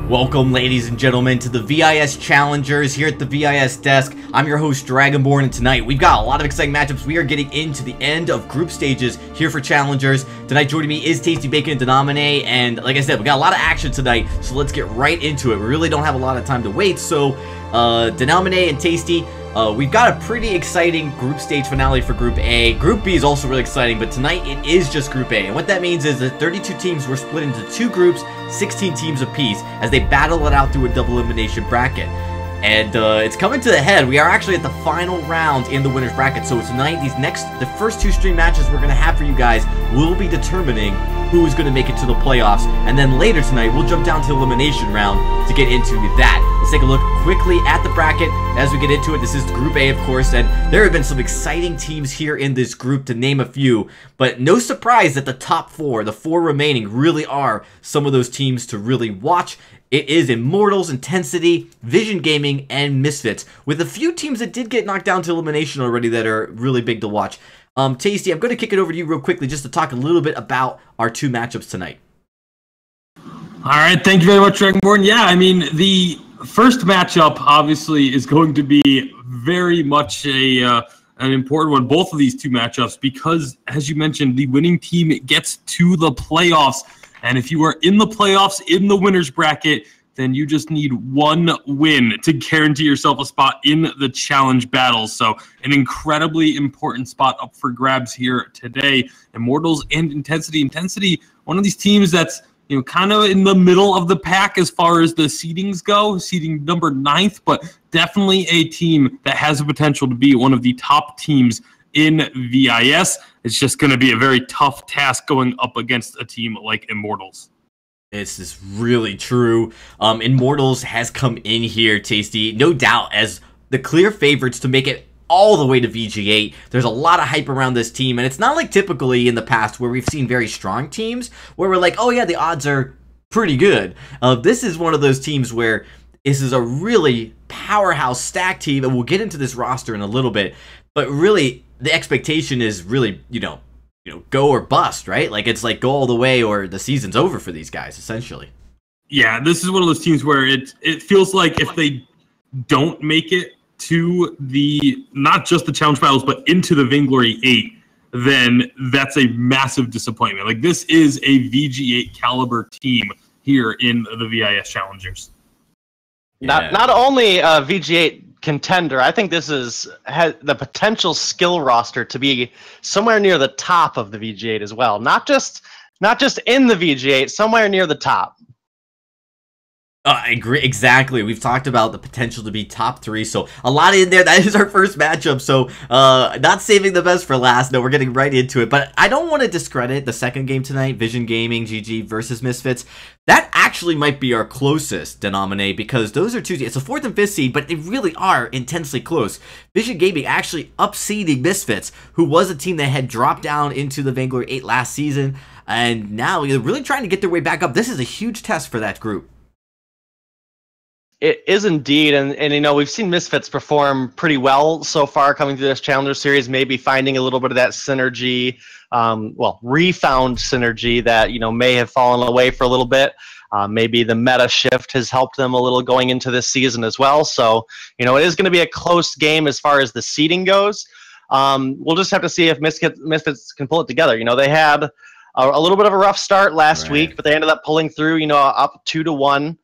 Welcome, ladies and gentlemen, to the VIS Challengers here at the VIS desk. I'm your host, Dragonborn, and tonight we've got a lot of exciting matchups. We are getting into the end of group stages here for Challengers. Tonight joining me is Tasty Bacon and Denomine, and like I said, we got a lot of action tonight, so let's get right into it. We really don't have a lot of time to wait, so Denomine and Tasty, we've got a pretty exciting group stage finale for Group A. Group B is also really exciting, but tonight it is just Group A. And what that means is that 32 teams were split into two groups, 16 teams apiece, as they battle it out through a double elimination bracket. And it's coming to the head. We are actually at the final round in the winner's bracket. So tonight, the first two stream matches we're going to have for you guys will be determining who is going to make it to the playoffs. And then later tonight, we'll jump down to the elimination round to get into that. Let's take a look quickly at the bracket as we get into it. This is Group A, of course, and there have been some exciting teams here in this group, to name a few. But no surprise that the top four, the four remaining, really are some of those teams to really watch. It is Immortals, Intensity, Vision Gaming, and Misfits, with a few teams that did get knocked down to elimination already that are really big to watch. Tasty, I'm going to kick it over to you real quickly just to talk a little bit about our two matchups tonight. All right, thank you very much, Dragonborn. Yeah, I mean, the first matchup obviously is going to be very much an important one, both of these two matchups, because, as you mentioned, the winning team gets to the playoffs. And if you are in the playoffs in the winner's bracket, then you just need one win to guarantee yourself a spot in the challenge battles. So an incredibly important spot up for grabs here today. Immortals and Intensity. Intensity, one of these teams that's kind of in the middle of the pack as far as the seedings go, seeding number 9th, but definitely a team that has the potential to be one of the top teams in VIS. It's just going to be a very tough task going up against a team like Immortals. This is really true. Immortals has come in here, Tasty, no doubt, as the clear favorites to make it all the way to VG8. There's a lot of hype around this team, and it's not like typically in the past where we've seen very strong teams where we're like, oh yeah, the odds are pretty good. This is one of those teams where this is a really powerhouse stack team, and we'll get into this roster in a little bit, but really the expectation is really, go or bust, right? Like, it's like go all the way or the season's over for these guys, essentially. Yeah, this is one of those teams where it feels like if they don't make it to the, not just the challenge battles, but into the Vainglory 8, then that's a massive disappointment. Like, this is a VG8 caliber team here in the VIS Challengers. Yeah. Not only a VG8 contender, I think this has the potential skill roster to be somewhere near the top of the VG8 as well. Not just in the VG8, somewhere near the top. I agree, exactly. We've talked about the potential to be top 3, so a lot in there. That is our first matchup, so not saving the best for last. No, we're getting right into it, but I don't want to discredit the second game tonight, Vision Gaming, GG versus Misfits. That actually might be our closest denominator, because those are two, it's a 4th and 5th seed, but they really are intensely close. Vision Gaming actually upseeding Misfits, who was a team that had dropped down into the Vainglory 8 last season, and now they're really trying to get their way back up. This is a huge test for that group. It is indeed, and we've seen Misfits perform pretty well so far coming through this Challenger Series, maybe finding a little bit of that synergy, refound synergy that, may have fallen away for a little bit. Maybe the meta shift has helped them a little going into this season as well. So, it is going to be a close game as far as the seeding goes. We'll just have to see if Misfits can pull it together. They had a little bit of a rough start last week, but they ended up pulling through, up 2-1.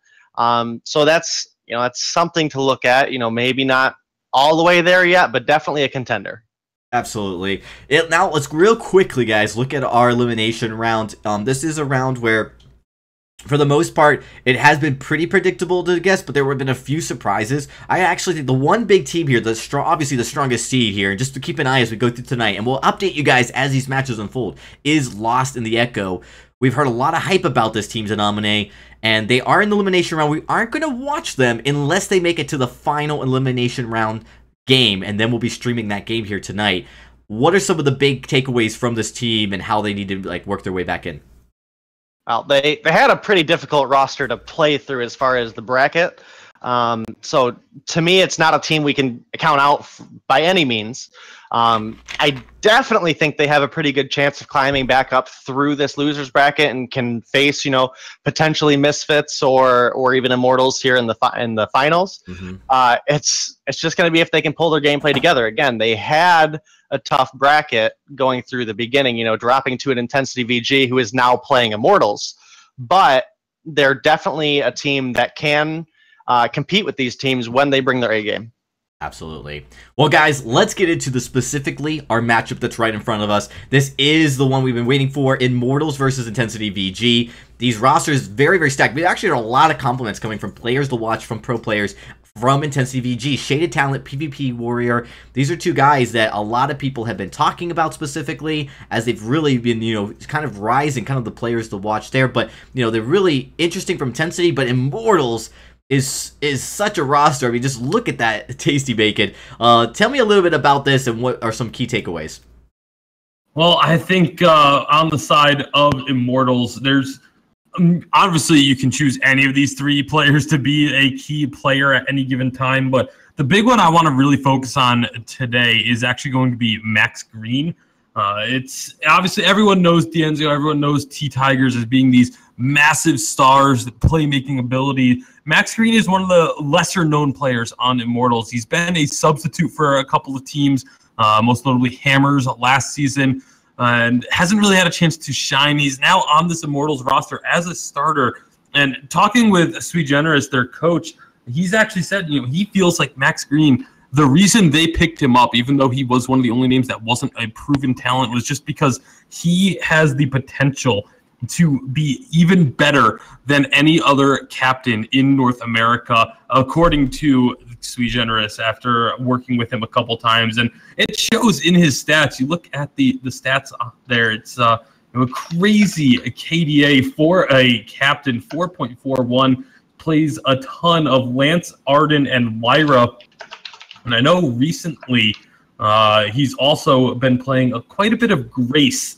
So that's something to look at. Maybe not all the way there yet, but definitely a contender. Absolutely. Now let's real quickly, guys, look at our elimination round. This is a round where, for the most part, it has been pretty predictable to guess, but there have been a few surprises. I actually think the one big team here, obviously the strongest seed here, and just to keep an eye as we go through tonight, and we'll update you guys as these matches unfold, is Lost in the Echo. We've heard a lot of hype about this team's Denomine, and they are in the elimination round. We aren't going to watch them unless they make it to the final elimination round game, and then we'll be streaming that game here tonight. What are some of the big takeaways from this team and how they need to work their way back in? Well, they had a pretty difficult roster to play through as far as the bracket. So to me, it's not a team we can count out by any means. I definitely think they have a pretty good chance of climbing back up through this losers bracket and can face, potentially Misfits or even Immortals here in the finals. Mm-hmm. It's just going to be if they can pull their gameplay together. Again, they had a tough bracket going through the beginning, dropping to an Intensity VG who is now playing Immortals, but they're definitely a team that can compete with these teams when they bring their A game. Absolutely. Well, guys, let's get into specifically our matchup that's right in front of us. This is the one we've been waiting for, Immortals versus Intensity VG. These rosters, very, very stacked. We actually had a lot of compliments coming from players to watch, from pro players, from Intensity VG. Shaded Talent, PvP Warrior. These are two guys that a lot of people have been talking about specifically, as they've really been, kind of rising, kind of the players to watch there. But, they're really interesting from Intensity, but Immortals is such a roster. I mean, just look at that Tasty Bacon. Tell me a little bit about this and what are some key takeaways. Well, I think on the side of Immortals, there's obviously you can choose any of these three players to be a key player at any given time, but the big one I want to really focus on today is actually going to be Max Green. It's obviously everyone knows D'Enzio, everyone knows T-Tigers as being these massive stars, the playmaking ability. Max Green is one of the lesser known players on Immortals. He's been a substitute for a couple of teams, most notably Hammers last season, and hasn't really had a chance to shine. He's now on this Immortals roster as a starter. And talking with Sweet Generous, their coach, he's actually said, he feels like Max Green, the reason they picked him up, even though he was one of the only names that wasn't a proven talent, was just because he has the potential to be even better than any other captain in North America, according to Sweet Generous, after working with him a couple times. And it shows in his stats. You look at the stats up there, it's a crazy KDA for a captain, 4.41, plays a ton of Lance, Arden, and Lyra. And I know recently he's also been playing quite a bit of Grace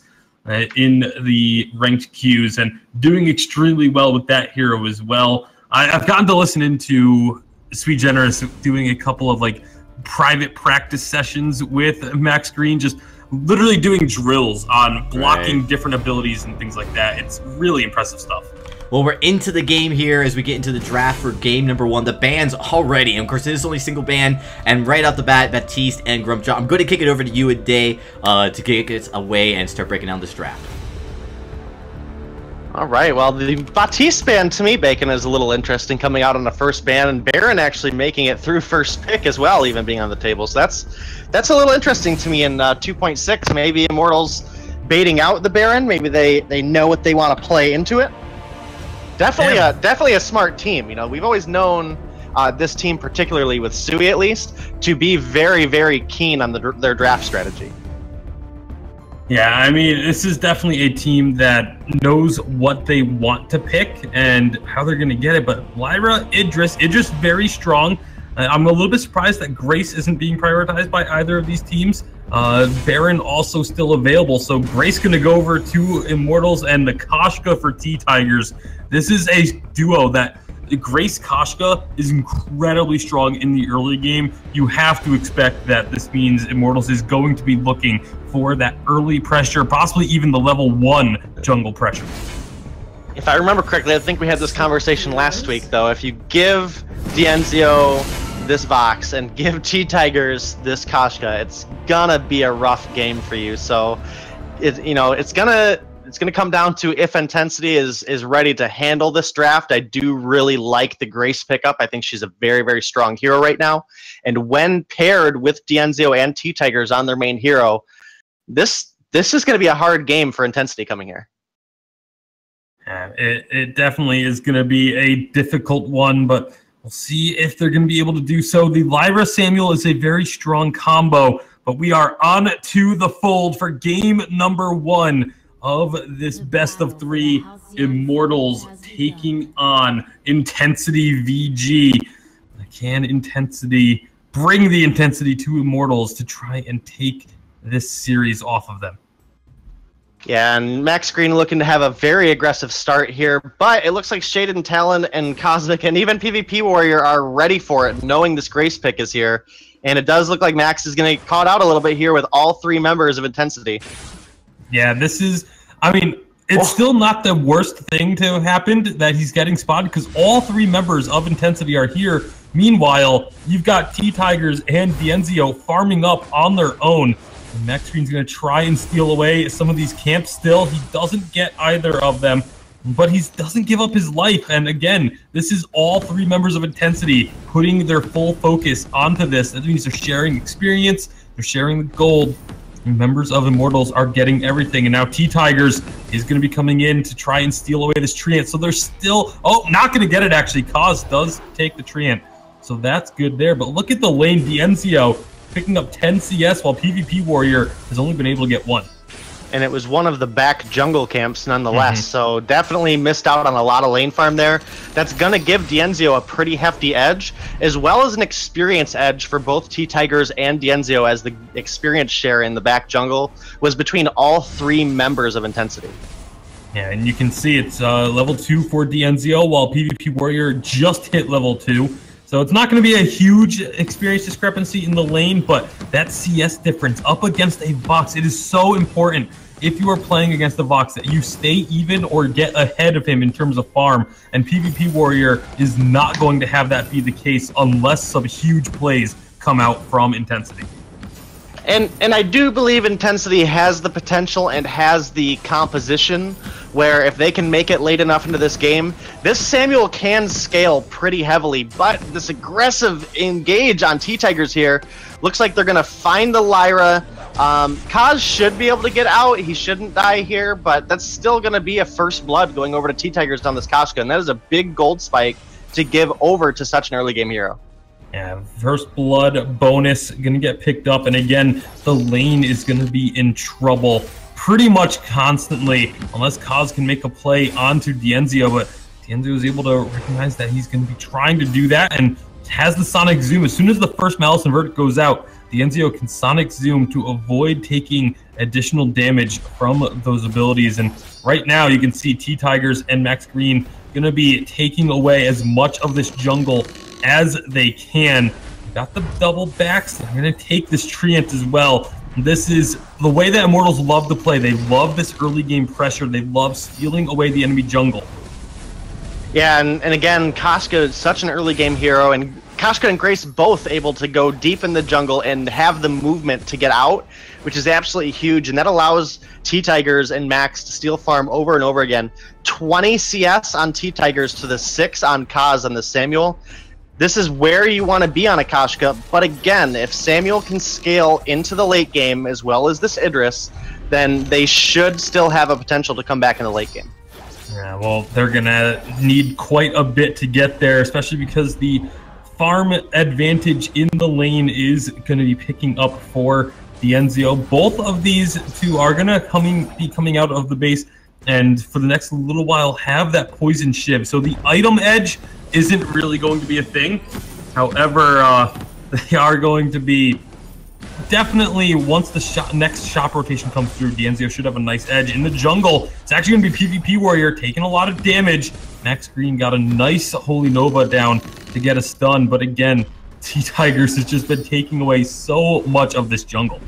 in the ranked queues and doing extremely well with that hero as well. I've gotten to listen into Sweet Generous doing a couple of private practice sessions with Max Green, just literally doing drills on blocking different abilities and things like that. It's really impressive stuff. Well, we're into the game here as we get into the draft for game number 1. The bans already. And of course, it is only single ban. And right off the bat, Baptiste and Grumpjaw. I'm going to kick it over to you, Day, to kick us away and start breaking down this draft. All right. Well, the Baptiste ban to me, Bacon, is a little interesting, coming out on the first ban, and Baron actually making it through first pick as well, even being on the table. So that's a little interesting to me in 2.6. Maybe Immortals baiting out the Baron. Maybe they know what they want to play into it. Definitely a smart team. We've always known this team, particularly with Sui at least, to be very, very keen on their draft strategy. Yeah, I mean, this is definitely a team that knows what they want to pick and how they're going to get it. But Lyra, Idris very strong. I'm a little bit surprised that Grace isn't being prioritized by either of these teams. Baron also still available, so Grace going to go over to Immortals, and the Koshka for T-Tigers. This is a duo that Grace Koshka is incredibly strong in the early game. You have to expect that this means Immortals is going to be looking for that early pressure, possibly even the level 1 jungle pressure. If I remember correctly, I think we had this conversation last week, though. If you give D'Enzio this Vox and give T-Tigers this Koshka, it's gonna be a rough game for you. So, it's gonna come down to if Intensity is ready to handle this draft. I do really like the Grace pickup. I think she's a very, very strong hero right now. And when paired with D'Enzio and T-Tigers on their main hero, this is going to be a hard game for Intensity coming here. Yeah, it definitely is going to be a difficult one, but we'll see if they're going to be able to do so. The Lyra Samuel is a very strong combo, but we are on to the fold for game number 1 of this best of 3. Immortals taking on Intensity VG. Can Intensity bring the Intensity to Immortals to try and take this series off of them? Yeah, and Max Green looking to have a very aggressive start here, but it looks like Shaded and Talon and Cosmic and even PvP Warrior are ready for it, knowing this Grace pick is here. And it does look like Max is going to get caught out a little bit here with all 3 members of Intensity. Yeah, this is, I mean, it's still not the worst thing to have happened that he's getting spotted because all 3 members of Intensity are here. Meanwhile, you've got T-Tigers and Dienzio farming up on their own. And Max Green's going to try and steal away some of these camps still. He doesn't get either of them, but he doesn't give up his life. And again, this is all 3 members of Intensity putting their full focus onto this. That means they're sharing experience, they're sharing the gold. And members of Immortals are getting everything. And now T-Tigers is going to be coming in to try and steal away this Treant. So they're still, not going to get it actually. Kaz does take the Treant. So that's good there. But look at the lane, Dienzio picking up 10 CS while PvP Warrior has only been able to get 1. And it was one of the back jungle camps nonetheless, so definitely missed out on a lot of lane farm there. That's going to give Dienzio a pretty hefty edge, as well as an experience edge for both T-Tigers and Dienzio, as the experience share in the back jungle was between all 3 members of Intensity. Yeah, and you can see it's level 2 for Dienzio, while PvP Warrior just hit level 2. So it's not going to be a huge experience discrepancy in the lane, but that CS difference up against a Vox, it is so important if you are playing against a Vox that you stay even or get ahead of him in terms of farm. And PvP Warrior is not going to have that be the case unless some huge plays come out from Intensity. And I do believe Intensity has the potential and has the composition where if they can make it late enough into this game, this Samuel can scale pretty heavily, but this aggressive engage on T-Tigers here looks like they're going to find the Lyra. Kaz should be able to get out. He shouldn't die here, but that's still going to be a first blood going over to T-Tigers on this Koshka, and that is a big gold spike to give over to such an early game hero. Yeah, first blood bonus going to get picked up, and again, the lane is going to be in trouble pretty much constantly unless Kaz can make a play onto Dienzio, but Dienzio is able to recognize that he's going to be trying to do that and has the Sonic Zoom. As soon as the first Malice Invert goes out, Dienzio can Sonic Zoom to avoid taking additional damage from those abilities, and right now you can see T-Tigers and Max Green going to be taking away as much of this jungle as they can. Got the double backs. They're going to take this Treant as well. This is the way that Immortals love to play. They love this early game pressure. They love stealing away the enemy jungle. Yeah, and again, Koshka is such an early game hero, and Koshka and Grace both able to go deep in the jungle and have the movement to get out, which is absolutely huge, and that allows T-Tigers and Max to steal farm over and over again. 20 CS on T-Tigers to the 6 on Kaz and the Samuel. This is where you want to be on a Koshka, but again, if Samuel can scale into the late game as well as this Idris, then they should still have a potential to come back in the late game. Yeah, well, they're going to need quite a bit to get there, especially because the farm advantage in the lane is going to be picking up for Dienzio. Both of these two are going to be coming out of the base, and for the next little while have that poison shiv. So the item edge isn't really going to be a thing. However, they are going to be definitely, once the next shop rotation comes through, Dienzio should have a nice edge. In the jungle, it's actually going to be PvP Warrior taking a lot of damage. Max Green got a nice Holy Nova down to get a stun, but again, T-Tigers has just been taking away so much of this jungle.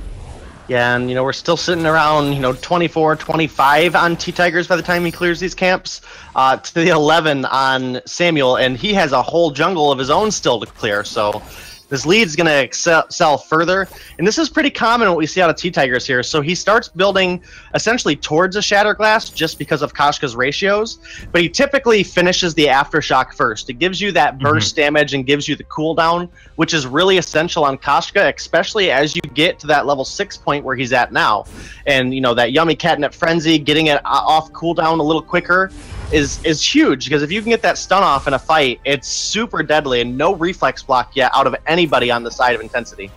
Yeah, and we're still sitting around 24, 25 on T-Tigers by the time he clears these camps, to the 11 on Samuel, and he has a whole jungle of his own still to clear, so this lead's going to excel further, and this is pretty common what we see out of T-Tigers here. So he starts building essentially towards a Shatterglass just because of Koshka's ratios, but he typically finishes the Aftershock first. It gives you that burst damage and gives you the cooldown, which is really essential on Koshka, especially as you get to that level 6 point where he's at now. And that yummy Catnip Frenzy, getting it off cooldown a little quicker is huge, because if you can get that stun off in a fight, it's super deadly, and no reflex block yet out of anybody on the side of Intensity.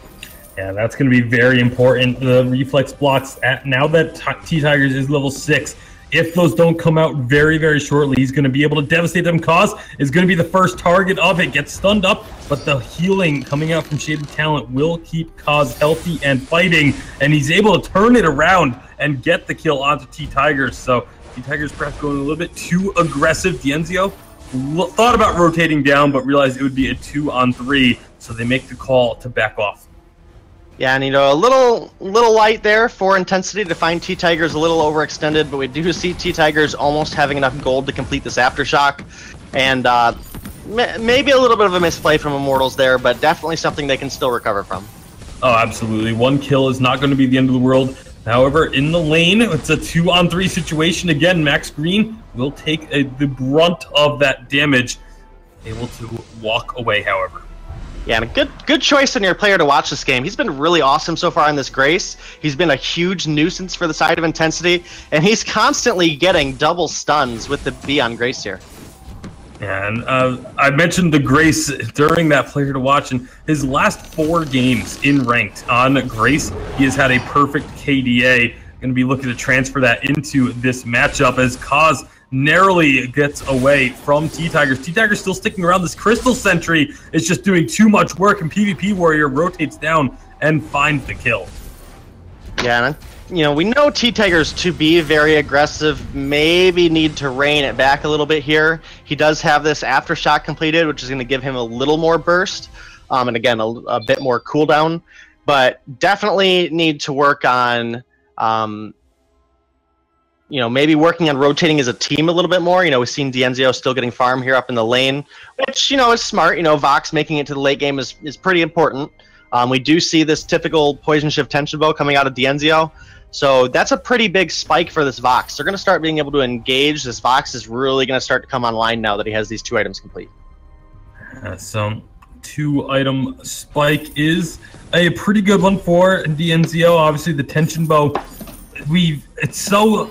Yeah, that's going to be very important. The reflex blocks, now that T-Tigers is level 6, if those don't come out very, very shortly, he's going to be able to devastate them. Kaz is going to be the first target of it, gets stunned up, but the healing coming out from Shaded Talent will keep Kaz healthy and fighting, and he's able to turn it around and get the kill onto T-Tigers. So T-Tigers perhaps going a little bit too aggressive. D'Enzio thought about rotating down, but realized it would be a 2-on-3, so they make the call to back off. Yeah, and a little light there for intensity to find T-Tigers a little overextended, but we do see T-Tigers almost having enough gold to complete this aftershock, and maybe a little bit of a misplay from Immortals there, but definitely something they can still recover from. Oh, absolutely. One kill is not going to be the end of the world. However, in the lane, it's a 2-on-3 situation. Again, Max Green will take the brunt of that damage, able to walk away, however. Yeah, and a good choice in your player to watch this game. He's been really awesome so far in this Grace. He's been a huge nuisance for the side of Intensity, and he's constantly getting double stuns with the B on Grace here. And I mentioned the Grace during that player to watch, and his last 4 games in ranked on Grace, he has had a perfect KDA. Going to be looking to transfer that into this matchup as Kaz narrowly gets away from T-Tigers. T-Tigers still sticking around. This Crystal Sentry is just doing too much work, and PvP Warrior rotates down and finds the kill. Yeah, and we know T-Tigers to be very aggressive, maybe need to rein it back a little bit here. He does have this Aftershock completed, which is going to give him a little more burst, and again, a bit more cooldown, but definitely need to work on maybe working on rotating as a team a little bit more. We've seen D'Enzio still getting farm here up in the lane, which, is smart. Vox making it to the late game is pretty important. We do see this typical Poison Shift Tension Bow coming out of D'Enzio, so that's a pretty big spike for this Vox. They're going to start being able to engage. This Vox is really going to start to come online now that he has these 2 items complete. So 2-item spike is a pretty good one for D'Enzio. Obviously, the Tension Bow, it's so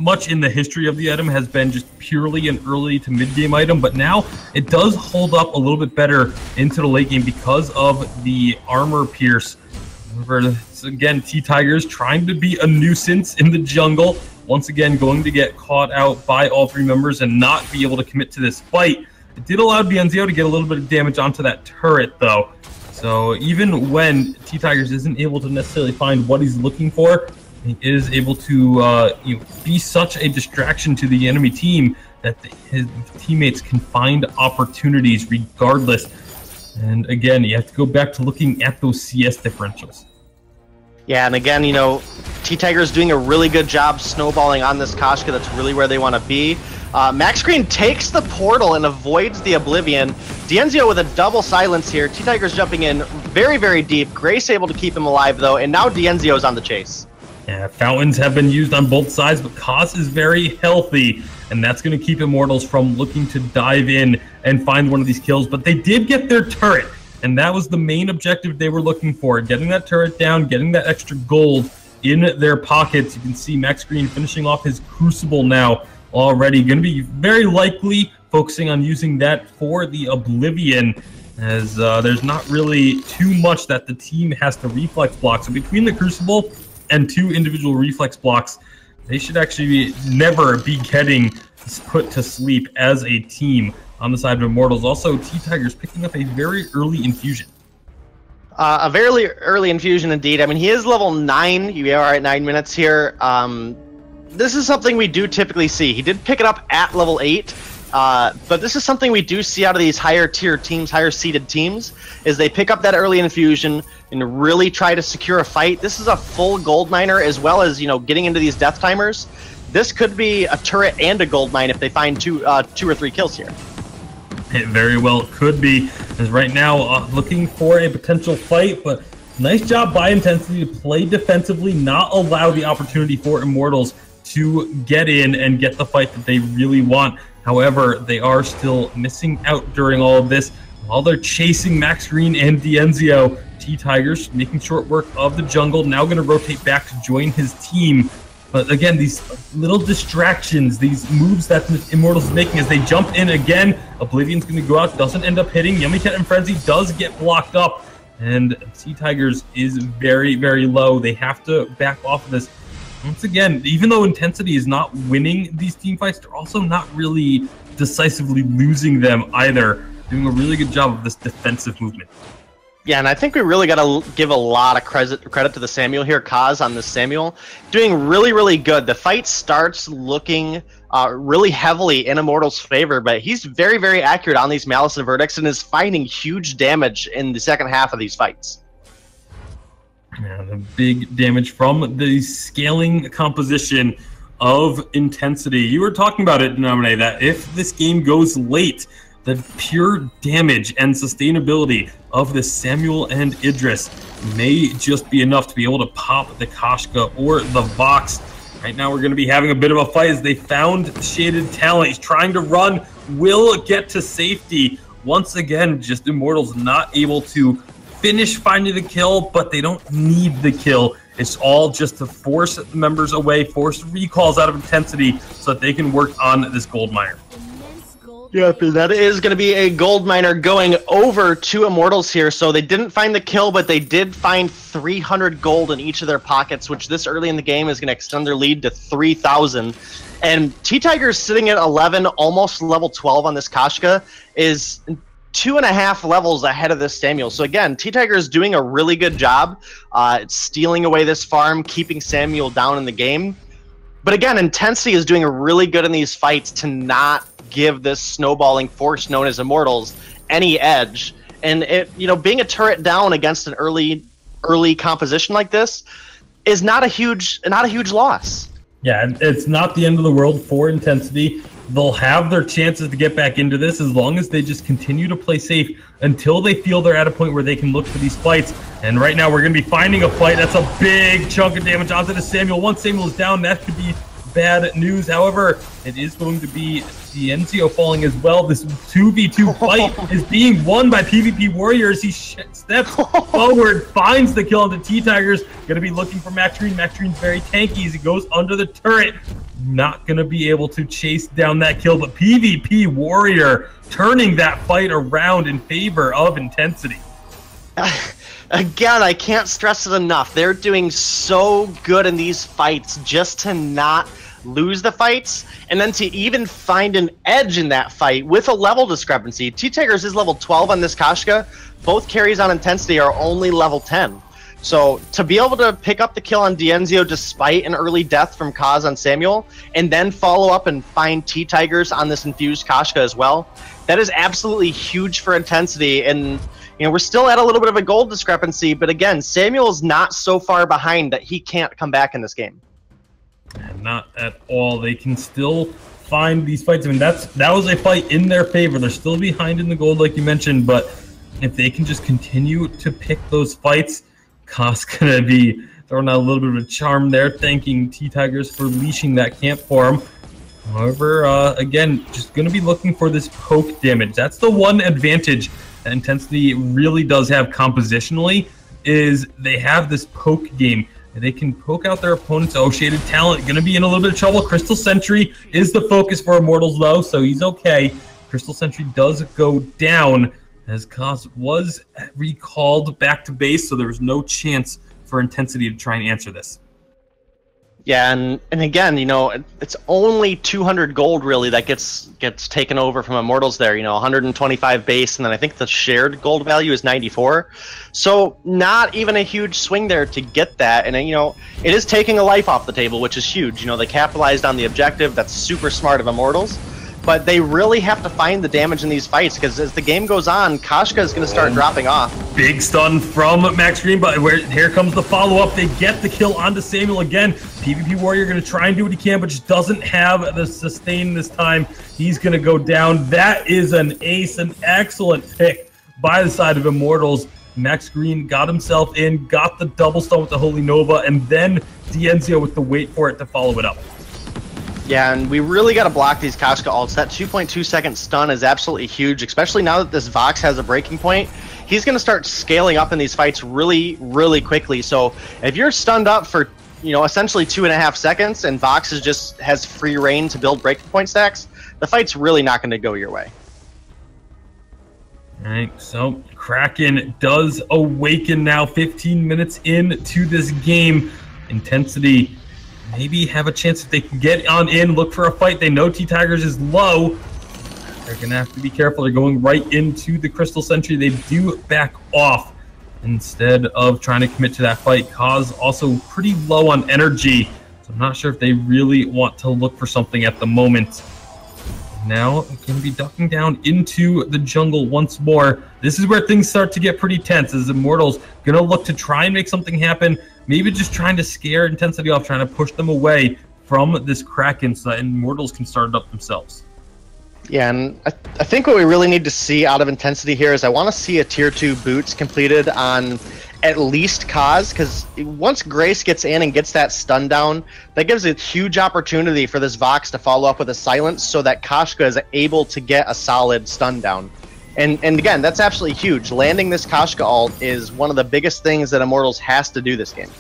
much in the history of the item has been just purely an early to mid-game item, but now it does hold up a little bit better into the late game because of the armor pierce. However, again, T-Tigers trying to be a nuisance in the jungle, once again going to get caught out by all 3 members and not be able to commit to this fight. It did allow D'Enzio to get a little bit of damage onto that turret, though. So even when T-Tigers isn't able to necessarily find what he's looking for, he is able to be such a distraction to the enemy team that his teammates can find opportunities regardless. And again, you have to go back to looking at those CS differentials. Yeah, and again, T-Tigers doing a really good job snowballing on this Koshka. That's really where they want to be. Max Green takes the portal and avoids the Oblivion. D'Enzio with a double silence here. T-Tigers jumping in very, very deep. Grace able to keep him alive, though, and now D'Enzio's on the chase. Yeah, fountains have been used on both sides, but Kaz is very healthy, and that's going to keep Immortals from looking to dive in and find one of these kills. But they did get their turret, and that was the main objective they were looking for, getting that turret down, getting that extra gold in their pockets. You can see Max Green finishing off his Crucible now already. Going to be very likely focusing on using that for the Oblivion, as there's not really too much that the team has to reflex block. So between the Crucible and 2 individual reflex blocks, they should actually never be getting put to sleep as a team on the side of Immortals. Also, T-Tigers picking up a very early infusion. A very early infusion indeed. I mean, he is level 9. You are at 9 minutes here. This is something we do typically see. He did pick it up at level 8. But this is something we do see out of these higher tier teams, higher seeded teams, is they pick up that early infusion and really try to secure a fight. This is a full gold miner, as well as getting into these death timers. This could be a turret and a gold mine if they find 2 or 3 kills here. It very well could be, as right now looking for a potential fight, but nice job by Intensity to play defensively, not allow the opportunity for Immortals to get in and get the fight that they really want. However, they are still missing out during all of this. While they're chasing Max Green and D'Enzio, T-Tigers making short work of the jungle, now going to rotate back to join his team. But again, these little distractions, these moves that Immortals is making as they jump in again, Oblivion's going to go out, doesn't end up hitting. Yummy Cat and Frenzy does get blocked up, and T-Tigers is very, very low. They have to back off of this. Once again, even though Intensity is not winning these team fights, they're also not really decisively losing them either. Doing a really good job of this defensive movement. Yeah, and I think we really got to give a lot of credit to the Samuel here. Kaz on the Samuel doing really, really good. The fight starts looking really heavily in Immortal's favor, but he's very, very accurate on these Malice and Verdicts and is finding huge damage in the second half of these fights. Yeah, the big damage from the scaling composition of intensity. You were talking about it, Nomine, that if this game goes late, the pure damage and sustainability of the Samuel and Idris may just be enough to be able to pop the Koshka or the Vox. Right now we're going to be having a bit of a fight as they found Shaded Talent. He's trying to run, will get to safety. Once again, just Immortals not able to finish finding the kill, but they don't need the kill. It's all just to force members away, force recalls out of intensity so that they can work on this gold miner. Yep, that is going to be a gold miner going over to Immortals here. So they didn't find the kill, but they did find 300 gold in each of their pockets, which this early in the game is going to extend their lead to 3,000. And T-Tiger's sitting at 11, almost level 12 on this Koshka, is 2.5 levels ahead of this Samuel. So again, T-Tiger is doing a really good job stealing away this farm, keeping Samuel down in the game. But again, Intensity is doing really good in these fights to not give this snowballing force known as Immortals any edge. And it, you know, being a turret down against an early composition like this is not a huge loss. Yeah, it's not the end of the world for Intensity. They'll have their chances to get back into this as long as they just continue to play safe until they feel they're at a point where they can look for these fights. And right now we're going to be finding a fight. That's a big chunk of damage onto the Samuel. Once Samuel is down, that could be bad news. However, it is going to be the NCO falling as well. This 2v2 fight is being won by PvP Warriors. He steps forward, finds the kill onto T-Tigers. Going to be looking for Max Green. Max Green's very tanky as he goes under the turret. Not going to be able to chase down that kill, but PvP Warrior turning that fight around in favor of Intensity. Again, I can't stress it enough. They're doing so good in these fights just to not lose the fights, and then to even find an edge in that fight with a level discrepancy. T-Tigers is level 12 on this Koshka. Both carries on Intensity are only level 10. So to be able to pick up the kill on Dienzio despite an early death from Kaz on Samuel, and then follow up and find T-Tigers on this infused Koshka as well, that is absolutely huge for Intensity. And you know, we're still at a little bit of a gold discrepancy, but again, Samuel's not so far behind that he can't come back in this game. Not at all. They can still find these fights. I mean, that was a fight in their favor. They're still behind in the gold, like you mentioned, but if they can just continue to pick those fights, Kaz gonna be throwing out a little bit of a charm there, thanking T-Tigers for leashing that camp for him. However, again, just gonna be looking for this poke damage. That's the one advantage that Intensity really does have compositionally, is they have this poke game. They can poke out their opponents. Oh, Shaded Talent going to be in a little bit of trouble. Crystal Sentry is the focus for Immortals, though, so he's okay. Crystal Sentry does go down as Kaz was recalled back to base, so there was no chance for Intensity to try and answer this. Yeah, and again, you know, it's only 200 gold really that gets taken over from Immortals there. You know, 125 base, and then I think the shared gold value is 94. So not even a huge swing there to get that. And you know, it is taking a life off the table, which is huge. You know, they capitalized on the objective. That's super smart of Immortals. But they really have to find the damage in these fights, because as the game goes on, Koshka is going to start dropping off. Big stun from Max Green, but here comes the follow-up. They get the kill onto Samuel again. PvP Warrior going to try and do what he can, but just doesn't have the sustain this time. He's going to go down. That is an ace, an excellent pick by the side of Immortals. Max Green got himself in, got the double stun with the Holy Nova, and then Dienzio with the wait for it to follow it up. Yeah, and we really got to block these Koshka ults. That 2.2 second stun is absolutely huge, especially now that this Vox has a breaking point. He's going to start scaling up in these fights really, really quickly. So if you're stunned up for, you know, essentially 2.5 seconds, and Vox has free reign to build breaking point stacks, the fight's really not going to go your way. All right, so Kraken does awaken now, 15 minutes into this game. Intensity maybe have a chance if they can get on in, look for a fight. They know T-Tigers is low. They're going to have to be careful. They're going right into the Crystal Sentry. They do back off instead of trying to commit to that fight. Kaz also pretty low on energy, so I'm not sure if they really want to look for something at the moment. Now going to be ducking down into the jungle once more. This is where things start to get pretty tense, as Immortals going to look to try and make something happen. Maybe just trying to scare Intensity off, trying to push them away from this Kraken so that Immortals can start it up themselves. Yeah, and I think what we really need to see out of Intensity here is I want to see a Tier 2 boots completed on at least Kaz, because once Grace gets in and gets that stun down, that gives a huge opportunity for this Vox to follow up with a silence so that Koshka is able to get a solid stun down. And again, that's absolutely huge. Landing this Koshka ult is one of the biggest things that Immortals has to do this game.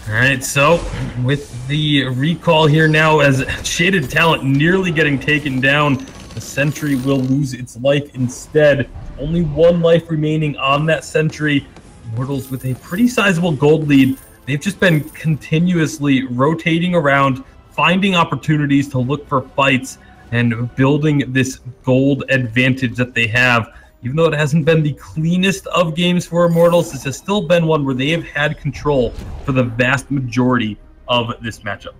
All right, so with the recall here now, as Shaded Talent nearly getting taken down, the Sentry will lose its life instead. Only one life remaining on that Sentry. Immortals with a pretty sizable gold lead. They've just been continuously rotating around, finding opportunities to look for fights, and building this gold advantage that they have. Even though it hasn't been the cleanest of games for Immortals, this has still been one where they have had control for the vast majority of this matchup.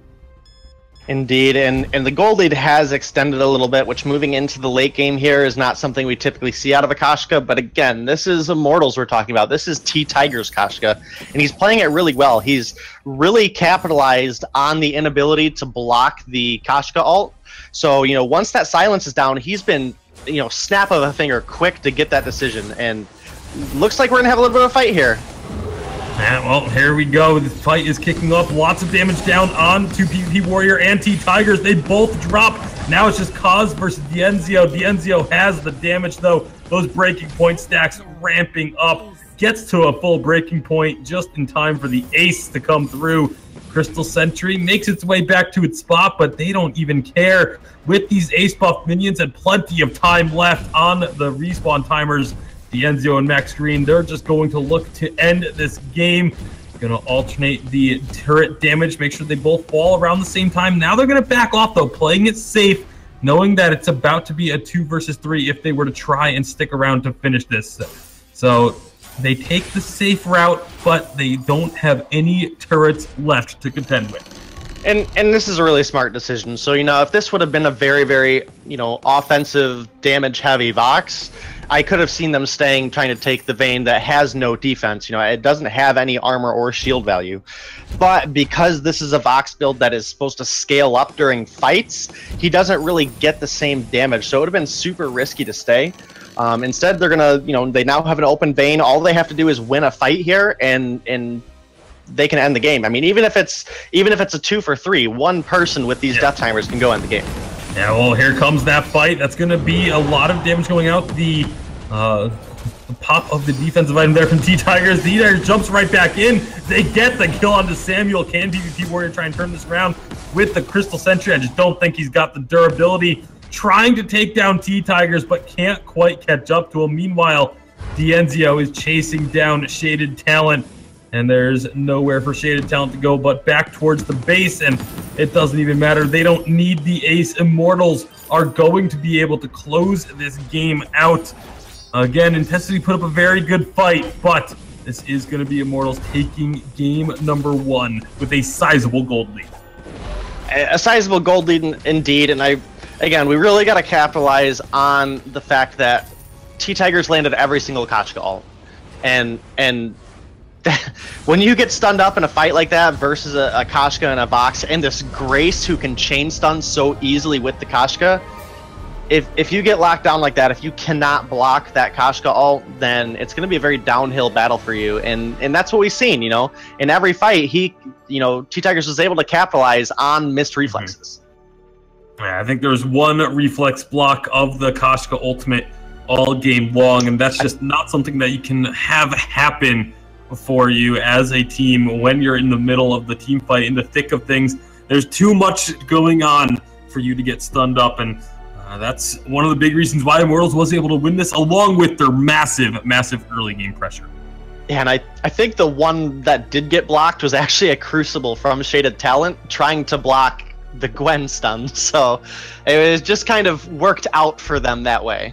Indeed, and the gold lead has extended a little bit, which moving into the late game here is not something we typically see out of a Koshka, but again, this is Immortals we're talking about. This is T-Tiger's Koshka, and he's playing it really well. He's really capitalized on the inability to block the Koshka ult. So, you know, once that silence is down, he's been, you know, snap of a finger quick to get that decision, and looks like we're gonna have a little bit of a fight here. Yeah, well, here we go. The fight is kicking up. Lots of damage down on to PvP Warrior and T-Tigers. They both drop. Now it's just Kaz versus Dienzio. Dienzio has the damage, though. Those breaking point stacks ramping up. Gets to a full breaking point just in time for the ace to come through. Crystal Sentry makes its way back to its spot, but they don't even care. With these ace buff minions and plenty of time left on the respawn timers, Dienzio and Max Green, they're just going to look to end this game. Going to alternate the turret damage, make sure they both fall around the same time. Now they're going to back off, though, playing it safe, knowing that it's about to be a 2 versus 3 if they were to try and stick around to finish this. So they take the safe route, but they don't have any turrets left to contend with. And this is a really smart decision. So, you know, if this would have been a very, very, you know, offensive, damage-heavy Vox, I could have seen them trying to take the Vayne that has no defense. You know, it doesn't have any armor or shield value. But because this is a Vox build that is supposed to scale up during fights, he doesn't really get the same damage. So it would have been super risky to stay. Instead, they're gonna, you know, they now have an open Vayne. All they have to do is win a fight here, and they can end the game. I mean, even if it's a 2 for 3, one person with these death timers can go end the game. Yeah, well, here comes that fight. That's going to be a lot of damage going out. The pop of the defensive item there from T-Tigers. The T-Tigers jumps right back in. They get the kill onto Samuel. Can PvP Warrior try and turn this around with the Crystal Sentry? I just don't think he's got the durability. Trying to take down T-Tigers, but can't quite catch up to him. Meanwhile, Dienzio is chasing down Shaded Talent, and there's nowhere for Shaded Talent to go but back towards the base, and it doesn't even matter. They don't need the ace. Immortals are going to be able to close this game out. Again, Intensity put up a very good fight, but this is going to be Immortals taking game number 1 with a sizable gold lead. A sizable gold lead indeed, and again, we really got to capitalize on the fact that T-Tigers landed every single Koshka ult, and when you get stunned up in a fight like that versus a Koshka and a Vox, and this Grace who can chain stun so easily with the Koshka, if you get locked down like that, if you cannot block that Koshka ult, then it's going to be a very downhill battle for you, and that's what we've seen. You know, in every fight, T-Tigers was able to capitalize on missed reflexes. Yeah, I think there was one reflex block of the Koshka ultimate all game long, and that's just not something that you can have happen for you as a team when you're in the middle of the team fight, in the thick of things. There's too much going on for you to get stunned up, and that's one of the big reasons why Immortals was able to win this, along with their massive, massive early game pressure. Yeah, and I think the one that did get blocked was actually a Crucible from Shaded Talent trying to block the Gwen stun, so it was just kind of worked out for them that way.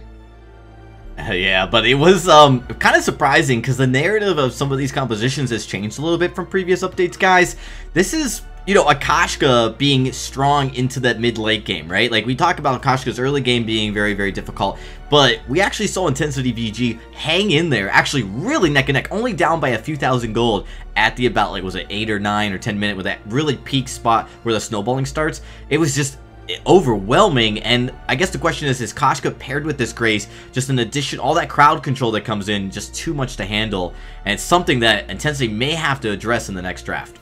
Yeah, but it was kind of surprising because the narrative of some of these compositions has changed a little bit from previous updates, guys. This is, you know, Akashka being strong into that mid-late game, right? Like, we talk about Akashka's early game being very, very difficult, but we actually saw Intensity VG hang in there, actually really neck and neck, only down by a few thousand gold at the about, like, was it 8 or 9 or 10 minute with that really peak spot where the snowballing starts. It was just overwhelming, and I guess the question is Kashka paired with this Grace just an addition, all that crowd control that comes in, just too much to handle, and it's something that Intensity may have to address in the next draft.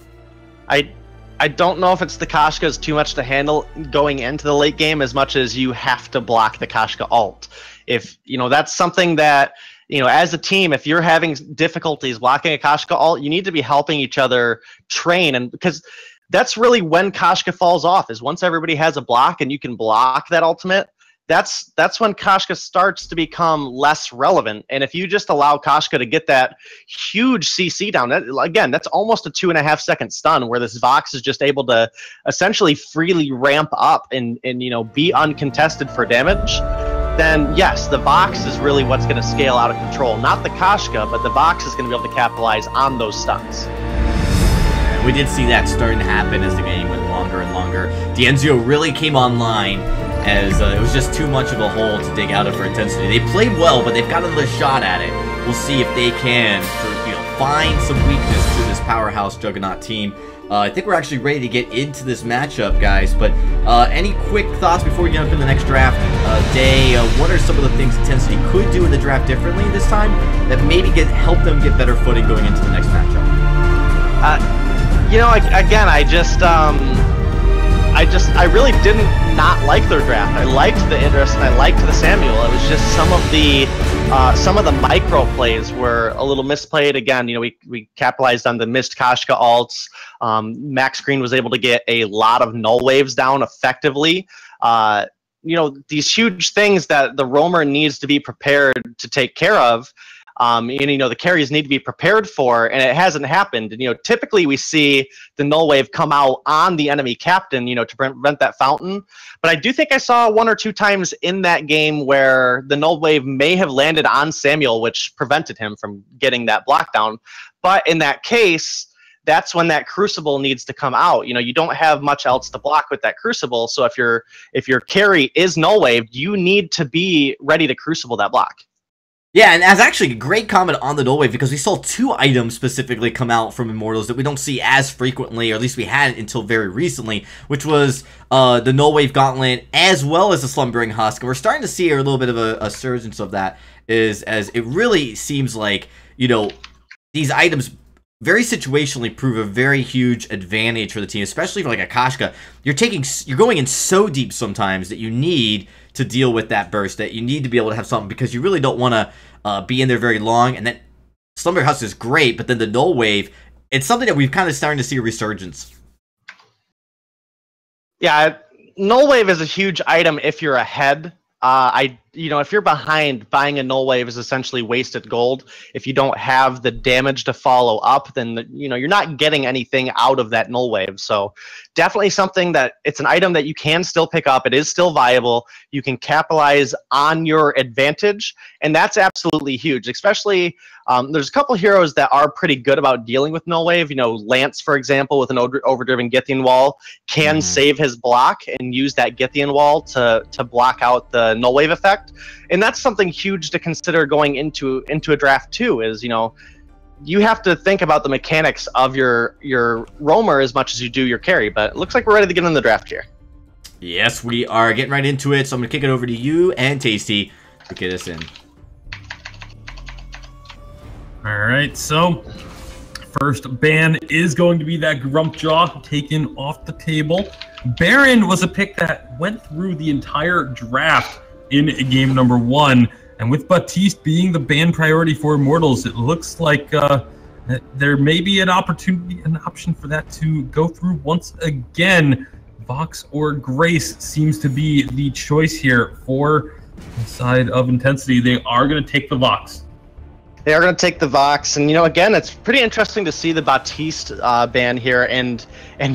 I don't know if it's the Kashka's too much to handle going into the late game as much as you have to block the Kashka ult. If, you know, that's something that, you know, as a team, if you're having difficulties blocking a Kashka ult, you need to be helping each other train, and because that's really when Kashka falls off, is once everybody has a block and you can block that ultimate, that's when Kashka starts to become less relevant. And if you just allow Kashka to get that huge CC down, again, that's almost a 2.5 second stun where this Vox is just able to essentially freely ramp up and you know, be uncontested for damage, then yes, the Vox is really what's going to scale out of control. Not the Kashka, but the Vox is going to be able to capitalize on those stuns. We did see that starting to happen as the game went longer and longer. D'Enzio really came online as it was just too much of a hole to dig out of for Intensity. They played well, but they've got another shot at it. We'll see if they can, you know, find some weakness to this powerhouse Juggernaut team. I think we're actually ready to get into this matchup, guys. But any quick thoughts before we jump into the next draft day? What are some of the things Intensity could do in the draft differently this time that maybe help them get better footing going into the next matchup? You know, again, I really didn't not like their draft. I liked the interest and I liked the Samuel. It was just some of the micro plays were a little misplayed. Again, you know, we capitalized on the missed Kashka ults. Max Green was able to get a lot of null waves down effectively. You know, these huge things that the roamer needs to be prepared to take care of. And, you know, the carries need to be prepared for, and it hasn't happened. And, you know, typically we see the null wave come out on the enemy captain, you know, to prevent that fountain. But I do think I saw 1 or 2 times in that game where the null wave may have landed on Samuel, which prevented him from getting that block down. But in that case, that's when that Crucible needs to come out. You know, you don't have much else to block with that Crucible. So if your carry is null waved, you need to be ready to Crucible that block. Yeah, and that's actually a great comment on the null wave because we saw 2 items specifically come out from Immortals that we don't see as frequently, or at least we hadn't until very recently, which was the null wave gauntlet as well as the slumbering husk. And we're starting to see a little bit of a surge of that, is as it really seems like, you know, these items very situationally prove a very huge advantage for the team, especially for like a Kashka. You're going in so deep sometimes that you need to deal with that burst, that you need to be able to have something because you really don't want to be in there very long. And then Slumber Husk is great, but then the null wave, it's something that we've kind of starting to see a resurgence. Yeah, null wave is a huge item if you're ahead. You know, if you're behind, buying a null wave is essentially wasted gold. If you don't have the damage to follow up, then you know, you're not getting anything out of that null wave. So definitely something that it's an item that you can still pick up. It is still viable. You can capitalize on your advantage, and that's absolutely huge. Especially there's a couple heroes that are pretty good about dealing with null wave. You know, Lance, for example, with an overdriven Githian wall, can save his block and use that Githian wall to block out the null wave effect. And that's something huge to consider going into a draft too, is, you know, you have to think about the mechanics of your roamer as much as you do your carry. But it looks like we're ready to get in the draft here. Yes, we are getting right into it. So I'm going to kick it over to you and Tasty to get us in. All right, so first ban is going to be that Grumpjaw taken off the table. Baron was a pick that went through the entire draft in game number 1, and with Baptiste being the ban priority for Immortals, it looks like there may be an option for that to go through once again. Vox or Grace seems to be the choice here for the side of Intensity. They are going to take the Vox. They are going to take the Vox, and again, it's pretty interesting to see the Baptiste ban here, and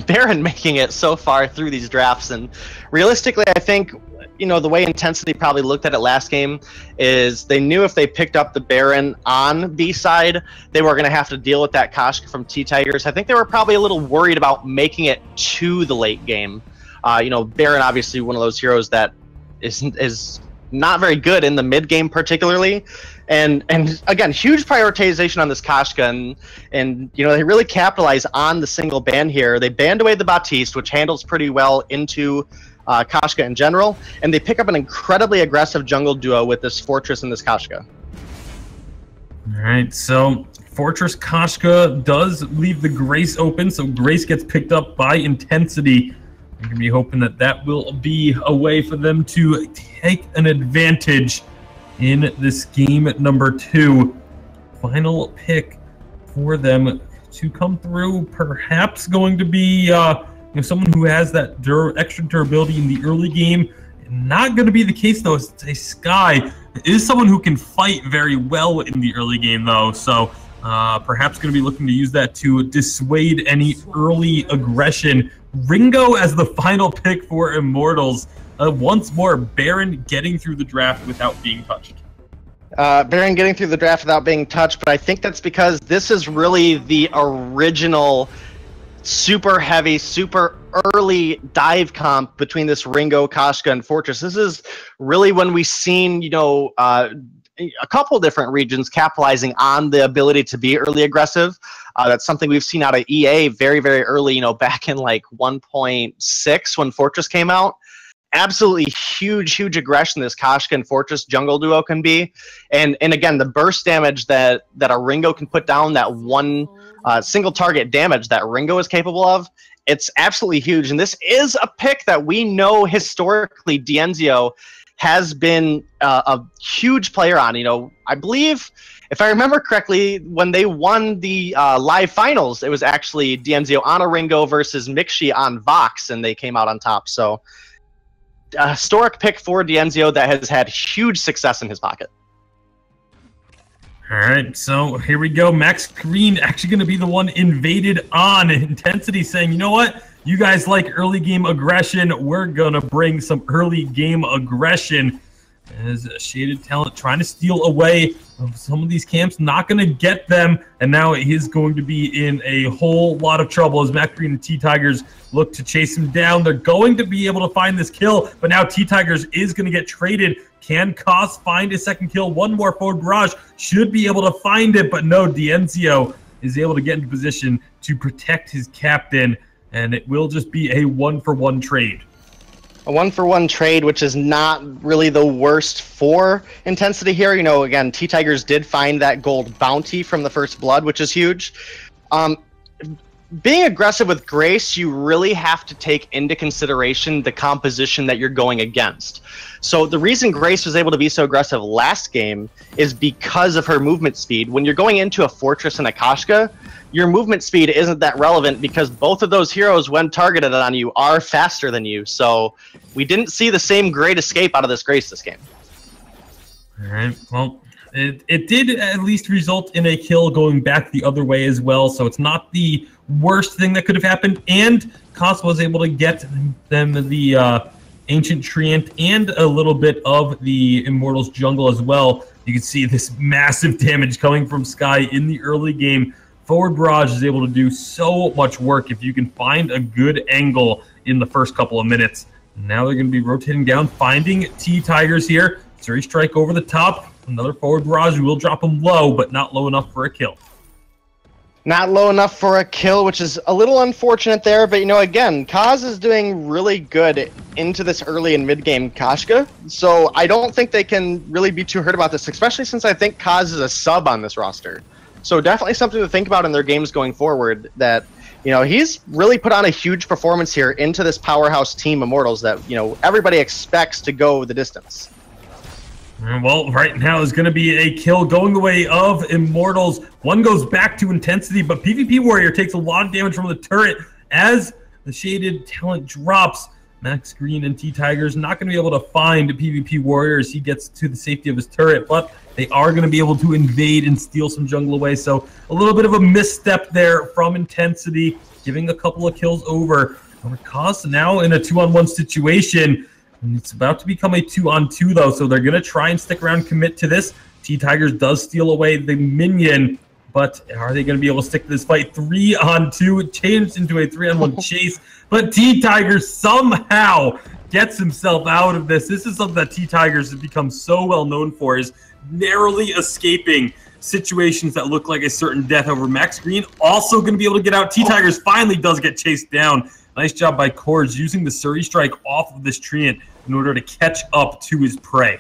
Baron making it so far through these drafts. And realistically, I think the way Intensity probably looked at it last game is they knew if they picked up the Baron on B side, they were going to have to deal with that Koshka from T-Tigers. I think they were probably a little worried about making it to the late game. Baron obviously one of those heroes that is not very good in the mid game particularly, and again, huge prioritization on this Koshka, and they really capitalize on the single ban here. They banned away the Baptiste, which handles pretty well into Koshka in general, and they pick up an incredibly aggressive jungle duo with this Fortress and this Koshka. All right, so Fortress Koshka does leave the Grace open, so Grace gets picked up by Intensity. I'm going to be hoping that will be a way for them to take an advantage in this game number 2. Final pick for them to come through, perhaps going to be someone who has that extra durability in the early game. Not going to be the case, though. It's a Sky. It is someone who can fight very well in the early game, though, so perhaps going to be looking to use that to dissuade any early aggression. Ringo as the final pick for Immortals. Once more, Baron getting through the draft without being touched. Baron getting through the draft without being touched, but I think that's because this is really the original super heavy, super early dive comp between this Ringo, Koshka, and Fortress. This is really when we've seen, a couple different regions capitalizing on the ability to be early aggressive. That's something we've seen out of EA very, very early, back in like 1.6 when Fortress came out. Absolutely huge aggression this Koshka and Fortress jungle duo can be. And again, the burst damage that a Ringo can put down, that one single target damage that Ringo is capable of, it's absolutely huge. And this is a pick that we know historically Dienzio has been a huge player on. I believe, if I remember correctly, when they won the live finals, it was actually Dienzio on a Ringo versus Mixi on Vox, and they came out on top. So, a historic pick for Dienzio that has had huge success in his pocket. All right, so here we go. Max Green actually going to be the one invaded on. Intensity saying, you know what? You guys like early game aggression. We're going to bring some early game aggression. As Shaded Talent trying to steal away some of these camps, not going to get them, and now he's going to be in a whole lot of trouble as Max Green and T-Tigers look to chase him down. They're going to be able to find this kill, but now T-Tigers is going to get traded. Can Koss find a second kill? One more forward barrage. Should be able to find it, but no, Dienzio is able to get into position to protect his captain, and it will just be a one-for-one trade. A one-for-one trade, which is not really the worst for Intensity here. Again, T-Tigers did find that gold bounty from the first blood, which is huge. Being aggressive with Grace, you really have to take into consideration the composition that you're going against. So the reason Grace was able to be so aggressive last game is because of her movement speed. When you're going into a Fortress and a Koshka, your movement speed isn't that relevant because both of those heroes, when targeted on you, are faster than you. So we didn't see the same great escape out of this Grace this game. All right, well, it did at least result in a kill going back the other way as well, so it's not the worst thing that could have happened, and Koss was able to get them the Ancient Treant and a little bit of the Immortals jungle as well. You can see this massive damage coming from Sky in the early game. Forward Barrage is able to do so much work if you can find a good angle in the first couple of minutes. Now they're going to be rotating down, finding T-Tigers here. Surrey Strike over the top. Another Forward Barrage will drop them low, but not low enough for a kill. Not low enough for a kill, which is a little unfortunate there. But, again, Kaz is doing really good into this early and mid-game Koshka. So I don't think they can really be too hurt about this, especially since I think Kaz is a sub on this roster. So definitely something to think about in their games going forward, that, he's really put on a huge performance here into this powerhouse team Immortals that, everybody expects to go the distance. Well, right now is going to be a kill going the way of Immortals. One goes back to Intensity, but PvP Warrior takes a lot of damage from the turret as the Shaded Talent drops. Max Green and T-Tigers not going to be able to find PvP Warrior as he gets to the safety of his turret, but they are going to be able to invade and steal some jungle away. So a little bit of a misstep there from Intensity, giving a couple of kills over. Kaz now in a 2-on-1 situation, and it's about to become a 2-on-2 though, so they're going to try and stick around, commit to this. T-Tigers does steal away the minion, but are they going to be able to stick to this fight? 3-on-2, it changed into a 3-on-1 chase, but T-Tigers somehow gets himself out of this. This is something that T-Tigers has become so well known for, is narrowly escaping situations that look like a certain death. Over Max Green also going to be able to get out. T-Tigers finally does get chased down. Nice job by Cords using the Surrey Strike off of this Treant in order to catch up to his prey.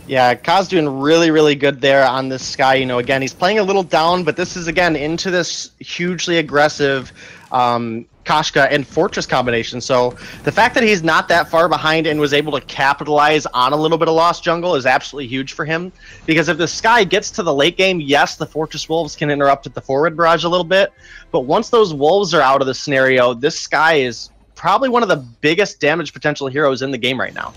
Yeah, Kaz doing really, really good there on this Skye. You know, again, he's playing a little down, but this is, again, into this hugely aggressive Kashka and Fortress combination. So the fact that he's not that far behind and was able to capitalize on a little bit of lost jungle is absolutely huge for him. Because if the Skye gets to the late game, yes, the Fortress Wolves can interrupt at the forward barrage a little bit. But once those Wolves are out of the scenario, this Skye is probably one of the biggest damage potential heroes in the game right now.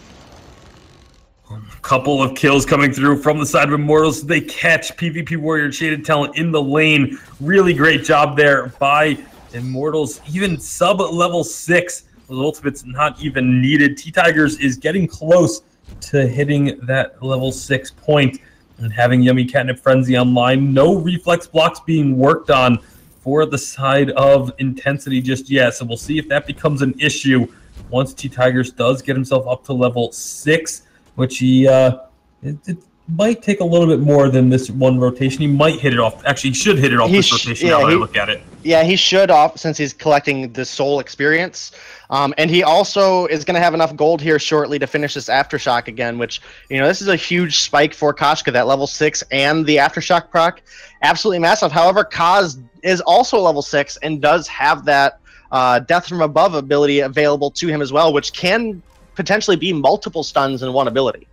Couple of kills coming through from the side of Immortals. They catch PvP Warrior Shaded Talent in the lane. Really great job there by Immortals. Even sub-level 6. Those ultimates not even needed. T-Tigers is getting close to hitting that level 6 point and having Yummy Catnip Frenzy online. No reflex blocks being worked on for the side of Intensity just yet. So we'll see if that becomes an issue once T-Tigers does get himself up to level 6. Which he, it might take a little bit more than this one rotation. He might hit it off. Actually, he should hit it off this rotation now that I look at it. Yeah, he should off since he's collecting the soul experience. And he also is going to have enough gold here shortly to finish this Aftershock again, which, you know, this is a huge spike for Kashka, that level 6 and the Aftershock proc. Absolutely massive. However, Kaz is also level 6 and does have that Death from Above ability available to him as well, which can potentially be multiple stuns in one ability.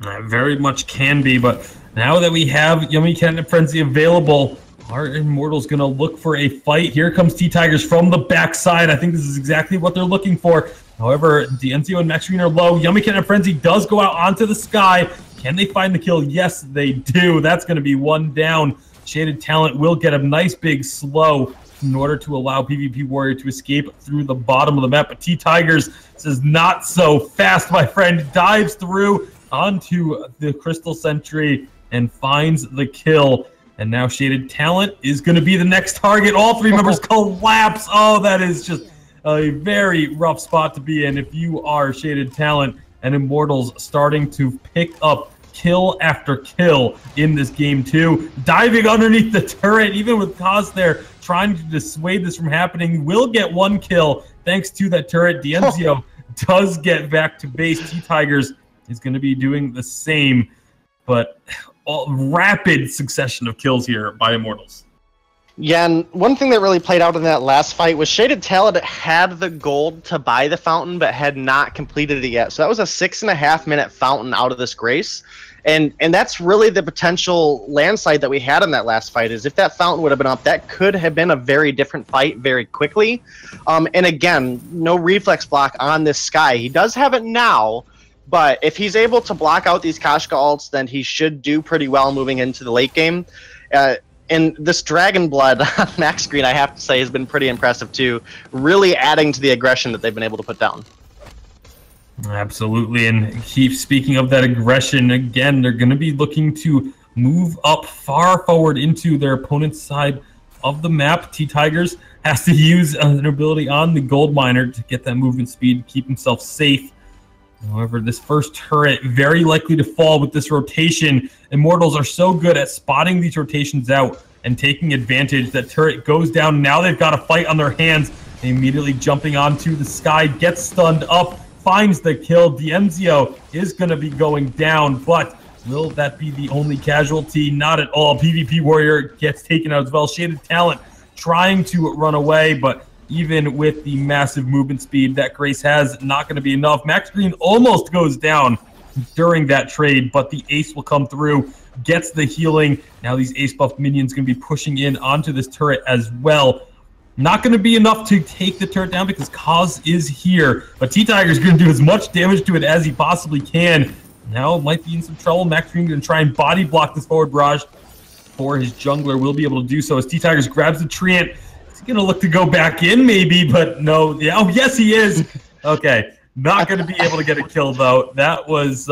Very much can be, but now that we have Yummy Catnip Frenzy available, are Immortals going to look for a fight? Here comes T-Tigers from the backside. I think this is exactly what they're looking for. However, D'Enzio and Max Green are low. Yummy Catnip Frenzy does go out onto the Skye. Can they find the kill? Yes, they do. That's going to be one down. Shaded Talent will get a nice big slow in order to allow PvP Warrior to escape through the bottom of the map. But T-Tigers says, not so fast, my friend. Dives through onto the Crystal Sentry and finds the kill. And now Shaded Talent is going to be the next target. All three members collapse. Oh, that is just a very rough spot to be in if you are Shaded Talent and Immortals starting to pick up kill after kill in this game too. Diving underneath the turret, even with Kaz there, trying to dissuade this from happening. Will get one kill thanks to that turret. D'Enzio does get back to base. T-Tigers is going to be doing the same, but rapid succession of kills here by Immortals. Yeah, and one thing that really played out in that last fight was Shaded Talent had the gold to buy the fountain, but had not completed it yet. So that was a 6.5 minute fountain out of this Grace. And that's really the potential landslide that we had in that last fight, is if that fountain would have been up, that could have been a very different fight very quickly. And again, no reflex block on this Skye. He does have it now, but if he's able to block out these Kashka ults, then he should do pretty well moving into the late game. And this Dragon Blood on Max Green, I have to say, has been pretty impressive too, really adding to the aggression that they've been able to put down. Absolutely, and keep speaking of that aggression, again, they're going to be looking to move up far forward into their opponent's side of the map. T-Tigers has to use an ability on the Gold Miner to get that movement speed, keep himself safe. However, this first turret very likely to fall with this rotation. Immortals are so good at spotting these rotations out and taking advantage. That turret goes down. Now they've got a fight on their hands. They immediately jumping onto the Skye, gets stunned up, finds the kill. D'Enzio is going to be going down, but will that be the only casualty? Not at all. PvP Warrior gets taken out as well. Shaded Talent trying to run away, but even with the massive movement speed that Grace has, not going to be enough. Max Green almost goes down during that trade, but the ace will come through, gets the healing. Now these ace buff minions going to be pushing in onto this turret as well. Not going to be enough to take the turret down because Kaz is here. But T-Tiger's going to do as much damage to it as he possibly can. Now might be in some trouble. Max Green going to try and body block this forward barrage for his jungler. Will be able to do so as T-Tigers grabs the Treant. He's going to look to go back in maybe, but no. Yeah, oh, yes, he is. Okay. Not going to be able to get a kill, though. That was...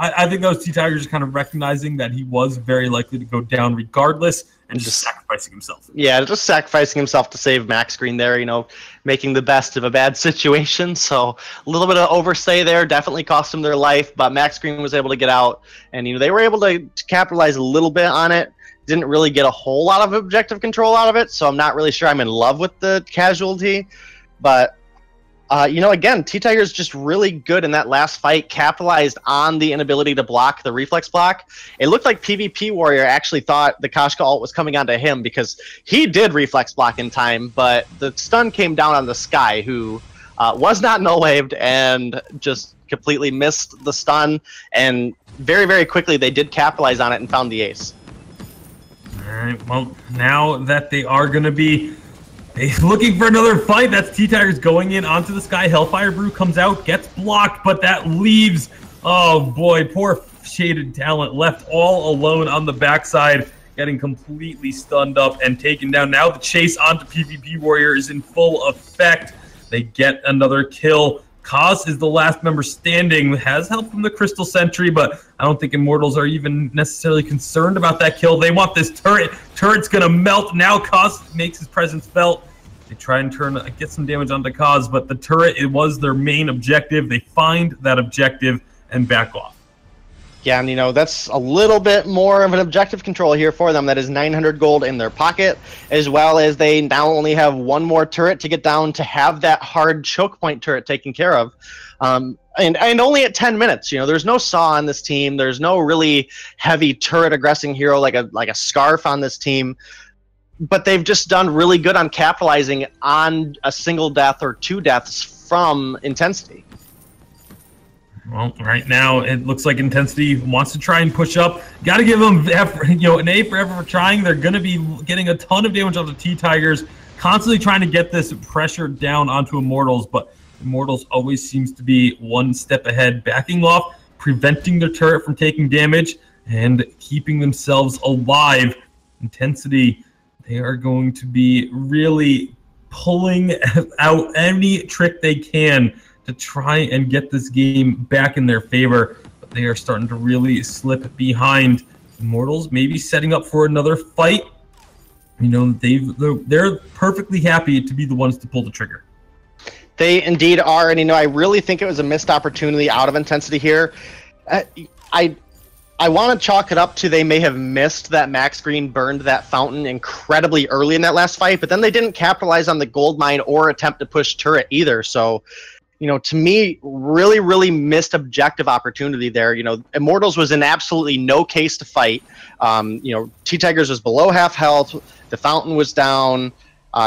I think those T-Tigers kind of recognizing that he was very likely to go down regardless and just sacrificing himself. Yeah, just sacrificing himself to save Max Green there, making the best of a bad situation. So a little bit of overstay there definitely cost him their life, but Max Green was able to get out, and they were able to capitalize a little bit on it. Didn't really get a whole lot of objective control out of it, so I'm not really sure I'm in love with the casualty, but... again, T-Tiger's just really good in that last fight, capitalized on the inability to block the reflex block. It looked like PvP Warrior actually thought the Kashka ult was coming onto him because he did reflex block in time, but the stun came down on the Sky, who was not null-waved and just completely missed the stun, and very, very quickly they did capitalize on it and found the ace. All right, well, now that they are going to be looking for another fight, that's T-Tigers going in onto the Sky. Hellfire Brew comes out, gets blocked, but that leaves, oh boy, poor Shaded Talent left all alone on the backside, getting completely stunned up and taken down. Now the chase onto PvP Warrior is in full effect. They get another kill. Kaz is the last member standing, has help from the Crystal Sentry, but I don't think Immortals are even necessarily concerned about that kill. They want this turret. Turret's going to melt. Now Kaz makes his presence felt. They try and get some damage onto Kaz, but the turret, it was their main objective. They find that objective and back off. Yeah, and that's a little bit more of an objective control here for them. That is 900 gold in their pocket, as well as they now only have one more turret to get down to have that hard choke point turret taken care of. And only at 10 minutes. There's no Saw on this team. There's no really heavy turret aggressing hero like a Scarf on this team. But they've just done really good on capitalizing on a single death or two deaths from Intensity. Well, right now it looks like Intensity wants to try and push up. Got to give them an A for effort for trying. They're going to be getting a ton of damage on the T-Tigers, constantly trying to get this pressure down onto Immortals, but Immortals always seems to be one step ahead, backing off, preventing their turret from taking damage, and keeping themselves alive. Intensity, they are going to be really pulling out any trick they can to try and get this game back in their favor. But they are starting to really slip behind. Immortals maybe setting up for another fight. They're perfectly happy to be the ones to pull the trigger. They indeed are, and I really think it was a missed opportunity out of Intensity here. I want to chalk it up to they may have missed that Max Green burned that fountain incredibly early in that last fight, but then they didn't capitalize on the gold mine or attempt to push turret either. So, to me, really, really missed objective opportunity there. Immortals was in absolutely no case to fight. T-Tigers was below half health. The fountain was down.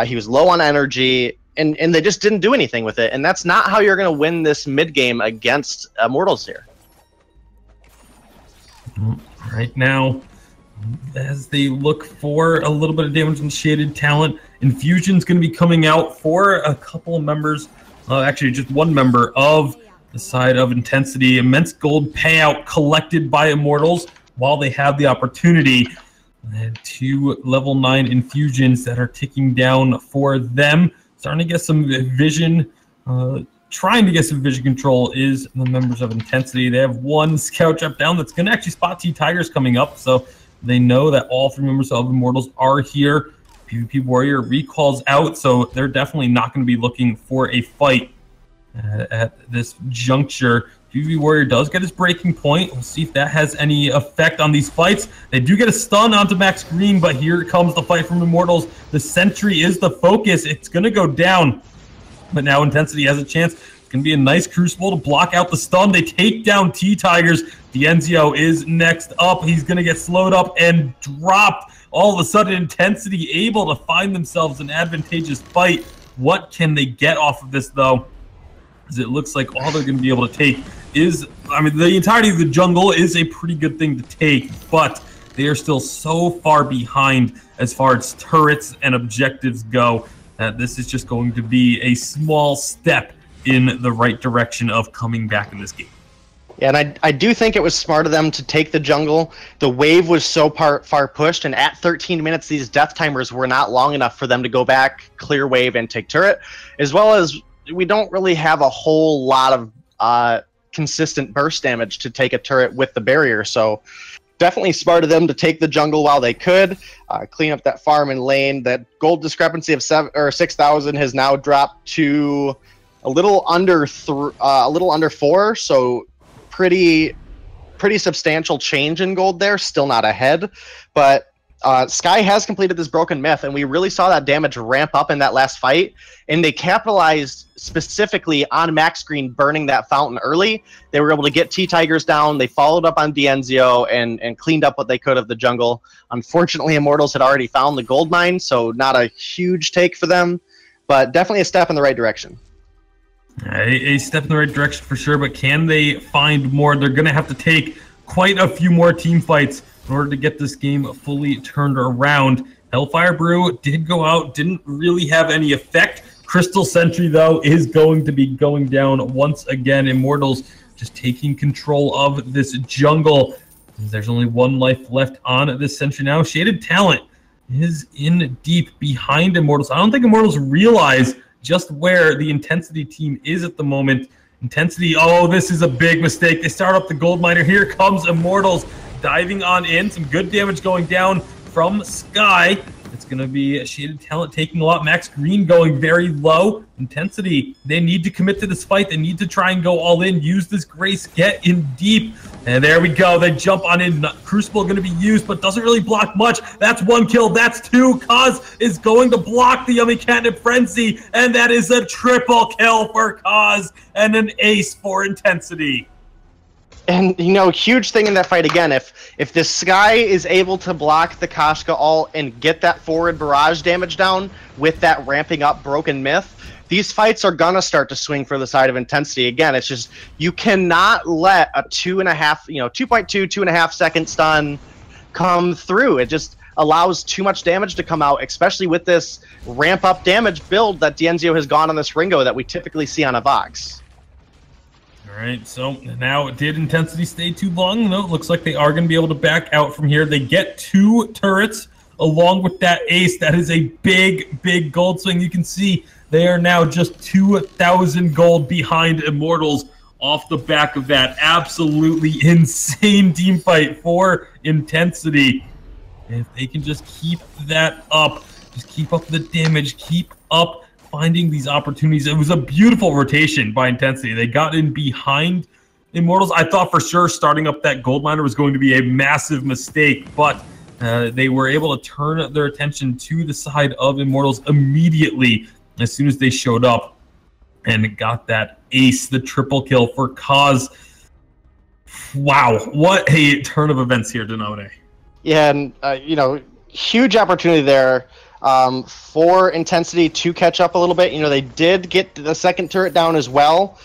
He was low on energy, and they just didn't do anything with it. And that's not how you're going to win this mid game against Immortals here. Right now, as they look for a little bit of damage on Shaded Talent, Infusion's going to be coming out for a couple of members, actually just one member of the side of Intensity. Immense gold payout collected by Immortals while they have the opportunity. And 2 level 9 Infusions that are ticking down for them. Starting to get some vision, trying to get some vision control is the members of Intensity. They have one scout drop down that's going to actually spot T-Tigers coming up, so they know that all 3 members of Immortals are here. PvP Warrior recalls out, so they're definitely not going to be looking for a fight at this juncture. PvP Warrior does get his breaking point. We'll see if that has any effect on these fights. They do get a stun onto Max Green, but here comes the fight from Immortals. The Sentry is the focus. It's going to go down. But now Intensity has a chance. It's going to be a nice Crucible to block out the stun. They take down T-Tigers. Dienzio is next up. He's going to get slowed up and dropped. All of a sudden, Intensity able to find themselves an advantageous fight. What can they get off of this, though? As it looks like all they're going to be able to take is, the entirety of the jungle is a pretty good thing to take, but they are still so far behind as far as turrets and objectives go. that this is just going to be a small step in the right direction of coming back in this game. Yeah, and I do think it was smart of them to take the jungle. The wave was so far pushed, and at 13 minutes, these death timers were not long enough for them to go back, clear wave, and take turret, as well as we don't really have a whole lot of consistent burst damage to take a turret with the barrier, so definitely smart of them to take the jungle while they could, clean up that farm and lane. That gold discrepancy of 6,000 has now dropped to a little under 4, so pretty substantial change in gold there. Still not ahead, but Sky has completed this broken myth, and we really saw that damage ramp up in that last fight, and they capitalized specifically on Max Green burning that fountain early. They were able to get T-Tigers down. They followed up on D'Enzio and cleaned up what they could of the jungle. Unfortunately, Immortals had already found the gold mine, so not a huge take for them, but definitely a step in the right direction. A step in the right direction for sure, but can they find more? They're going to have to take quite a few more team fights in order to get this game fully turned around. Hellfire Brew did go out, didn't really have any effect. Crystal Sentry, though, is going to be going down once again. Immortals just taking control of this jungle. There's only one life left on this Sentry now. Shaded Talent is in deep behind Immortals. I don't think Immortals realize just where the Intensity team is at the moment. Intensity, oh, this is a big mistake. They start up the gold miner. Here comes Immortals diving on in. Some good damage going down from Sky. It's going to be Shaded Talent taking a lot. Max Green going very low. Intensity, they need to commit to this fight. They need to try and go all in. Use this Grace, get in deep. And there we go. They jump on in. Crucible going to be used, but doesn't really block much. That's 1 kill. That's 2. Kaz is going to block the Yummy Catnip Frenzy. And that is a triple kill for Kaz and an ace for Intensity. And, you know, huge thing in that fight again, if this Sky is able to block the Kashka ult and get that forward barrage damage down with that ramping up broken myth, these fights are gonna start to swing for the side of Intensity. Again, it's just, you cannot let a 2.5 second stun come through. It just allows too much damage to come out, especially with this ramp up damage build that D'Enzio has gone on this Ringo that we typically see on a Vox. All right, so now did Intensity stay too long? No, it looks like they are going to be able to back out from here. They get 2 turrets along with that ace. That is a big, big gold swing. You can see they are now just 2,000 gold behind Immortals off the back of that. Absolutely insane team fight for Intensity. And if they can just keep that up, just keep up the damage, keep up finding these opportunities. It was a beautiful rotation by Intensity. They got in behind Immortals. I thought for sure starting up that gold miner was going to be a massive mistake, but they were able to turn their attention to the side of Immortals immediately as soon as they showed up and got that ace, the triple kill for Kaz. Wow, what a turn of events here, Denode. Yeah, and you know, huge opportunity there for Intensity to catch up a little bit. You know, they did get the second turret down as well.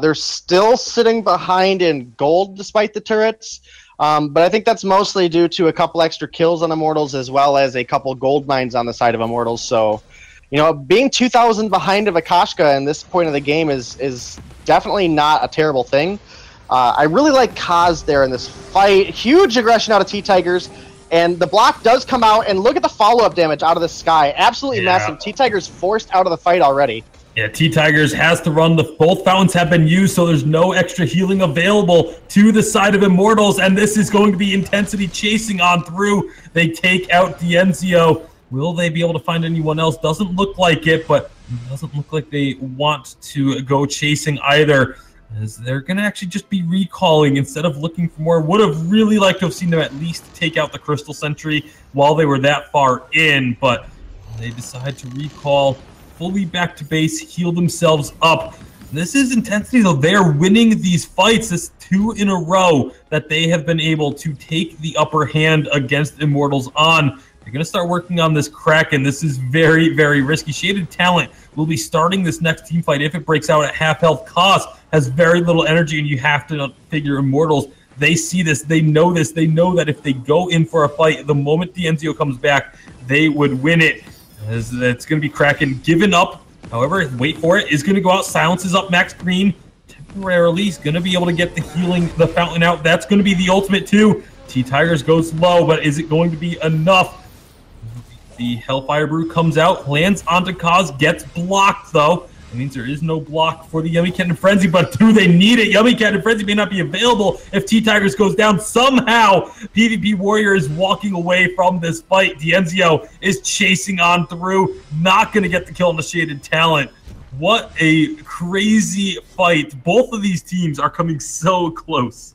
They're still sitting behind in gold despite the turrets, but I think that's mostly due to a couple extra kills on Immortals as well as a couple gold mines on the side of Immortals. So, you know, being 2,000 behind of Akashka in this point of the game is definitely not a terrible thing. I really like Kaz there in this fight. Huge aggression out of T-Tigers. And the block does come out, and look at the follow-up damage out of the Sky. Absolutely massive. T-Tigers forced out of the fight already. Yeah, T-Tigers has to run. Both fountains have been used, so there's no extra healing available to the side of Immortals, and this is going to be Intensity chasing on through. They take out D'Enzio. Will they be able to find anyone else? Doesn't look like it, but it doesn't look like they want to go chasing either, as they're going to actually just be recalling instead of looking for more. Would have really liked to have seen them at least take out the Crystal Sentry while they were that far in, but they decide to recall fully back to base, heal themselves up. This is Intensity, though. They're winning these fights. This 2 in a row that they have been able to take the upper hand against Immortals on. They're going to start working on this Kraken. This is very, very risky. Shaded Talent will be starting this next team fight if it breaks out at half health. Cost has very little energy, and you have to figure Immortals, they see this, they know this, they know that if they go in for a fight, the moment D'Enzio comes back, they would win it. It's going to be Kraken giving up. However, wait for it, is going to go out, silences up Max Green temporarily. He's going to be able to get the healing, the fountain out. That's going to be the ultimate too. T-Tigers goes low, but is it going to be enough? The Hellfire Brew comes out, lands onto Kaz, gets blocked though. It means there is no block for the Yummy Cat and Frenzy, but do they need it? Yummy Cat and Frenzy may not be available if T-Tigers goes down. Somehow, PvP Warrior is walking away from this fight. D'Enzio is chasing on through, not going to get the kill on the Shaded Talent. What a crazy fight. Both of these teams are coming so close.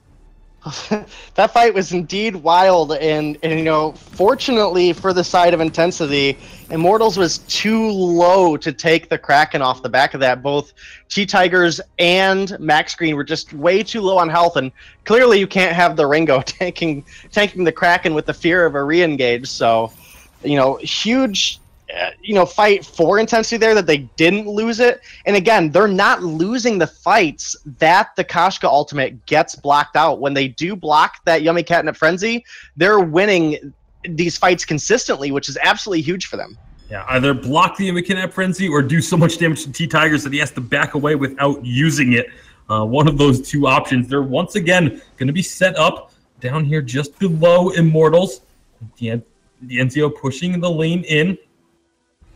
That fight was indeed wild, and you know, fortunately for the side of Intensity, Immortals was too low to take the Kraken off the back of that. Both T-Tigers and Max Green were just way too low on health, and clearly you can't have the Ringo tanking the Kraken with the fear of a re-engage. So, you know, huge fight for Intensity there that they didn't lose it. And again, they're not losing the fights that the Kashka ultimate gets blocked out. When they do block that Yummy Catnip Frenzy, they're winning these fights consistently, which is absolutely huge for them. Yeah, either block the Yummy Catnip Frenzy or do so much damage to T-Tigers that he has to back away without using it. One of those two options. They're once again going to be set up down here just below Immortals. D'Enzio pushing the lane in.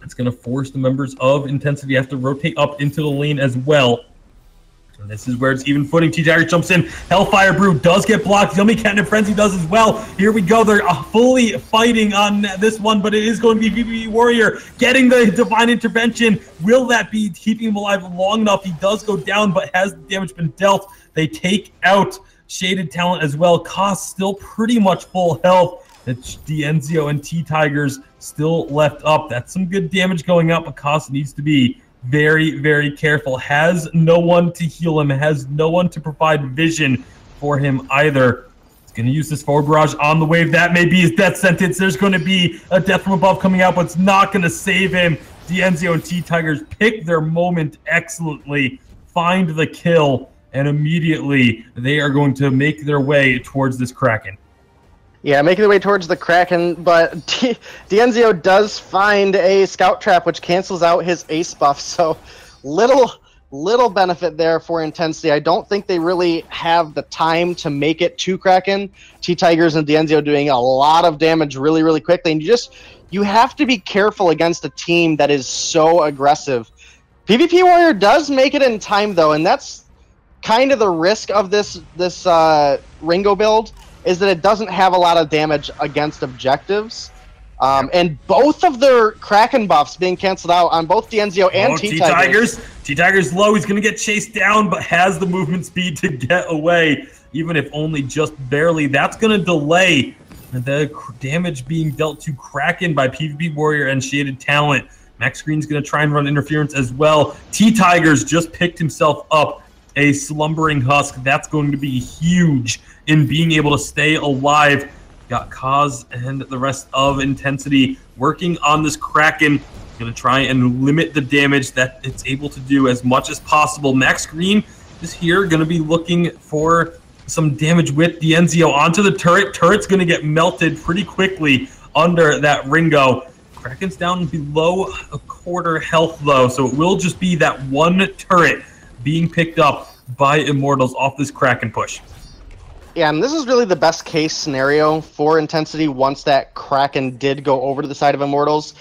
It's going to force the members of Intensity to have to rotate up into the lane as well. And this is where it's even footing. T-Tiger jumps in. Hellfire Brew does get blocked. Yummy Catnip Frenzy does as well. Here we go. They're fully fighting on this one, but it is going to be PvP Warrior getting the Divine Intervention. Will that be keeping him alive long enough? He does go down, but has the damage been dealt? They take out Shaded Talent as well. Cost still pretty much full health. It's D'Enzio and T-Tigers still left up. That's some good damage going up, but Cost needs to be very, very careful. Has no one to heal him, has no one to provide vision for him either. He's going to use this forward barrage on the wave. That may be his death sentence. There's going to be a death from above coming out, but it's not going to save him. D'Enzio and T-Tigers pick their moment excellently, find the kill, and immediately they are going to make their way towards this Kraken. Yeah, making their way towards the Kraken, but D'Enzio does find a Scout Trap, which cancels out his Ace buff, so little benefit there for Intensity. I don't think they really have the time to make it to Kraken. T-Tigers and D'Enzio doing a lot of damage really, really quickly, and you have to be careful against a team that is so aggressive. PvP Warrior does make it in time, though, and that's kind of the risk of this Ringo build, is that it doesn't have a lot of damage against objectives. And both of their Kraken buffs being canceled out on both D'Enzio and T-Tigers. T-Tigers low, he's going to get chased down, but has the movement speed to get away, even if only just barely. That's going to delay the damage being dealt to Kraken by PvP Warrior and Shaded Talent. Max Green's going to try and run interference as well. T-Tigers just picked himself up a Slumbering Husk. That's going to be huge in being able to stay alive. Got Kaz and the rest of Intensity working on this Kraken. Going to try and limit the damage that it's able to do as much as possible. Max Green is here, going to be looking for some damage with D'Enzio onto the turret. Turret's going to get melted pretty quickly under that Ringo. Kraken's down below a quarter health though, so it will just be that one turret being picked up by Immortals off this Kraken push. Yeah, and this is really the best case scenario for Intensity once that Kraken did go over to the side of Immortals.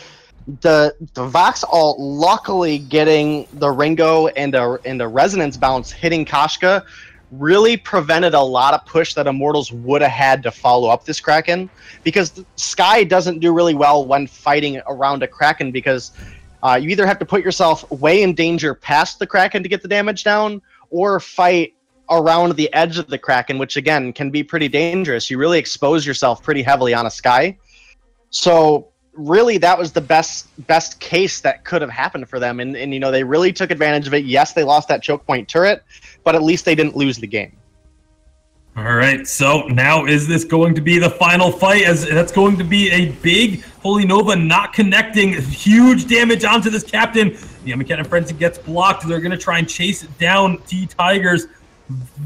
The Vox ult luckily getting the Ringo and a Resonance bounce hitting Kashka really prevented a lot of push that Immortals would have had to follow up this Kraken, because Sky doesn't do really well when fighting around a Kraken, because you either have to put yourself way in danger past the Kraken to get the damage down, or fight around the edge of the Kraken, which again can be pretty dangerous. You really expose yourself pretty heavily on a Sky. So really that was the best case that could have happened for them, and you know, they really took advantage of it. Yes, they lost that choke point turret, but at least they didn't lose the game. All right, so now is this going to be the final fight? As that's going to be a big Holy Nova not connecting, huge damage onto this captain. The Yummy Cat and Frenzy gets blocked. They're going to try and chase down T-Tigers.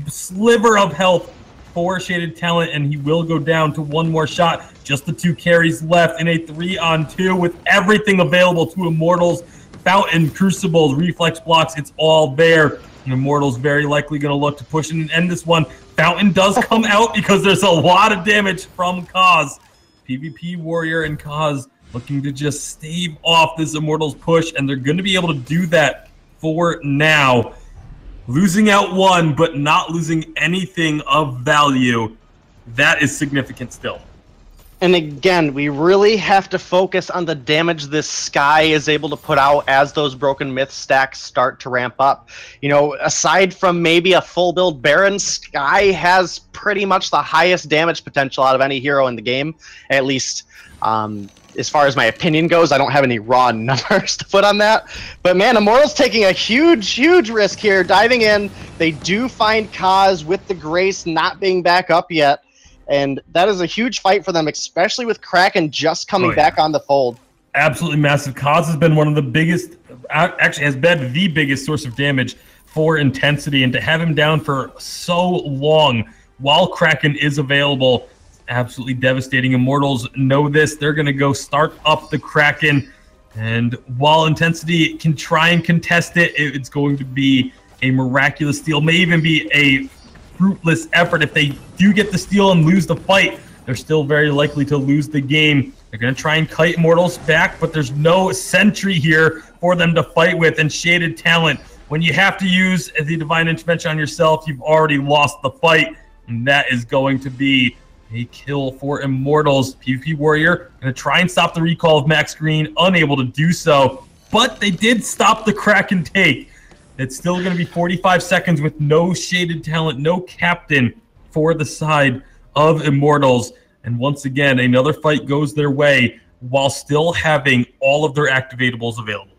Sliver of health for Shaded Talent, and he will go down to one more shot. Just the 2 carries left in a 3-on-2 with everything available to Immortals. Fountain, Crucibles, Reflex Blocks, it's all there. And Immortals very likely going to look to push in and end this one. Fountain does come out because there's a lot of damage from Kaz. PvP Warrior and Kaz looking to just stave off this Immortals push, and they're going to be able to do that for now. Losing out one, but not losing anything of value. That is significant still. And again, we really have to focus on the damage this Sky is able to put out as those Broken Myth stacks start to ramp up. You know, aside from maybe a full build Baron, Sky has pretty much the highest damage potential out of any hero in the game, at least as far as my opinion goes. I don't have any raw numbers to put on that. But man, Immortal's taking a huge risk here, diving in. They do find Kaz with the Grace not being back up yet. And that is a huge fight for them, especially with Kraken just coming back on the fold. Absolutely massive. Kaz has been one of the biggest, actually has been the biggest source of damage for Intensity. And to have him down for so long while Kraken is available, absolutely devastating. Immortals know this. They're going to go start up the Kraken. And while Intensity can try and contest it, it's going to be a miraculous steal. May even be a fruitless effort. If they do get the steal and lose the fight, they're still very likely to lose the game. They're going to try and kite Immortals back, but there's no sentry here for them to fight with. And Shaded Talent, when you have to use the Divine Intervention on yourself, you've already lost the fight. And that is going to be a kill for Immortals. PvP Warrior going to try and stop the recall of Max Green, unable to do so. But they did stop the Kraken take. It's still going to be 45 seconds with no Shaded Talent, no captain for the side of Immortals. And once again, another fight goes their way while still having all of their activatables available.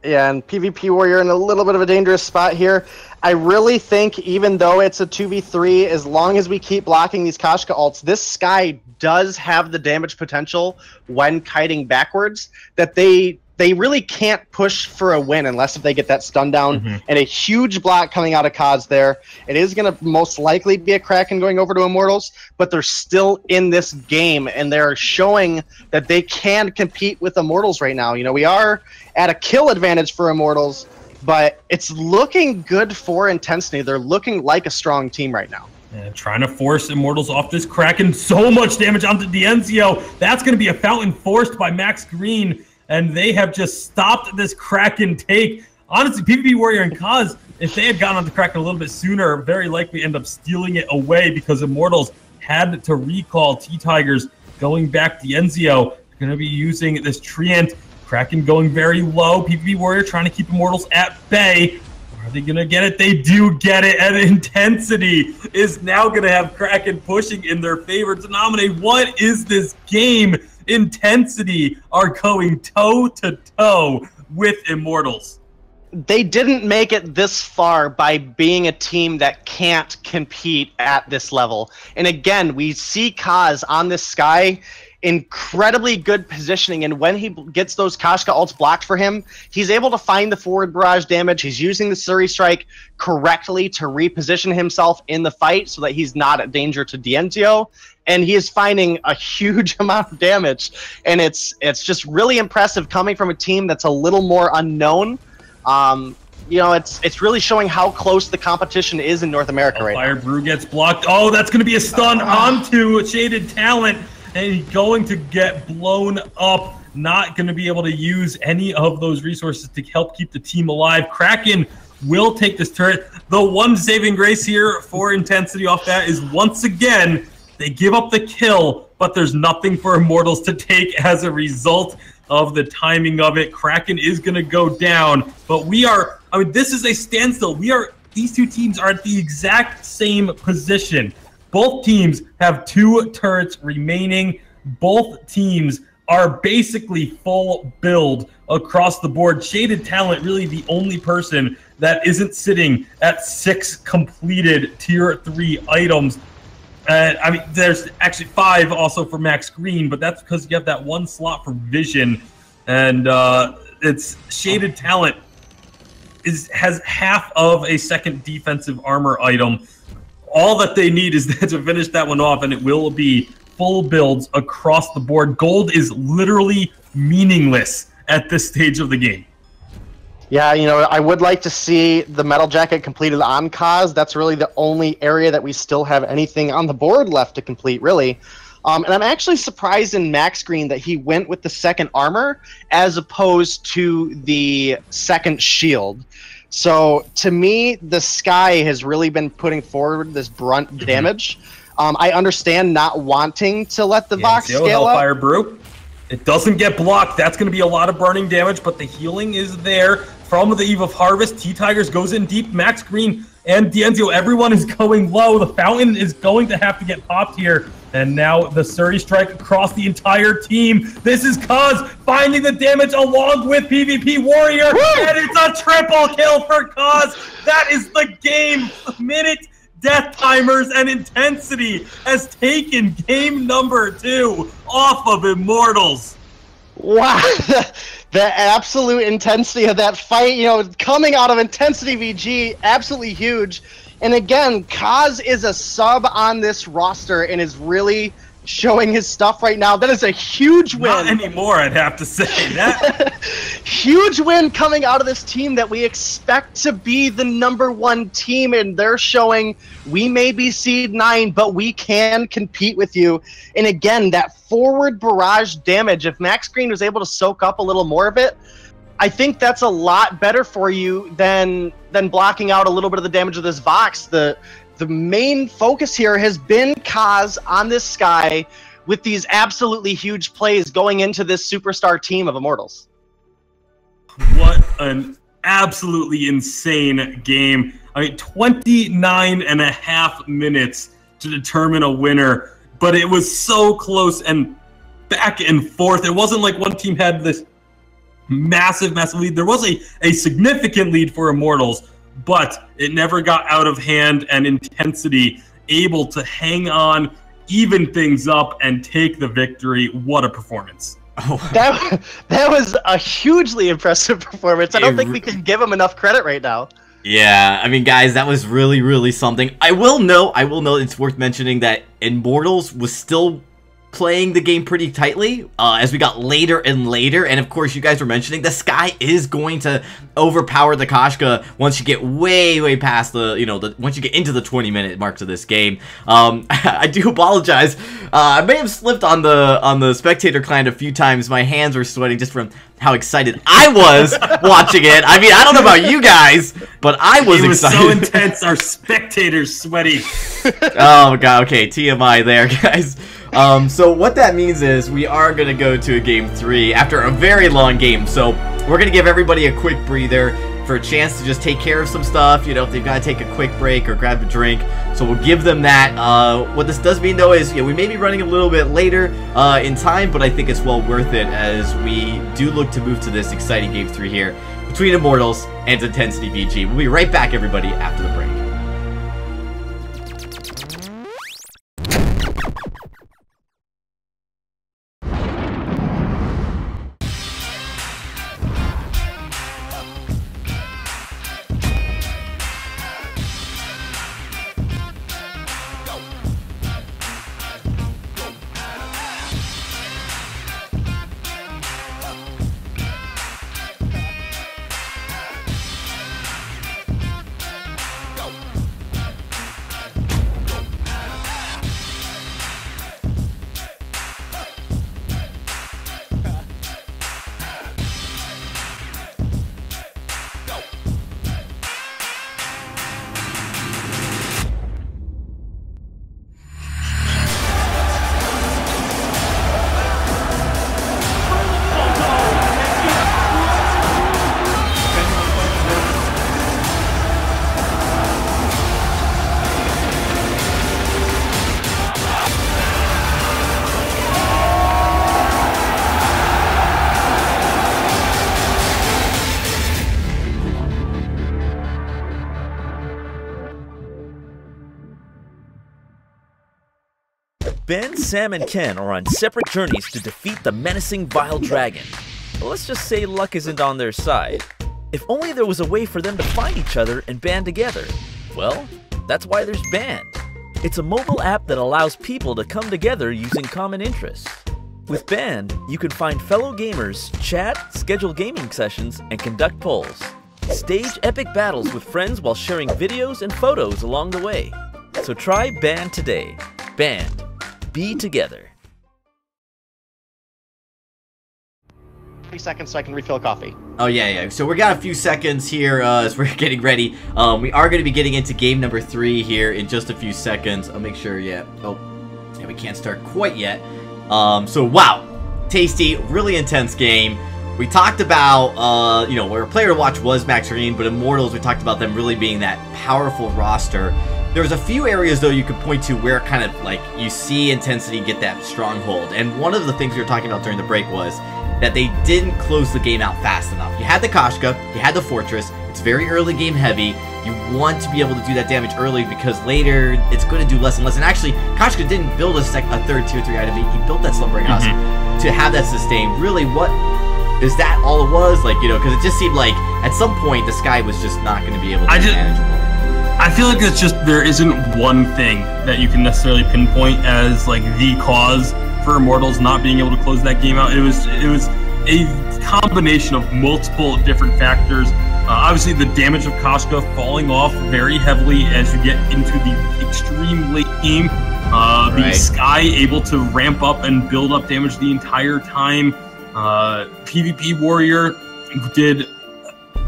Yeah, and PvP Warrior in a little bit of a dangerous spot here. I really think even though it's a 2v3, as long as we keep blocking these Kashka ults, this Sky does have the damage potential when kiting backwards that they really can't push for a win unless if they get that stun down. And a huge block coming out of Kaz there. It is going to most likely be a Kraken going over to Immortals, but they're still in this game, and they're showing that they can compete with Immortals right now. You know, we are at a kill advantage for Immortals, but it's looking good for Intensity. They're looking like a strong team right now. And trying to force Immortals off this Kraken. So much damage onto Dienzio. That's going to be a fountain forced by Max Green. And they have just stopped this Kraken take. Honestly, PvP Warrior and Kaz, if they had gotten on the Kraken a little bit sooner, very likely end up stealing it away because Immortals had to recall T-Tigers going back to Dienzio. They're going to be using this Treant. Kraken going very low. PvP Warrior trying to keep Immortals at bay. Are they going to get it? They do get it. And Intensity is now going to have Kraken pushing in their favor to nominate. What is this game? Intensity are going toe-to-toe with Immortals. They didn't make it this far by being a team that can't compete at this level. And again, we see Kaz on this Sky, incredibly good positioning, and when he gets those Kashka ults blocked for him, he's able to find the forward barrage damage. He's using the Suri Strike correctly to reposition himself in the fight so that he's not a danger to Dienzio, and he is finding a huge amount of damage, and it's just really impressive coming from a team that's a little more unknown. You know, it's really showing how close the competition is in North America right now. Fire Brew gets blocked. Oh, that's going to be a stun onto Shaded Talent. And he's going to get blown up. Not going to be able to use any of those resources to help keep the team alive. Kraken will take this turret. The one saving grace here for Intensity off that is once again, they give up the kill, but there's nothing for Immortals to take as a result of the timing of it. Kraken is going to go down, but this is a standstill. These two teams are at the exact same position. Both teams have 2 turrets remaining. Both teams are basically full build across the board. Shaded Talent really the only person that isn't sitting at 6 completed tier 3 items. There's actually 5 also for Max Green, but that's because you have that 1 slot for Vision. And it's Shaded Talent has half of a second defensive armor item, all that they need is to finish that one off, and it will be full builds across the board. Gold is literally meaningless at this stage of the game. Yeah, you know, I would like to see the metal jacket completed on Kaz. That's really the only area that we still have anything on the board left to complete, really. And I'm actually surprised in Max Green that he went with the second armor as opposed to the second shield. So to me, the Sky has really been putting forward this brunt damage. I understand not wanting to let the Vox scale Hellfire up. Brew. It doesn't get blocked. That's going to be a lot of burning damage, but the healing is there from the Eve of Harvest. T-Tigers goes in deep. Max Green and Dienzio, everyone is going low. The Fountain is going to have to get popped here. And now the Surrey Strike across the entire team. This is Kaz finding the damage along with PvP Warrior. Woo! And it's a triple kill for Kaz. That is the game. Minute death timers and intensity has taken game number 2 off of Immortals. Wow. The absolute intensity of that fight, you know, coming out of Intensity VG, absolutely huge. And again, Kaz is a sub on this roster and is really showing his stuff right now. That is a huge win. Not anymore, I'd have to say that. Huge win coming out of this team that we expect to be the #1 team, and they're showing we may be seed 9, but we can compete with you. And again, that forward barrage damage, if Max Green was able to soak up a little more of it, I think that's a lot better for you than blocking out a little bit of the damage of this Vox. The main focus here has been Kaz on this Sky with these absolutely huge plays going into this superstar team of Immortals. What an absolutely insane game. I mean, 29.5 minutes to determine a winner, but it was so close and back and forth. It wasn't like one team had this massive lead. There was a significant lead for Immortals, but it never got out of hand, and Intensity able to hang on, even things up, and take the victory. What a performance. Oh. That was a hugely impressive performance. I don't think we can give him enough credit right now. Yeah, I mean, guys, that was really, really something. I will note it's worth mentioning that Immortals was still playing the game pretty tightly as we got later and later, and of course you guys were mentioning the Sky is going to overpower the Koshka once you get way past the once you get into the 20-minute marks of this game. I do apologize. I may have slipped on the spectator client a few times. My hands were sweating just from how excited I was watching it. I mean, I don't know about you guys, but I was excited. It was so intense, our spectators sweaty. Oh god, okay, TMI there, guys. So what that means is we are going to go to a game 3 after a very long game. So we're going to give everybody a quick breather for a chance to just take care of some stuff, you know, if they've got to take a quick break or grab a drink. So we'll give them that. What this does mean, though, is we may be running a little bit later in time, but I think it's well worth it as we do look to move to this exciting game 3 here between Immortals and Intensity VG. We'll be right back, everybody, after the break. Ben, Sam, and Ken are on separate journeys to defeat the menacing Vile Dragon. But let's just say luck isn't on their side. If only there was a way for them to find each other and band together. Well, that's why there's Band. It's a mobile app that allows people to come together using common interests. With Band, you can find fellow gamers, chat, schedule gaming sessions, and conduct polls. Stage epic battles with friends while sharing videos and photos along the way. So try Band today. Band. Be together. 3 seconds so I can refill coffee. Oh, yeah. So we got a few seconds here as we're getting ready. We are going to be getting into game number 3 here in just a few seconds. I'll make sure, we can't start quite yet. So, wow. Tasty, really intense game. We talked about, where a player to watch was Max Green, but Immortals, we talked about them really being that powerful roster. There's a few areas, though, you could point to where kind of, like, you see Intensity get that stronghold. And one of the things we were talking about during the break was that they didn't close the game out fast enough. You had the Koshka, you had the Fortress, it's very early game heavy. You want to be able to do that damage early because later it's going to do less and less. And actually, Koshka didn't build a third tier 3 item, he built that Slumbering Husk to have that sustain. Really, what is that all it was? Like, because it just seemed like at some point the Sky was just not going to be able to be manageable. I feel like it's just, there isn't one thing that you can necessarily pinpoint as like the cause for Immortals not being able to close that game out. It was a combination of multiple different factors. Obviously, the damage of Koshka falling off very heavily as you get into the extreme late game. The Sky able to ramp up and build up damage the entire time. PvP Warrior did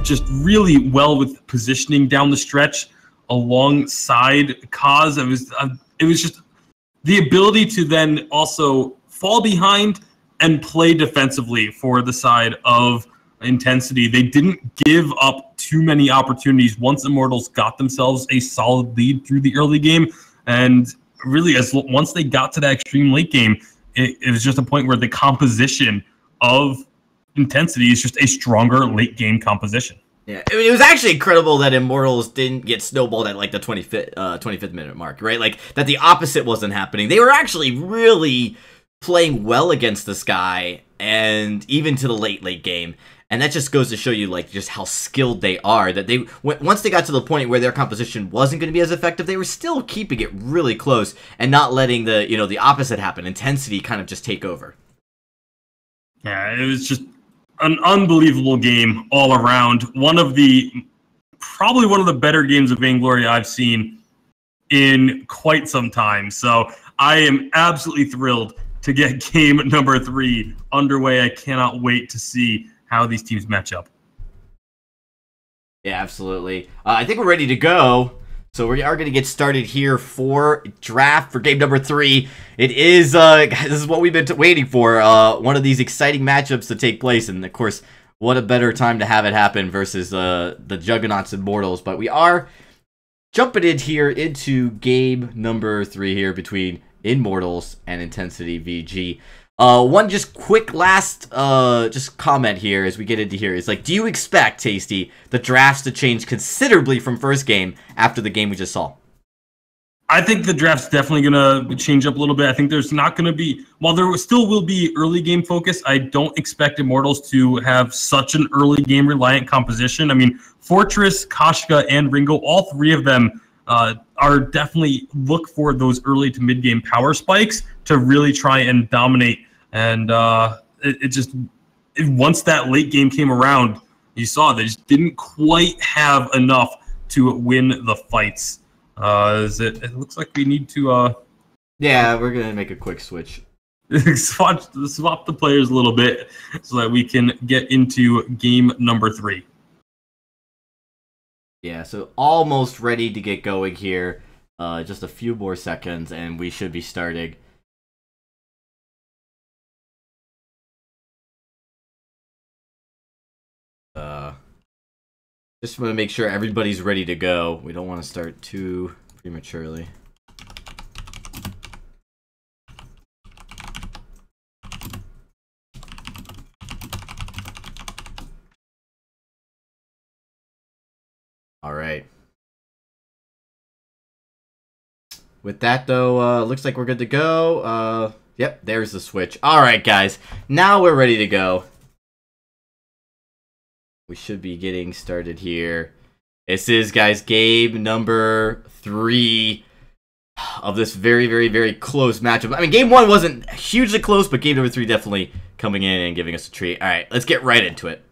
just really well with positioning down the stretch alongside Kaz. It was just the ability to then also fall behind and play defensively for the side of Intensity. They didn't give up too many opportunities once Immortals got themselves a solid lead through the early game. And really, once they got to that extreme late game, it was just a point where the composition of Intensity is just a stronger late game composition. Yeah, I mean, it was actually incredible that Immortals didn't get snowballed at like the 25th minute mark, right? Like that the opposite wasn't happening. They were actually really playing well against the Sky and even to the late game. And that just goes to show you like just how skilled they are. That they once they got to the point where their composition wasn't going to be as effective, they were still keeping it really close and not letting the the opposite happen. Intensity kind of just take over. Yeah, it was just an unbelievable game all around. Probably one of the better games of Vainglory I've seen in quite some time. So I am absolutely thrilled to get game number 3 underway. I cannot wait to see how these teams match up. Yeah, absolutely. I think we're ready to go. So we are going to get started here for draft for game number 3. It is, this is what we've been waiting for. One of these exciting matchups to take place. And of course, what a better time to have it happen versus the Juggernauts Immortals. But we are jumping in here into game number 3 here between Immortals and Intensity VG. One just quick last just comment here as we get into here is like, do you expect, Tasty, the drafts to change considerably from first game after the game we just saw? I think the draft's definitely going to change up a little bit. I think there's not going to be, while there still will be early game focus, I don't expect Immortals to have such an early game reliant composition. I mean, Fortress, Koshka, and Ringo, all 3 of them are definitely look for those early to mid game power spikes to really try and dominate. And once that late game came around, you saw they just didn't quite have enough to win the fights. It looks like we need to yeah, we're gonna make a quick switch. swap the players a little bit so that we can get into game number 3. Yeah, so almost ready to get going here. Just a few more seconds and we should be starting. Just want to make sure everybody's ready to go. We don't want to start too prematurely. All right. With that, though, looks like we're good to go. Yep, there's the switch. All right, guys. Now we're ready to go. We should be getting started here. This is, guys, game number 3. of this very, very, very close matchup. I mean, game 1 wasn't hugely close, but game number 3 definitely coming in and giving us a treat. All right, let's get right into it.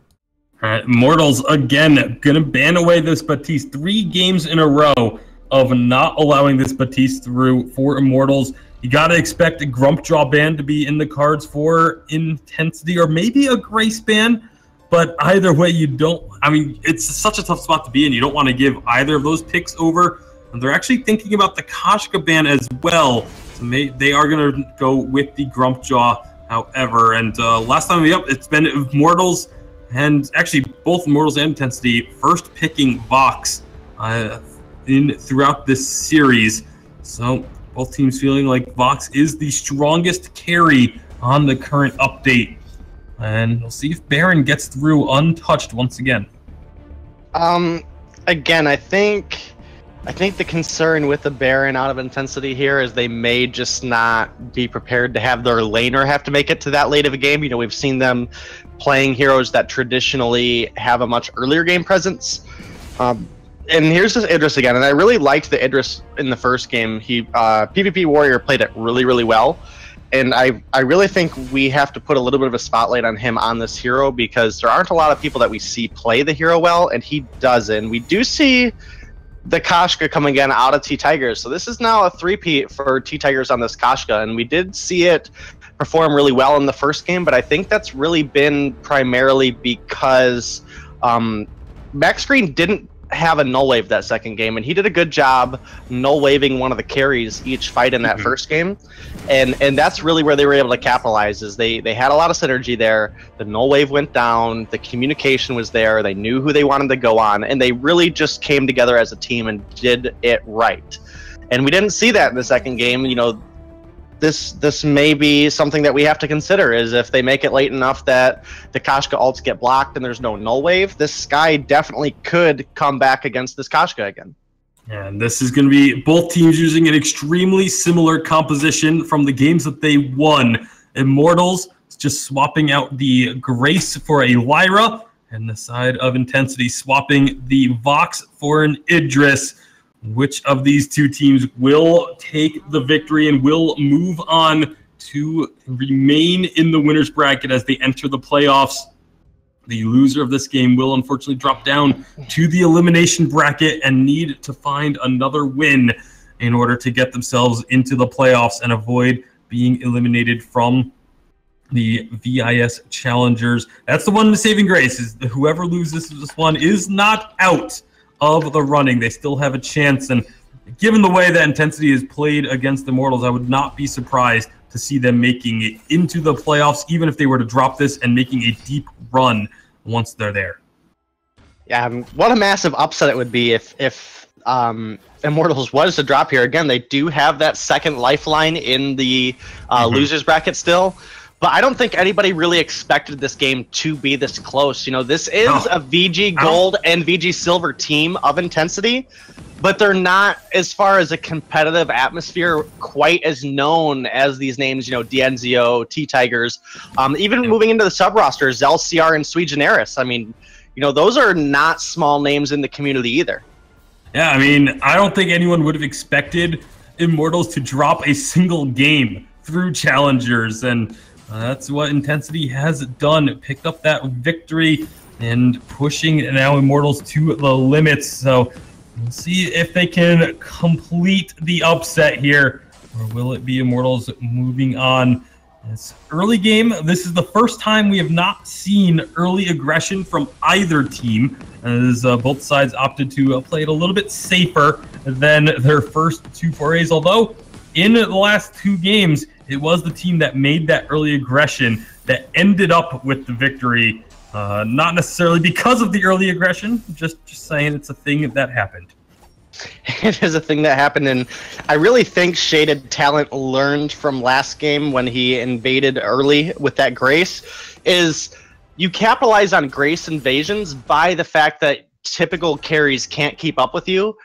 All right, Immortals, again, going to ban away this Batiste. 3 games in a row of not allowing this Batiste through for Immortals. You got to expect a Grump Jaw ban to be in the cards for Intensity, or maybe a Grace ban. But either way, you don't... I mean, it's such a tough spot to be in. You don't want to give either of those picks over. And they're actually thinking about the Koshka ban as well. So they are going to go with the Grump Jaw, however. And last time it's been Immortals, and actually both Immortals and Intensity first picking Vox throughout this series. So both teams feeling like Vox is the strongest carry on the current update. And we'll see if Baron gets through untouched once again. Again, I think the concern with the Baron out of Intensity here is they may just not be prepared to have their laner have to make it to that late of a game. You know, we've seen them playing heroes that traditionally have a much earlier game presence. And here's this Idris again, and I really liked the Idris in the first game. He PvP Warrior played it really, really well. And I really think we have to put a little bit of a spotlight on him on this hero, because there aren't a lot of people that we see play the hero well, and he doesn't. We do see the Koshka coming again out of T-Tigers. So this is now a 3-peat for T-Tigers on this Koshka, and we did see it perform really well in the first game, but I think that's really been primarily because Max Green didn't have a null wave that second game, and he did a good job null waving one of the carries each fight in that first game, and that's really where they were able to capitalize. Is they had a lot of synergy there. The null wave went down, the communication was there, they knew who they wanted to go on, and they really just came together as a team and did it right. And we didn't see that in the second game. You know, this may be something that we have to consider, is if they make it late enough that the Koshka ults get blocked and there's no null wave, this Skye definitely could come back against this Koshka again. And this is going to be both teams using an extremely similar composition from the games that they won. Immortals just swapping out the Grace for a Lyra, and the side of Intensity swapping the Vox for an Idris. Which of these two teams will take the victory and will move on to remain in the winner's bracket as they enter the playoffs? The loser of this game will unfortunately drop down to the elimination bracket and need to find another win in order to get themselves into the playoffs and avoid being eliminated from the VIS challengers. That's the one saving grace, is whoever loses this one is not out of the running. They still have a chance, and given the way that Intensity is played against the Immortals, I would not be surprised to see them making it into the playoffs, even if they were to drop this and making a deep run once they're there. Yeah, what a massive upset it would be if Immortals was to drop here. Again, they do have that second lifeline in the losers bracket still. But I don't think anybody really expected this game to be this close. You know, this is a VG Gold and VG Silver team of Intensity, but they're not, as far as a competitive atmosphere, quite as known as these names, you know, Dienzio, T-Tigers, even moving into the sub-roster, Zelciar and Sui Generis. I mean, you know, those are not small names in the community either. Yeah, I mean, I don't think anyone would have expected Immortals to drop a single game through challengers, and that's what Intensity has done. Picked up that victory and pushing now Immortals to the limits. So we'll see if they can complete the upset here, or will it be Immortals moving on? It's early game. This is the first time we have not seen early aggression from either team, as both sides opted to play it a little bit safer than their first two forays. Although in the last two games, it was the team that made that early aggression that ended up with the victory. Not necessarily because of the early aggression, just saying it's a thing that happened. It is a thing that happened, and I really think Shaded Talent learned from last game when he invaded early with that Grace, is you capitalize on Grace invasions by the fact that typical carries can't keep up with you,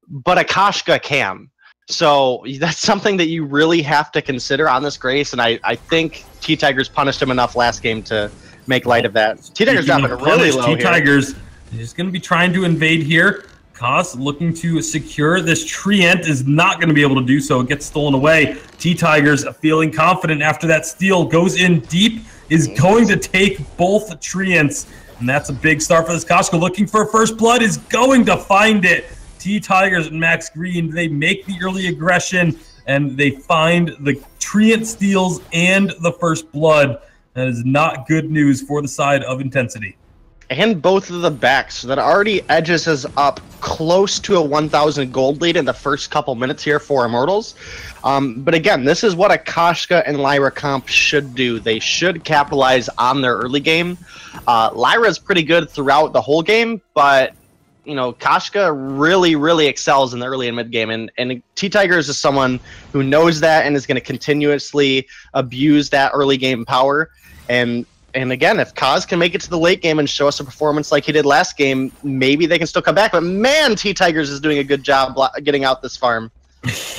but a Koshka can. So that's something that you really have to consider on this Grace, and I think T-Tigers punished him enough last game to make light of that. T-Tigers dropping really low here. T-Tigers is going to be trying to invade here. Kaz looking to secure this Treant is not going to be able to do so. It gets stolen away. T-Tigers feeling confident after that steal. Goes in deep, is going to take both Treants. And that's a big start for this Koshka. Looking for first blood, is going to find it. T-Tigers and Max Green, they make the early aggression, and they find the Treant steals and the first blood. That is not good news for the side of Intensity. And both of the backs that already edges us up close to a 1,000 gold lead in the first couple minutes here for Immortals. But again, this is what a Koshka and Lyra comp should do. They should capitalize on their early game. Lyra's pretty good throughout the whole game, but you know, Koshka really excels in the early and mid game, and T-Tigers is someone who knows that and is going to continuously abuse that early game power. And again, if Kaz can make it to the late game and show us a performance like he did last game, maybe they can still come back. But man, T-Tigers is doing a good job getting out this farm.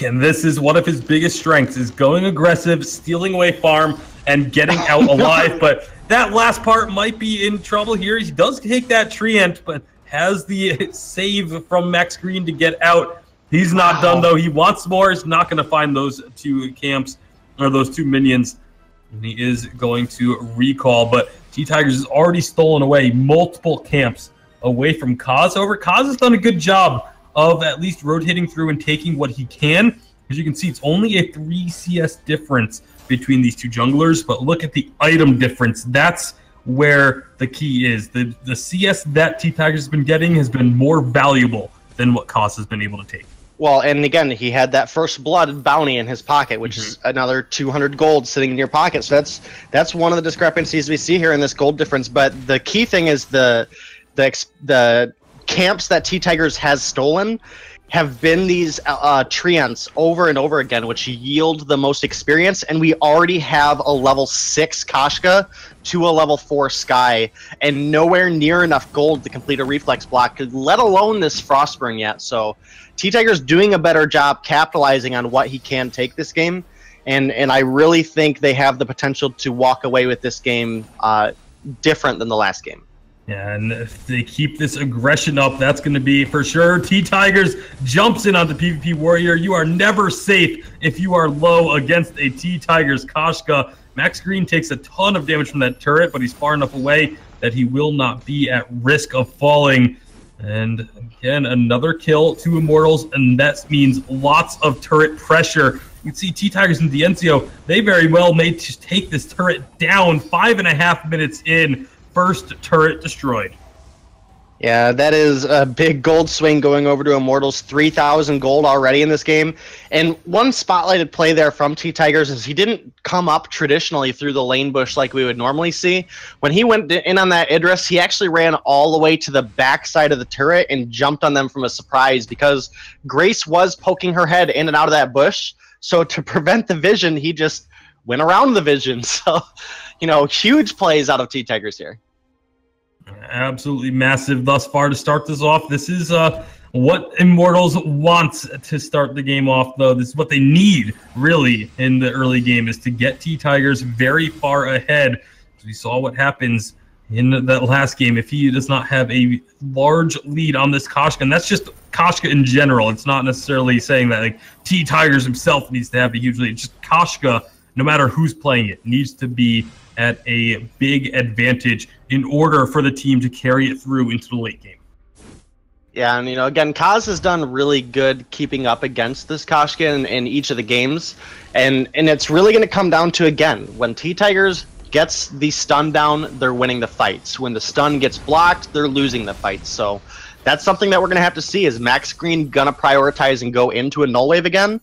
And this is one of his biggest strengths, is going aggressive, stealing away farm, and getting out alive. But that last part might be in trouble here. He does take that Treant, but has the save from Max Green to get out. He's not done, though. He wants more. He's not going to find those two camps, or those two minions. And he is going to recall, but T-Tigers has already stolen away multiple camps away from Kaz. However, Kaz has done a good job of at least rotating through and taking what he can. As you can see, it's only a 3 CS difference between these two junglers, but look at the item difference. That's where the key is. The CS that T-Tigers has been getting has been more valuable than what Kaz has been able to take. Well, and again, he had that first blood bounty in his pocket, which is another 200 gold sitting in your pocket. So that's one of the discrepancies we see here in this gold difference. But the key thing is the camps that T-Tigers has stolen have been these Treants over and over again, which yield the most experience. And we already have a level 6 Koshka to a level 4 Sky, and nowhere near enough gold to complete a reflex block, let alone this Frostburn yet. So T-Tigers doing a better job capitalizing on what he can take this game, and I really think they have the potential to walk away with this game different than the last game. Yeah, and if they keep this aggression up, that's going to be for sure. T-Tigers jumps in on the PvP Warrior. You are never safe if you are low against a T-Tigers Koshka. Max Green takes a ton of damage from that turret, but he's far enough away that he will not be at risk of falling. And again, another kill to Immortals, and that means lots of turret pressure. You can see T-Tigers and Diencio, they very well may just take this turret down 5.5 minutes in. First turret destroyed. Yeah, that is a big gold swing going over to Immortals. 3,000 gold already in this game. And one spotlighted play there from T-Tigers is he didn't come up traditionally through the lane bush like we would normally see. When he went in on that Idris, he actually ran all the way to the back side of the turret and jumped on them from a surprise, because Grace was poking her head in and out of that bush. So to prevent the vision, he just went around the vision. So, you know, huge plays out of T-Tigers here. Absolutely massive thus far to start this off. This is what Immortals wants to start the game off, though. This is what they need, really, in the early game, is to get T-Tigers very far ahead. We saw what happens in that last game if he does not have a large lead on this Koshka. And that's just Koshka in general. It's not necessarily saying that like T-Tigers himself needs to have a huge lead. It's just Koshka, no matter who's playing it, needs to be at a big advantage in order for the team to carry it through into the late game. Yeah, and you know, again, Kaz has done really good keeping up against this Koshka in each of the games, and it's really going to come down to, again, when T-Tigers gets the stun down, they're winning the fights. When the stun gets blocked, they're losing the fights. So that's something that we're going to have to see. Is Max Green going to prioritize and go into a null wave again?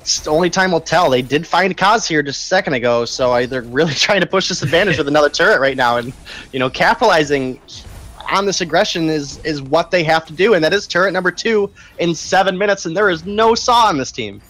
It's the only time will tell. They did find Kaz here just a second ago, so they're really trying to push this advantage with another turret right now. And, you know, capitalizing on this aggression is what they have to do, and that is turret number 2 in 7 minutes, and there is no saw on this team.